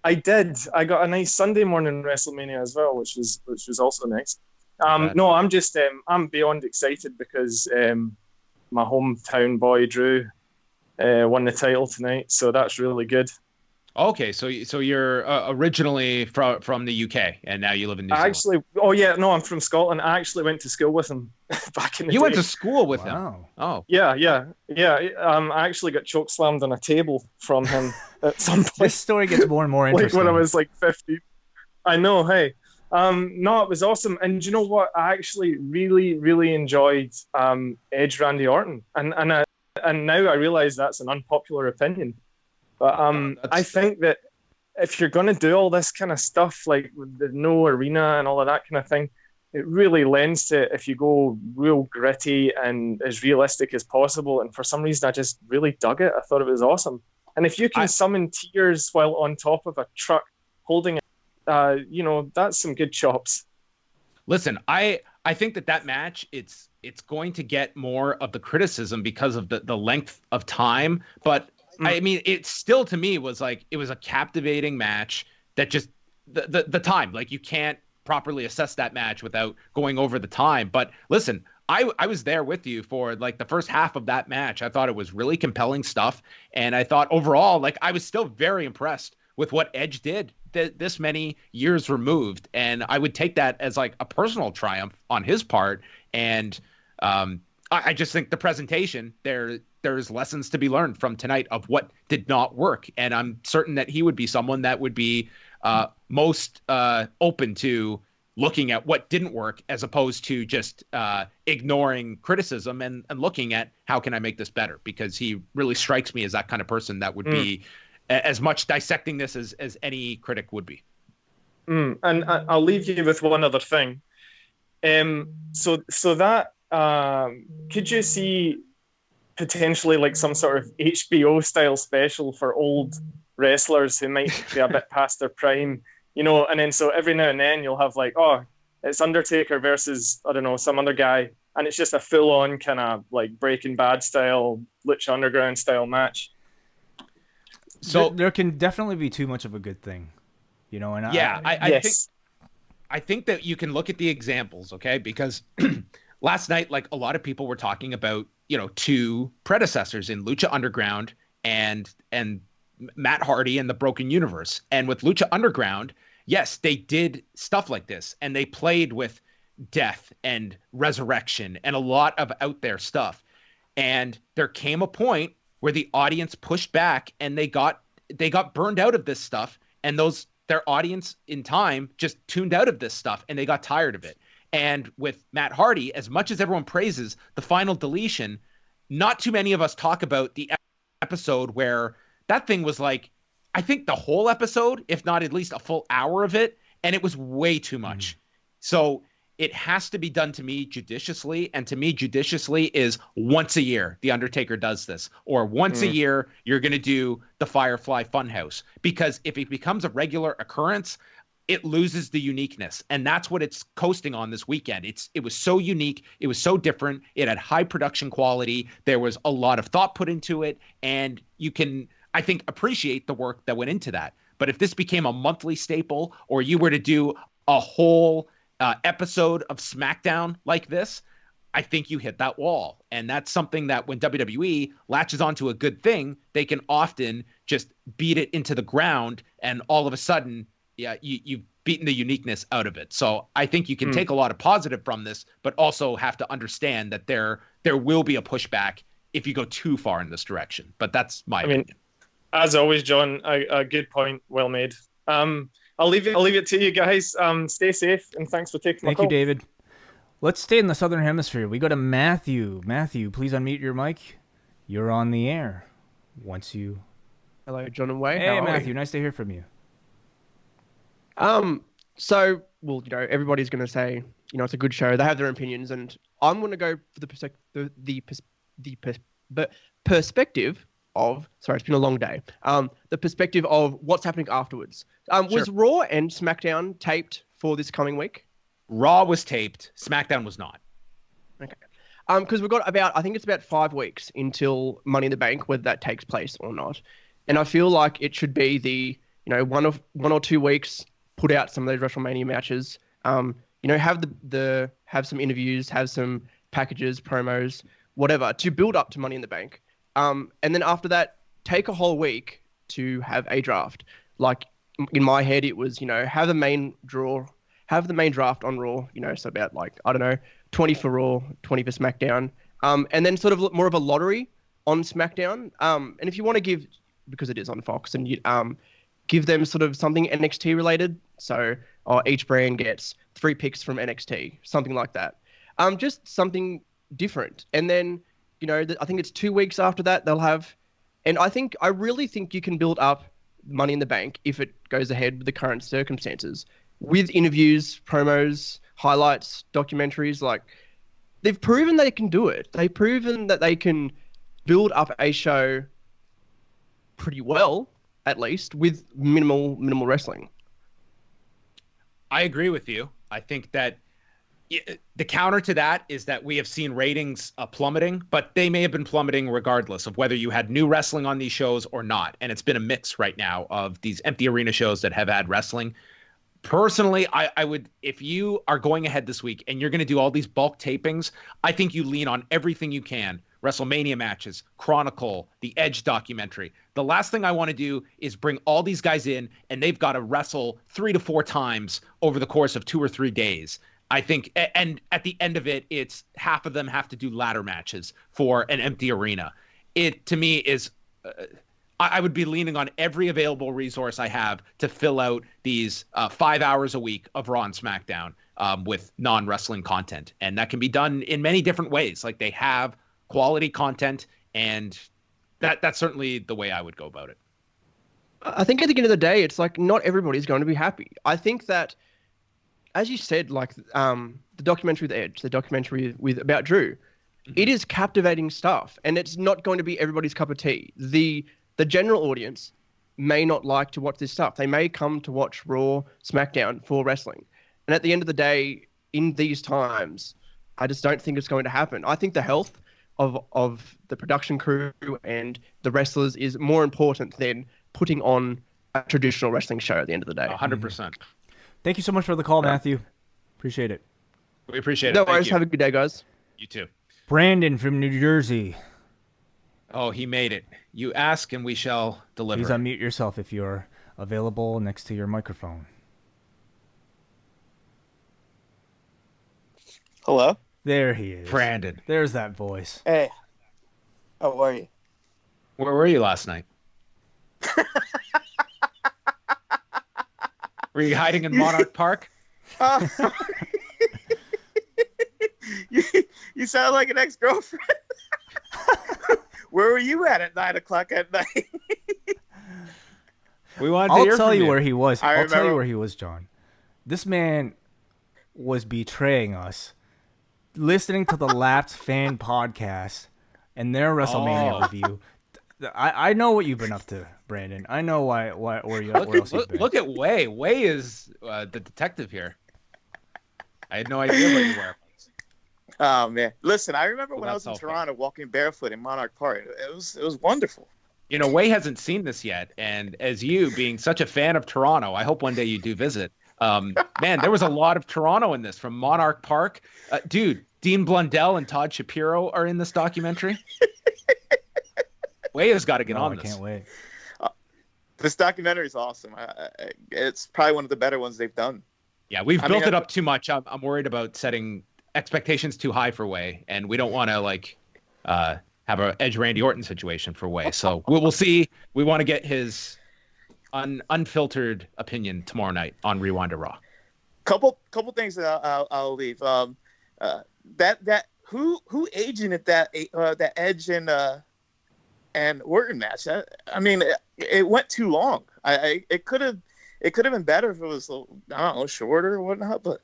S7: I did. I got a nice Sunday morning WrestleMania as well, which was also nice. No, I'm just I'm beyond excited because my hometown boy Drew won the title tonight, so that's really good.
S2: Okay, so you're originally from the UK, and now you live in New Zealand.
S7: Actually, I'm from Scotland. I actually went to school with him back in the day.
S2: You went to school with him? Oh.
S7: Yeah. I actually got choke slammed on a table from him at some point.
S1: This story gets more and more interesting.
S7: Like when I was like 50. I know, hey. No, it was awesome. And you know what? I actually really, really enjoyed Edge Randy Orton. And now I realize that's an unpopular opinion. But I think that if you're going to do all this kind of stuff, like with the no arena and all of that kind of thing, it really lends to if you go real gritty and as realistic as possible. And for some reason, I just really dug it. I thought it was awesome. And if you can summon tears while on top of a truck holding it, that's some good chops.
S2: Listen, I think that match, it's going to get more of the criticism because of the length of time, but I mean, it still to me was like it was a captivating match that just the time, like you can't properly assess that match without going over the time. But listen, I was there with you for like the first half of that match. I thought it was really compelling stuff, and I thought overall, like I was still very impressed with what Edge did this many years removed, and I would take that as like a personal triumph on his part. And I just think the presentation there's lessons to be learned from tonight of what did not work. And I'm certain that he would be someone that would be most open to looking at what didn't work as opposed to just ignoring criticism and looking at how can I make this better? Because he really strikes me as that kind of person that would be as much dissecting this as any critic would be.
S7: And I'll leave you with one other thing. So that could you see potentially like some sort of HBO style special for old wrestlers who might be a bit past their prime, and then so every now and then you'll have like, it's Undertaker versus, I don't know, some other guy, and it's just a full on kind of like Breaking Bad style, Lucha Underground style match.
S1: So there can definitely be too much of a good thing, and
S2: I think that you can look at the examples, okay? Because last night, like a lot of people were talking about, two predecessors in Lucha Underground and Matt Hardy and the Broken Universe. And with Lucha Underground, yes, they did stuff like this, and they played with death and resurrection and a lot of out there stuff. And there came a point where the audience pushed back and they got burned out of this stuff, and their audience in time just tuned out of this stuff and they got tired of it. And with Matt Hardy, as much as everyone praises the final deletion, not too many of us talk about the episode where that thing was like, I think the whole episode, if not at least a full hour of it, and it was way too much. So it has to be done, to me, judiciously. And to me, judiciously is once a year, The Undertaker does this. Or once a year, you're going to do the Firefly Fun House. Because if it becomes a regular occurrence, it loses the uniqueness. And that's what it's coasting on this weekend. It was so unique. It was so different. It had high production quality. There was a lot of thought put into it. And you can, I think, appreciate the work that went into that. But if this became a monthly staple, or you were to do a whole episode of SmackDown like this, I think you hit that wall. And that's something that when WWE latches onto a good thing, they can often just beat it into the ground, and all of a sudden, you've beaten the uniqueness out of it. So I think you can take a lot of positive from this, but also have to understand that there will be a pushback if you go too far in this direction. But that's my opinion.
S7: As always, John, a good point, well made. I'll leave it to you guys. Stay safe, and thanks for taking my call.
S1: Thank you, David. Let's stay in the Southern Hemisphere. We go to Matthew. Matthew, please unmute your mic. You're on the air.
S8: Hello, John and Wade.
S1: Hey, Matthew. Nice to hear from you.
S8: So, well, everybody's going to say, it's a good show. They have their opinions, and I'm going to go for the perspective of, sorry, it's been a long day. The perspective of what's happening afterwards. Was Raw and SmackDown taped for this coming week?
S2: Raw was taped. SmackDown was not.
S8: Okay. Because we've got I think it's about 5 weeks until Money in the Bank, whether that takes place or not. And I feel like it should be the, 1 or 2 weeks, put out some of those WrestleMania matches. Have some interviews, have some packages, promos, whatever, to build up to Money in the Bank. And then after that, take a whole week to have a draft. Like in my head, it was, have the main draft on Raw, so about 20 for Raw, 20 for SmackDown. And then sort of more of a lottery on SmackDown. And if you want to give, because it is on Fox, and you give them sort of something NXT related. So each brand gets 3 picks from NXT, something like that. Just something different. And then, I think it's 2 weeks after that they'll have, and I really think you can build up Money in the Bank if it goes ahead with the current circumstances, with interviews, promos, highlights, documentaries. Like, they've proven they can do it. They've proven that they can build up a show pretty well, at least, with minimal wrestling.
S2: I agree with you. I think that the counter to that is that we have seen ratings plummeting, but they may have been plummeting regardless of whether you had new wrestling on these shows or not. And it's been a mix right now of these empty arena shows that have had wrestling. Personally, I would, if you are going ahead this week and you're going to do all these bulk tapings, I think you lean on everything you can. WrestleMania matches, Chronicle, the Edge documentary. The last thing I want to do is bring all these guys in and they've got to wrestle 3 to 4 times over the course of 2 or 3 days. I think, and at the end of it, it's half of them have to do ladder matches for an empty arena. It, to me, is, I would be leaning on every available resource I have to fill out these 5 hours a week of Raw and SmackDown with non-wrestling content. And that can be done in many different ways. Like, they have quality content, and that's certainly the way I would go about it.
S8: I think at the end of the day, it's like not everybody's going to be happy. I think that, as you said, like the documentary with Edge, the documentary about Drew, it is captivating stuff, and it's not going to be everybody's cup of tea. The general audience may not like to watch this stuff. They may come to watch Raw, SmackDown for wrestling. And at the end of the day, in these times, I just don't think it's going to happen. I think the health of the production crew and the wrestlers is more important than putting on a traditional wrestling show at the end of the day.
S2: 100%.
S1: Thank you so much for the call, Matthew. Appreciate it.
S2: We appreciate it.
S8: No
S2: Thank
S8: worries.
S2: you.
S8: Have a good day, guys.
S2: You too.
S1: Brandon from New Jersey.
S2: Oh, he made it. You ask and we shall deliver.
S1: Please unmute yourself if you're available next to your microphone.
S9: Hello?
S1: There he is.
S2: Brandon.
S1: There's that voice.
S9: Hey. How are you?
S2: Where were you last night? Were you hiding in Monarch Park?
S9: You sound like an ex-girlfriend. Where were you at 9 o'clock at night?
S2: We wanted to
S1: I'll
S2: hear
S1: tell
S2: from
S1: you where he was. I'll tell you
S9: remember-
S1: where he was, John. This man was betraying us. Listening to the Lapped Fan podcast and their WrestleMania review, I know what you've been up to, Brandon. I know where else you've been.
S2: Look at Way. Way is the detective here. I had no idea what you were.
S9: Oh man, listen, I remember
S2: Well,
S9: when I was
S2: that's
S9: in
S2: all
S9: Toronto walking barefoot in Monarch Park. It was wonderful.
S2: You know, Way hasn't seen this yet, and as you being such a fan of Toronto, I hope one day you do visit. Man, there was a lot of Toronto in this, from Monarch Park. Dude, Dean Blundell and Todd Shapiro are in this documentary. Way has got to get on
S1: I
S2: this.
S1: can't wait.
S9: This documentary is awesome. It's probably one of the better ones they've done.
S2: Yeah, we've built it up too much. I'm worried about setting expectations too high for Way, and we don't want to have a Edge Randy Orton situation for Way. So we'll see. We want to get his unfiltered opinion tomorrow night on Rewind to Raw.
S9: Couple things that I'll leave. Who agented that Edge and Orton match? I mean, it went too long. It could have been better if it was, I don't know, shorter or whatnot. But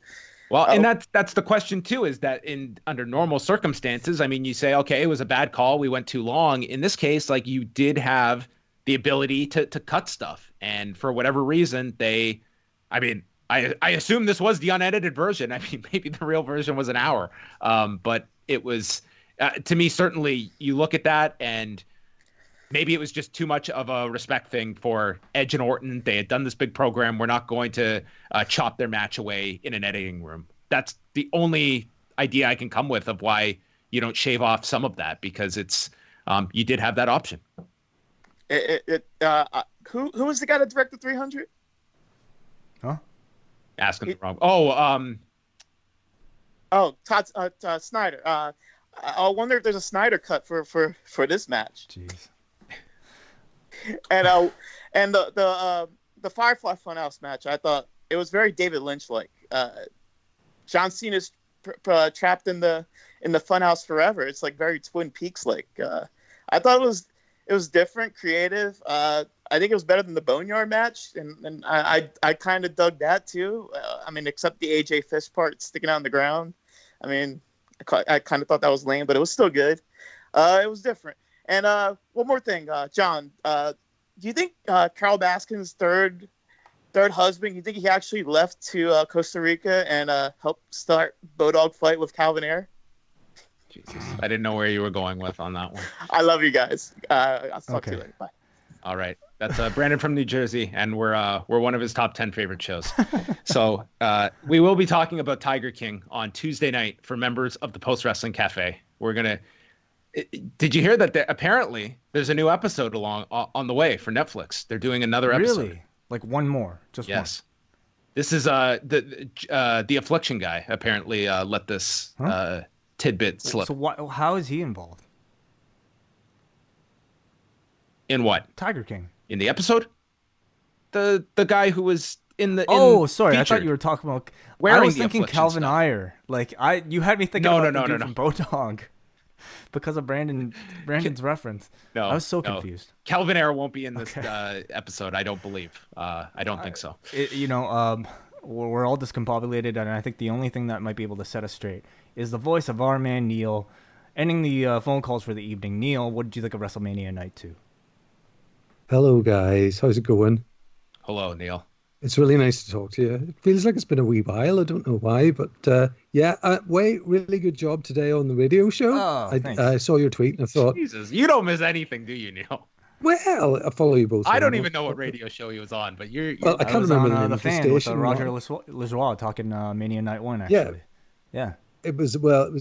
S2: and that's the question too. Is that under normal circumstances? I mean, you say, okay, it was a bad call. We went too long. In this case, like, you did have the ability to cut stuff, and for whatever reason, I assume this was the unedited version. I mean, maybe the real version was an hour, but it was to me, certainly, you look at that and. Maybe it was just too much of a respect thing for Edge and Orton. They had done this big program. We're not going to chop their match away in an editing room. That's the only idea I can come with of why you don't shave off some of that, because it's you did have that option.
S9: Who was the guy that directed 300?
S1: Huh?
S2: Asking the wrong.
S9: Todd Snyder. I wonder if there's a Snyder cut for this match.
S1: Jeez.
S9: And the Firefly Fun House match, I thought it was very David Lynch like. John Cena's trapped in the Funhouse forever. It's like very Twin Peaks like. I thought it was different, creative. I think it was better than the Boneyard match, and I kind of dug that too. I mean, except the AJ fist part sticking out on the ground. I mean, I kind of thought that was lame, but it was still good. It was different. And one more thing, John, do you think Carol Baskin's third husband, you think he actually left to Costa Rica and helped start Bodog Fight with Calvin Air?
S2: Jesus, I didn't know where you were going with on that one.
S9: I love you guys. I'll talk to you later. Bye.
S2: All right. That's Brandon from New Jersey, and we're one of his top 10 favorite shows. So we will be talking about Tiger King on Tuesday night for members of the Post Wrestling Cafe. We're going to... Did you hear that apparently there's a new episode on the way for Netflix? They're doing another episode.
S1: Really? Like one more? Just
S2: yes. One. This is the Affliction guy apparently let this tidbit slip.
S1: So how is he involved?
S2: In what?
S1: Tiger King.
S2: In the episode? The guy who was in the
S1: sorry,
S2: featured.
S1: I thought you were talking about.
S2: Wearing
S1: I was
S2: the
S1: thinking
S2: Affliction
S1: Calvin
S2: stuff.
S1: Iyer. Like you had me thinking
S2: No.
S1: from Bodog. Because of Brandon's reference.
S2: No,
S1: I was so confused.
S2: Calvin Air won't be in this episode, I don't believe. I don't think so.
S1: We're all discombobulated, and I think the only thing that might be able to set us straight is the voice of our man Neil, ending the phone calls for the evening. Neil, what did you think of WrestleMania Night 2?
S10: Hello, guys. How's it going?
S2: Hello, Neil.
S10: It's really nice to talk to you. It feels like it's been a wee while. I don't know why, but really good job today on the radio show.
S1: Oh, thanks.
S10: I saw your tweet and I thought,
S2: Jesus, you don't miss anything, do you, Neil?
S10: well, I follow you both.
S2: I don't even know what radio show he was on, but you're
S10: well, I can't remember the name
S1: the
S10: of the
S1: fan with
S10: station.
S1: Roger Lajoie talking Mania Night 1, actually. Yeah.
S10: It was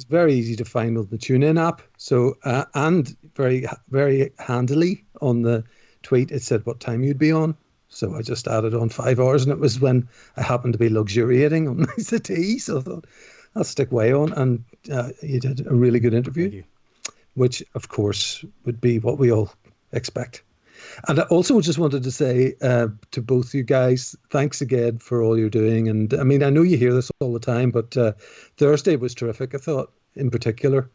S10: very easy to find on the TuneIn app. So and very, very handily on the tweet, it said what time you'd be on. So I just added on 5 hours, and it was when I happened to be luxuriating on my settee. So I thought, I'll stick way on. And you did a really good interview, which, of course, would be what we all expect. And I also just wanted to say to both you guys, thanks again for all you're doing. And I mean, I know you hear this all the time, but Thursday was terrific, I thought, in particular.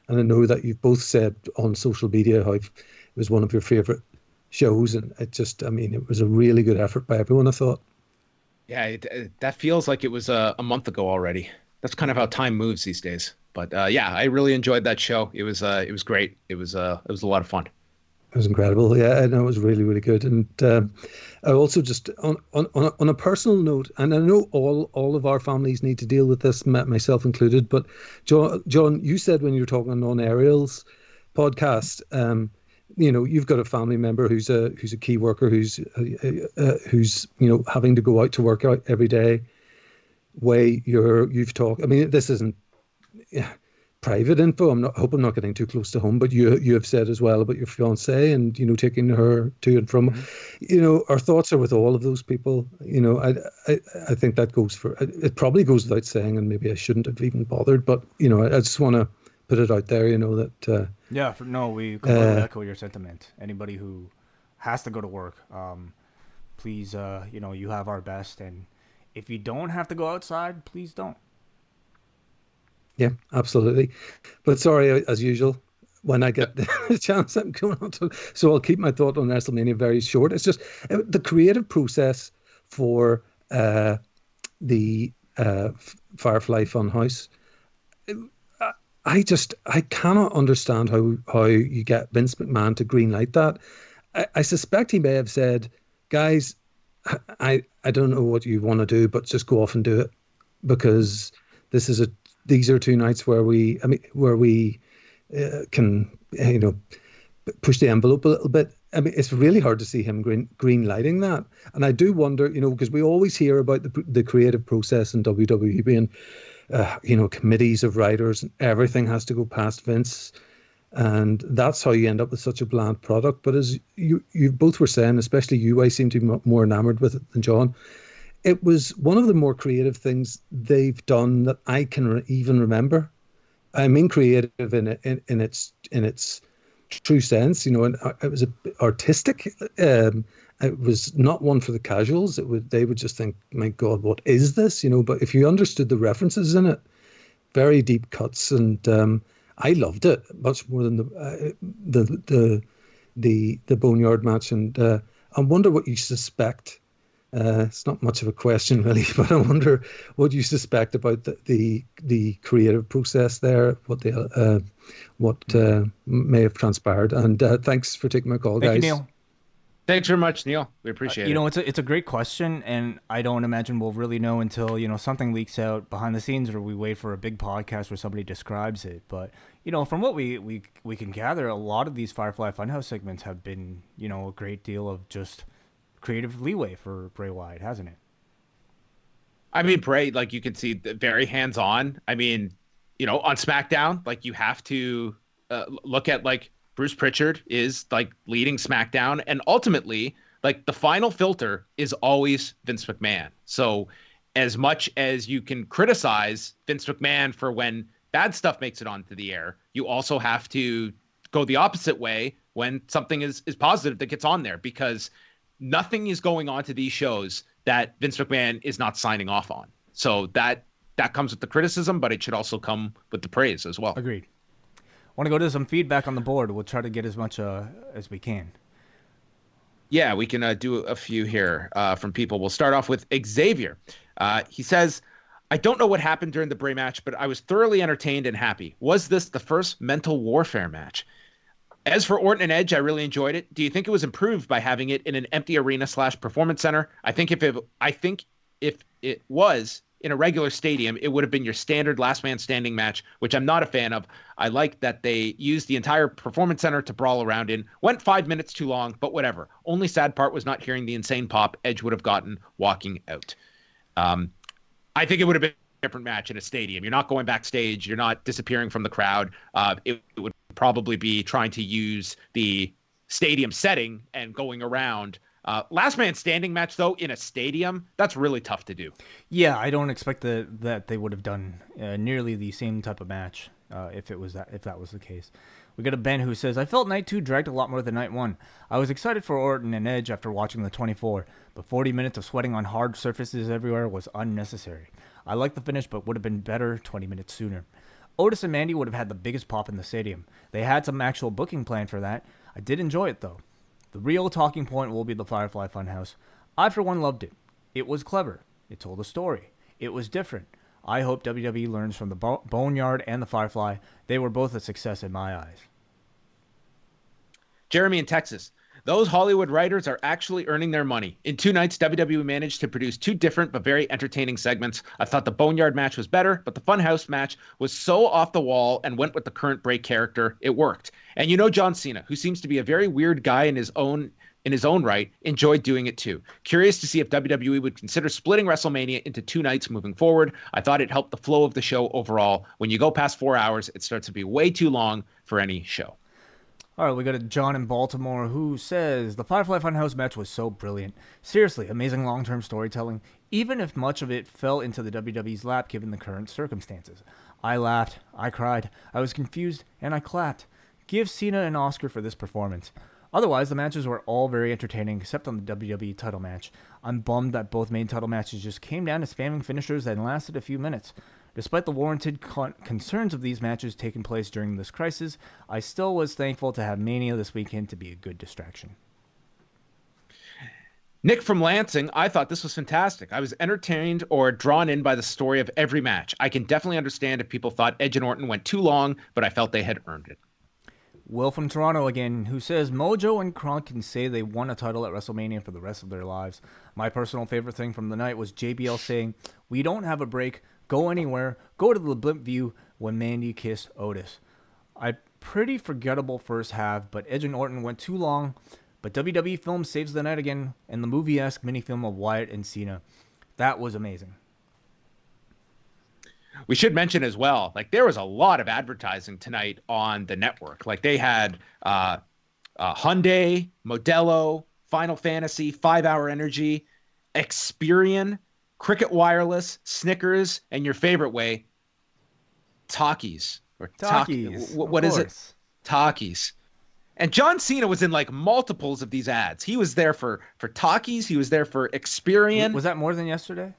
S10: And I know that you've both said on social media how it was one of your favorite shows, and it was a really good effort by everyone, I thought.
S2: Yeah, that feels like it was a month ago already. That's kind of how time moves these days. But yeah, I really enjoyed that show. It was great. It was a lot of fun.
S10: It was incredible. Yeah, I know it was really, really good. And I also just on a personal note, and I know all of our families need to deal with this, myself included. But John, you said when you were talking on Ariel's podcast, you've got a family member who's a key worker who's having to go out to work out every day. You've talked. I mean, this isn't. Yeah, private info. I hope I'm not getting too close to home, but you have said as well about your fiance and taking her to and from. Our thoughts are with all of those people. I think that goes for it. Probably goes without saying, and maybe I shouldn't have even bothered. But I just want to put it out there. That.
S1: We completely echo your sentiment. Anybody who has to go to work, please, you have our best, and if you don't have to go outside, please don't.
S10: Yeah, absolutely. But sorry, as usual, when I get the chance, I'm going on to. So I'll keep my thought on WrestleMania very short. It's just the creative process for the Firefly Fun House. I cannot understand how you get Vince McMahon to greenlight that. I suspect he may have said, guys, I don't know what you want to do, but just go off and do it, because these are two nights where we can push the envelope a little bit. I mean, it's really hard to see him green lighting that, and I do wonder, because we always hear about the creative process in WWE being, committees of writers, and everything has to go past Vince, and that's how you end up with such a bland product. But as you both were saying, especially you, I seem to be more enamored with it than John. It was one of the more creative things they've done that I can even remember. I mean, creative in its true sense, and it was artistic. It was not one for the casuals. They would just think, my God, what is this? But if you understood the references in it, very deep cuts, and I loved it much more than the Boneyard match. And I wonder what you suspect. It's not much of a question, really, but I wonder what you suspect about the creative process there, what may have transpired. And thanks for taking my call, guys.
S1: Thank you, Neil.
S2: Thanks very much, Neil. We appreciate it.
S1: It's a great question, and I don't imagine we'll really know until something leaks out behind the scenes, or we wait for a big podcast where somebody describes it. But from what we can gather, a lot of these Firefly Funhouse segments have been a great deal of just creative leeway for Bray Wyatt, hasn't it?
S2: I mean, Bray, like you can see, very hands-on. I mean, on SmackDown, like you have to look at like Bruce Pritchard is like leading SmackDown, and ultimately, like the final filter is always Vince McMahon. So as much as you can criticize Vince McMahon for when bad stuff makes it onto the air, you also have to go the opposite way when something is positive that gets on there, because nothing is going on to these shows that Vince McMahon is not signing off on. So that comes with the criticism, but it should also come with the praise as well.
S1: Agreed. Want to go to some feedback on the board. We'll try to get as much as we can.
S2: Yeah, we can do a few here from people. We'll start off with Xavier. He says, I don't know what happened during the Bray match, but I was thoroughly entertained and happy. Was this the first mental warfare match? As for Orton and Edge, I really enjoyed it. Do you think it was improved by having it in an empty arena / performance center? I think if it was in a regular stadium, it would have been your standard last man standing match, which I'm not a fan of. I like that they used the entire performance center to brawl around in. Went 5 minutes too long, but whatever. Only sad part was not hearing the insane pop Edge would have gotten walking out. I think it would have been a different match in a stadium. You're not going backstage. You're not disappearing from the crowd. It would probably be trying to use the stadium setting and going around. Last man standing match, though, in a stadium, that's really tough to do.
S1: Yeah, I don't expect that they would have done nearly the same type of match if that was the case. We got a Ben who says, I felt night 2 dragged a lot more than night 1. I was excited for Orton and Edge after watching the 24, but 40 minutes of sweating on hard surfaces everywhere was unnecessary. I liked the finish, but would have been better 20 minutes sooner. Otis and Mandy would have had the biggest pop in the stadium. They had some actual booking plan for that. I did enjoy it, though. The real talking point will be the Firefly Funhouse. I, for one, loved it. It was clever. It told a story. It was different. I hope WWE learns from the Boneyard and the Firefly. They were both a success in my eyes.
S2: Jeremy in Texas. Those Hollywood writers are actually earning their money. In 2 nights, WWE managed to produce 2 different but very entertaining segments. I thought the Boneyard match was better, but the Funhouse match was so off the wall and went with the current Bray character. It worked. And you know John Cena, who seems to be a very weird guy in his own right, enjoyed doing it too. Curious to see if WWE would consider splitting WrestleMania into 2 nights moving forward. I thought it helped the flow of the show overall. When you go past 4 hours, it starts to be way too long for any show.
S1: All right, we got a John in Baltimore who says, the Firefly Funhouse match was so brilliant. Seriously, amazing long-term storytelling, even if much of it fell into the WWE's lap given the current circumstances. I laughed, I cried, I was confused, and I clapped. Give Cena an Oscar for this performance. Otherwise, the matches were all very entertaining except on the WWE title match. I'm bummed that both main title matches just came down to spamming finishers and lasted a few minutes. Despite the warranted concerns of these matches taking place during this crisis, I still was thankful to have Mania this weekend to be a good distraction.
S2: Nick from Lansing, I thought this was fantastic. I was entertained or drawn in by the story of every match. I can definitely understand if people thought Edge and Orton went too long, but I felt they had earned it.
S1: Will from Toronto again, who says, Mojo and Kronk can say they won a title at WrestleMania for the rest of their lives. My personal favorite thing from the night was JBL saying, we don't have a break. Go anywhere. Go to the blimp view when Mandy kissed Otis. A pretty forgettable first half, but Edge and Orton went too long. But WWE Film saves the night again, and the movie-esque mini-film of Wyatt and Cena. That was amazing.
S2: We should mention as well, like there was a lot of advertising tonight on the network. Like they had Hyundai, Modelo, Final Fantasy, 5 Hour Energy, Experian, Cricket Wireless, Snickers, and your favorite way, Takis.
S1: Takis.
S2: What is it? Takis. And John Cena was in like multiples of these ads. He was there for Takis. He was there for Experian.
S1: Was that more than yesterday?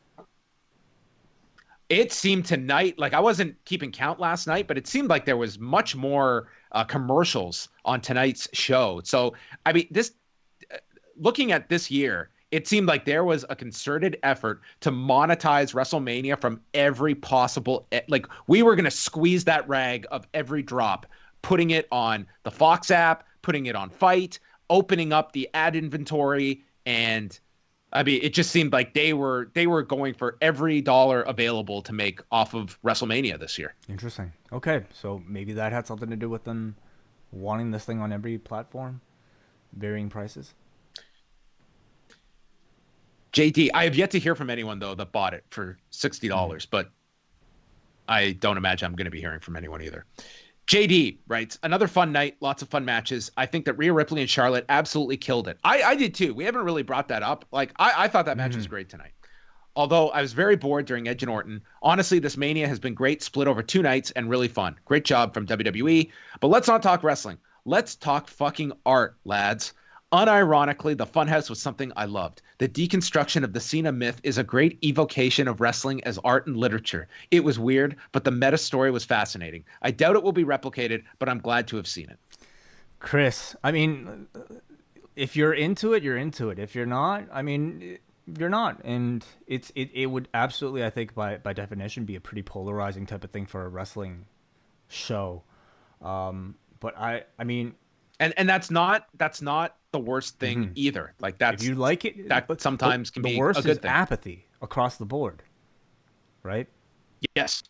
S2: It seemed tonight, like I wasn't keeping count last night, but it seemed like there was much more commercials on tonight's show. So, I mean, looking at this year, it seemed like there was a concerted effort to monetize WrestleMania from every possible, like we were going to squeeze that rag of every drop, putting it on the Fox app, putting it on Fight, opening up the ad inventory. And I mean, it just seemed like they were going for every dollar available to make off of WrestleMania this year.
S1: Interesting. Okay. So maybe that had something to do with them wanting this thing on every platform, varying prices.
S2: JD, I have yet to hear from anyone, though, that bought it for $60, but I don't imagine I'm going to be hearing from anyone either. JD writes, another fun night, lots of fun matches. I think that Rhea Ripley and Charlotte absolutely killed it. I did too. We haven't really brought that up. Like, I thought that match was great tonight. Although I was very bored during Edge and Orton. Honestly, this Mania has been great, split over 2 nights, and really fun. Great job from WWE. But let's not talk wrestling. Let's talk fucking art, lads. Unironically, the Funhouse was something I loved. The deconstruction of the Cena myth is a great evocation of wrestling as art and literature. It was weird, but the meta story was fascinating. I doubt it will be replicated, but I'm glad to have seen it.
S1: Chris, I mean, if you're into it, you're into it. If you're not, I mean, you're not. And it would absolutely, I think, by definition, be a pretty polarizing type of thing for a wrestling show. But I mean...
S2: And that's not the worst thing either. Like that's
S1: if you like it,
S2: that sometimes can be
S1: the worst
S2: a good
S1: is
S2: thing.
S1: Apathy across the board, right?
S2: Yes.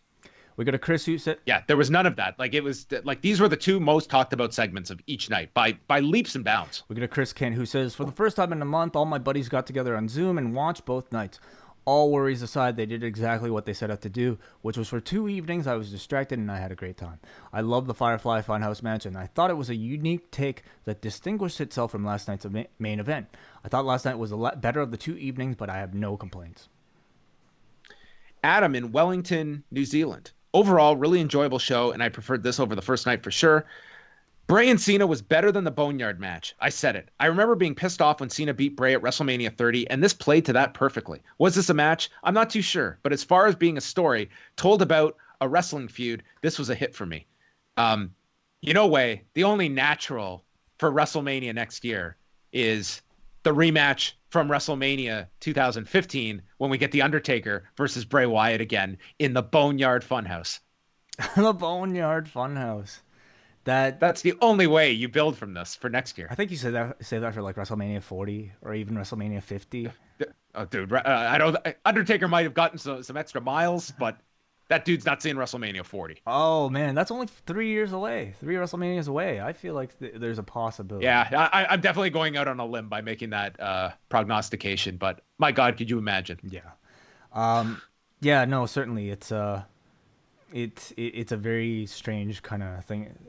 S1: We got a Chris who said,
S2: yeah, there was none of that. Like it was like these were the 2 most talked about segments of each night by leaps and bounds.
S1: We got a Chris Kent who says, for the first time in a month, all my buddies got together on Zoom and watched both nights. All worries aside, they did exactly what they set out to do, which was for 2 evenings I was distracted and I had a great time. I love the Firefly Funhouse match, and I thought it was a unique take that distinguished itself from last night's main event. I thought last night was a lot better of the 2 evenings, but I have no complaints.
S2: Adam in Wellington, New Zealand. Overall, really enjoyable show, and I preferred this over the first night for sure. Bray and Cena was better than the Boneyard match. I said it. I remember being pissed off when Cena beat Bray at WrestleMania 30, and this played to that perfectly. Was this a match? I'm not too sure. But as far as being a story told about a wrestling feud, this was a hit for me. You know, the only natural for WrestleMania next year is the rematch from WrestleMania 2015 when we get The Undertaker versus Bray Wyatt again in the Boneyard Funhouse.
S1: The Boneyard Funhouse.
S2: That's the only way you build from this for next year.
S1: I think you say that for like WrestleMania 40 or even WrestleMania 50.
S2: Oh, dude, I don't. Undertaker might have gotten some extra miles, but that dude's not seeing WrestleMania 40.
S1: Oh man, that's only 3 years away. 3 WrestleManias away. I feel like there's a possibility.
S2: Yeah, I'm definitely going out on a limb by making that prognostication. But my God, could you imagine?
S1: Yeah. Yeah. No, certainly it's a very strange kind of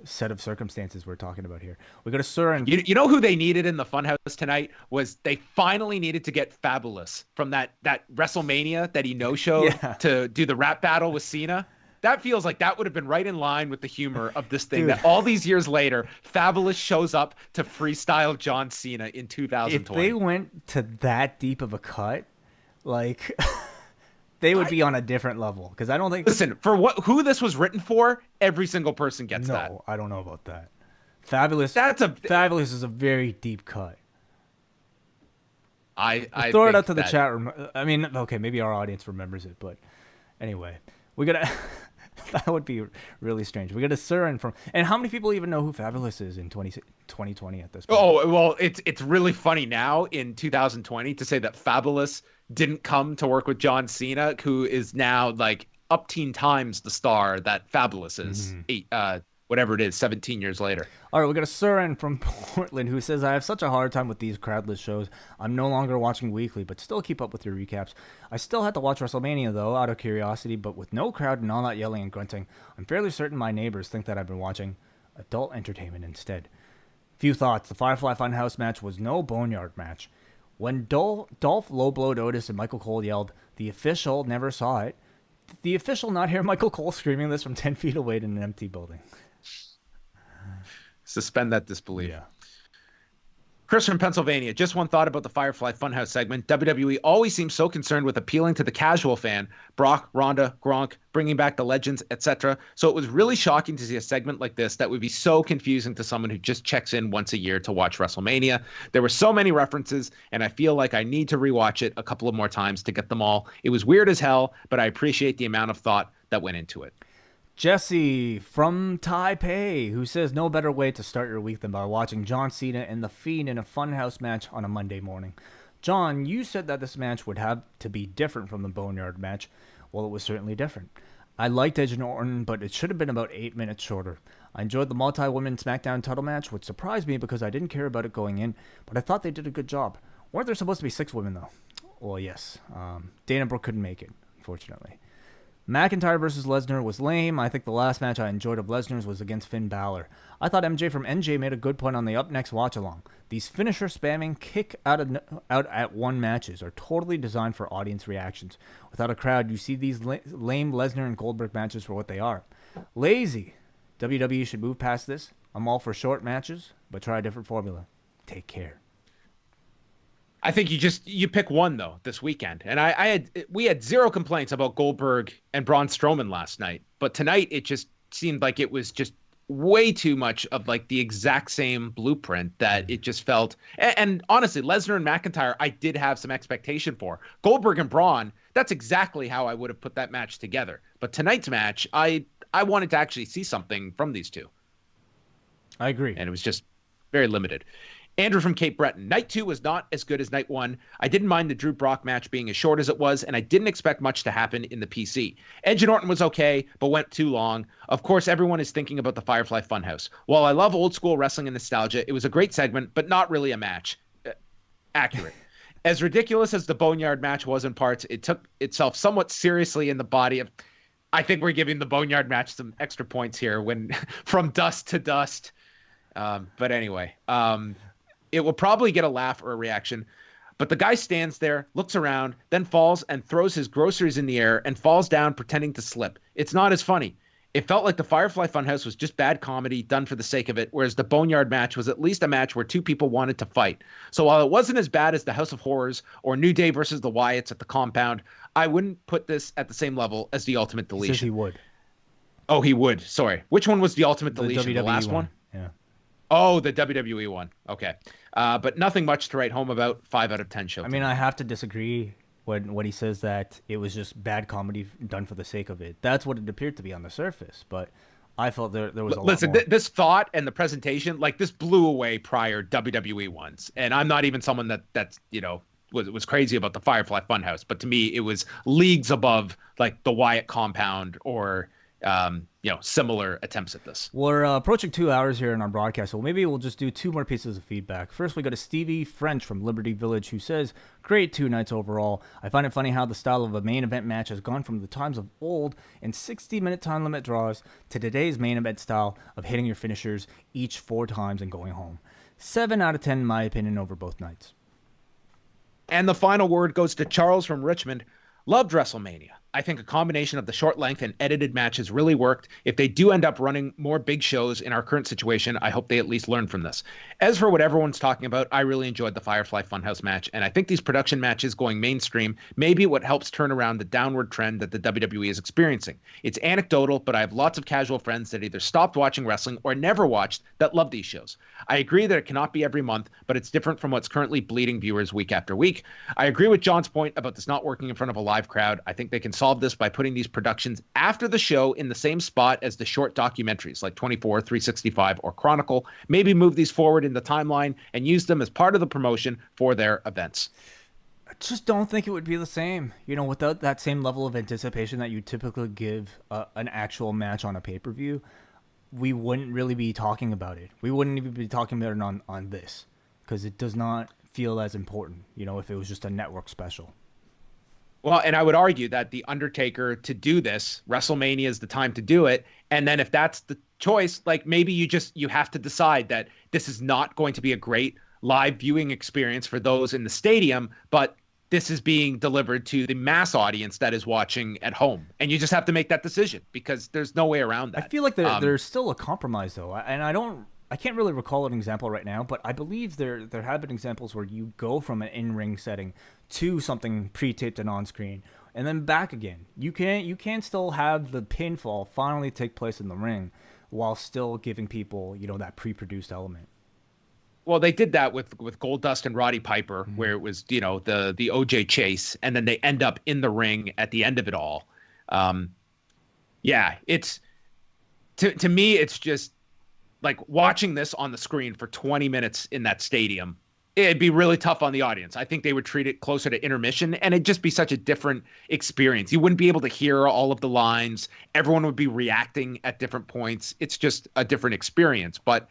S1: set of circumstances we're talking about here. We got a Sir and
S2: you know who they needed in the Funhouse tonight was they finally needed to get Fabulous from that WrestleMania that he no-showed to do the rap battle with Cena. That feels like that would have been right in line with the humor of this thing. Dude. That all these years later, Fabulous shows up to freestyle John Cena in 2020.
S1: If they went to that deep of a cut, like. They would be on a different level because I don't think.
S2: Listen, for who this was written for, every single person gets that.
S1: No, I don't know about that. Fabulous. Fabulous is a very deep cut.
S2: I
S1: throw it out to the chat room. I mean, okay, maybe our audience remembers it, but anyway, we gotta. That would be really strange. We got a Sir from, and how many people even know who Fabulous is in 2020 at this point?
S2: Oh well, it's really funny now in 2020 to say that Fabulous didn't come to work with John Cena, who is now like up 10 times the star that Fabulous is. Whatever it is, 17 years later.
S1: All right, we got a Surin from Portland who says, I have such a hard time with these crowdless shows. I'm no longer watching weekly, but still keep up with your recaps. I still had to watch WrestleMania, though, out of curiosity, but with no crowd and all that yelling and grunting, I'm fairly certain my neighbors think that I've been watching adult entertainment instead. Few thoughts. The Firefly Fun House match was no boneyard match. When Dolph low-blowed Otis and Michael Cole yelled, the official never saw it. Did the official not hear Michael Cole screaming this from 10 feet away in an empty building?
S2: Suspend that disbelief. Yeah. Chris from Pennsylvania. Just one thought about the Firefly Funhouse segment. WWE always seems so concerned with appealing to the casual fan. Brock, Ronda, Gronk, bringing back the legends, etc. So it was really shocking to see a segment like this that would be so confusing to someone who just checks in once a year to watch WrestleMania. There were so many references, and I feel like I need to rewatch it a couple of more times to get them all. It was weird as hell, but I appreciate the amount of thought that went into it.
S1: Jesse from Taipei, who says no better way to start your week than by watching John Cena and The Fiend in a Funhouse match on a Monday morning. John, you said that this match would have to be different from the Boneyard match. Well, it was certainly different. I liked Edge and Orton, but it should have been about 8 minutes shorter. I enjoyed the multi-women SmackDown title match, which surprised me because I didn't care about it going in, but I thought they did a good job. Weren't there supposed to be 6 women, though? Well, yes. Dana Brooke couldn't make it, unfortunately. McIntyre versus Lesnar was lame. I think the last match I enjoyed of Lesnar's was against Finn Balor. I thought MJ from NJ made a good point on the Up Next watch-along. These finisher spamming kick out at one matches are totally designed for audience reactions. Without a crowd, you see these lame Lesnar and Goldberg matches for what they are. Lazy. WWE should move past this. I'm all for short matches, but try a different formula. Take care.
S2: I think you pick one though this weekend, and we had zero complaints about Goldberg and Braun Strowman last night, but tonight it just seemed like it was just way too much of like the exact same blueprint that it just felt. And honestly, Lesnar and McIntyre, I did have some expectation for. Goldberg and Braun, that's exactly how I would have put that match together. But tonight's match, I wanted to actually see something from these two.
S1: I agree,
S2: and it was just very limited. Andrew from Cape Breton. Night 2 was not as good as Night 1. I didn't mind the Drew Brock match being as short as it was, and I didn't expect much to happen in the PC. Edge and Orton was okay, but went too long. Of course, everyone is thinking about the Firefly Funhouse. While I love old school wrestling and nostalgia, it was a great segment, but not really a match. Accurate. As ridiculous as the Boneyard match was in parts, it took itself somewhat seriously in the body of... I think we're giving the Boneyard match some extra points here when from dust to dust. But anyway... It will probably get a laugh or a reaction, but the guy stands there, looks around, then falls and throws his groceries in the air and falls down pretending to slip. It's not as funny. It felt like the Firefly Funhouse was just bad comedy done for the sake of it, whereas the Boneyard match was at least a match where two people wanted to fight. So while it wasn't as bad as the House of Horrors or New Day versus the Wyatts at the compound, I wouldn't put this at the same level as the Ultimate Deletion.
S1: He says he would.
S2: Oh, he would. Sorry. Which one was the Ultimate Deletion?
S1: WWE
S2: The last one?
S1: Yeah.
S2: Oh, the WWE one. Okay. But nothing much to write home about. 5 out of 10 show.
S1: I mean, I have to disagree when he says that it was just bad comedy done for the sake of it. That's what it appeared to be on the surface, but I felt there was a lot more.
S2: This thought and the presentation, like this blew away prior WWE ones. And I'm not even someone that's, was crazy about the Firefly Funhouse, but to me, it was leagues above like the Wyatt compound or, similar attempts at this.
S1: We're approaching 2 hours here in our broadcast, so maybe we'll just do 2 more pieces of feedback. First, we go to Stevie French from Liberty Village, who says, "Great 2 nights overall. I find it funny how the style of a main event match has gone from the times of old and 60-minute time limit draws to today's main event style of hitting your finishers each 4 times and going home. 7 out of 10, in my opinion, over both nights."
S2: And the final word goes to Charles from Richmond. Loved WrestleMania. I think a combination of the short length and edited matches really worked. If they do end up running more big shows in our current situation, I hope they at least learn from this. As for what everyone's talking about, I really enjoyed the Firefly Funhouse match, and I think these production matches going mainstream may be what helps turn around the downward trend that the WWE is experiencing. It's anecdotal, but I have lots of casual friends that either stopped watching wrestling or never watched that love these shows. I agree that it cannot be every month, but it's different from what's currently bleeding viewers week after week. I agree with John's point about this not working in front of a live crowd. I think they can solve this by putting these productions after the show in the same spot as the short documentaries like 24, 365, or Chronicle. Maybe move these forward in the timeline and use them as part of the promotion for their events.
S1: I just don't think it would be the same, without that same level of anticipation that you typically give an actual match on a pay-per-view. We wouldn't really be talking about it. We wouldn't even be talking about it on this because it does not feel as important, if it was just a network special.
S2: Well, and I would argue that The Undertaker, to do this, WrestleMania is the time to do it. And then if that's the choice, like maybe you have to decide that this is not going to be a great live viewing experience for those in the stadium, but this is being delivered to the mass audience that is watching at home. And you just have to make that decision because there's no way around that.
S1: I feel like there's still a compromise, though. And I can't really recall an example right now, but I believe there have been examples where you go from an in-ring setting to something pre-taped and on-screen, and then back again. You can still have the pinfall finally take place in the ring while still giving people, that pre-produced element.
S2: Well, they did that with Goldust and Roddy Piper, where it was, the OJ chase, and then they end up in the ring at the end of it all. It's to me, it's just like watching this on the screen for 20 minutes in that stadium. It'd be really tough on the audience. I think they would treat it closer to intermission, and it'd just be such a different experience. You wouldn't be able to hear all of the lines. Everyone would be reacting at different points. It's just a different experience. But,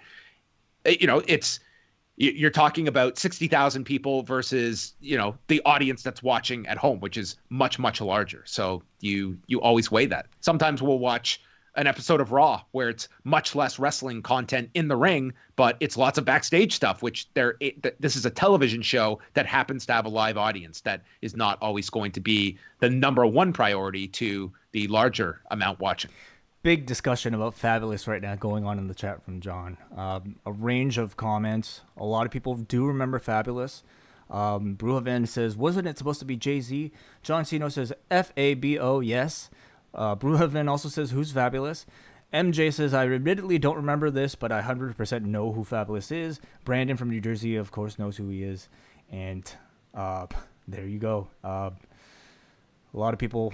S2: you're talking about 60,000 people versus, the audience that's watching at home, which is much, much larger. So you always weigh that. Sometimes we'll watch an episode of Raw where it's much less wrestling content in the ring, but it's lots of backstage stuff, which this is a television show that happens to have a live audience that is not always going to be the number one priority to the larger amount watching.
S1: Big discussion about Fabulous right now going on in the chat from John. A range of comments. A lot of people do remember Fabulous. Bruhaven says, wasn't it supposed to be Jay-Z? John Cena says, F-A-B-O, yes. Bruhaven also says, who's Fabulous? MJ says, I admittedly don't remember this, but I 100% know who Fabulous is. Brandon from New Jersey, of course, knows who he is. And there you go. A lot of people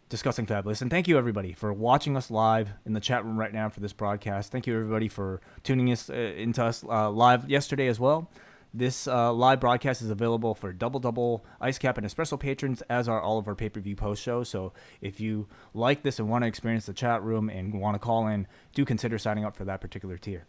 S1: discussing Fabulous. And thank you, everybody, for watching us live in the chat room right now for this broadcast. Thank you, everybody, for tuning into us live yesterday as well. This live broadcast is available for Double Ice Cap and Espresso patrons, as are all of our pay-per-view post shows. So if you like this and want to experience the chat room and want to call in, do consider signing up for that particular tier.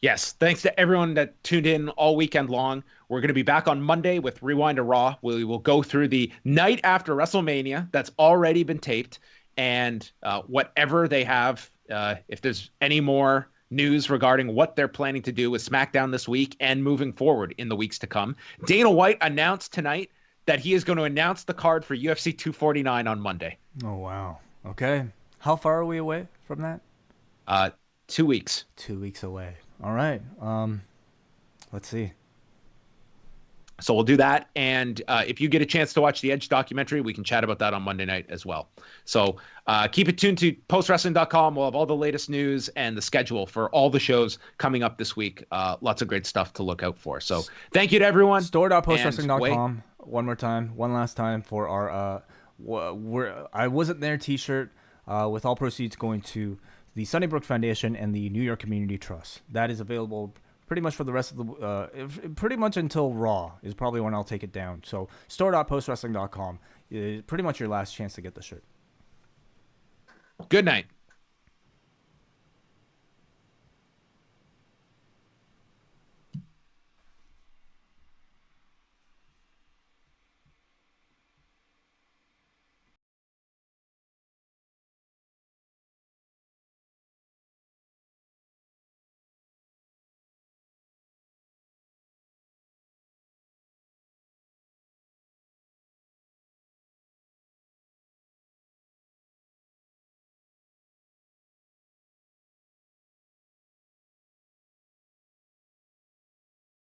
S2: Yes, thanks to everyone that tuned in all weekend long. We're going to be back on Monday with Rewind to Raw. We will go through the night after WrestleMania that's already been taped, and whatever they have, if there's any more news regarding what they're planning to do with SmackDown this week and moving forward in the weeks to come. Dana White announced tonight that he is going to announce the card for UFC 249 on Monday.
S1: Oh, wow. Okay. How far are we away from that?
S2: 2 weeks.
S1: 2 weeks away. All right. Let's see.
S2: So we'll do that. And if you get a chance to watch the Edge documentary, we can chat about that on Monday night as well. So keep it tuned to postwrestling.com. We'll have all the latest news and the schedule for all the shows coming up this week. Lots of great stuff to look out for. So thank you to everyone.
S1: Store.postwrestling.com. One last time for our I Wasn't There t-shirt with all proceeds going to the Sunnybrook Foundation and the New York Community Trust. That is available pretty much for the rest of the pretty much until Raw is probably when I'll take it down. So store.postwrestling.com is pretty much your last chance to get the shirt.
S2: Good night.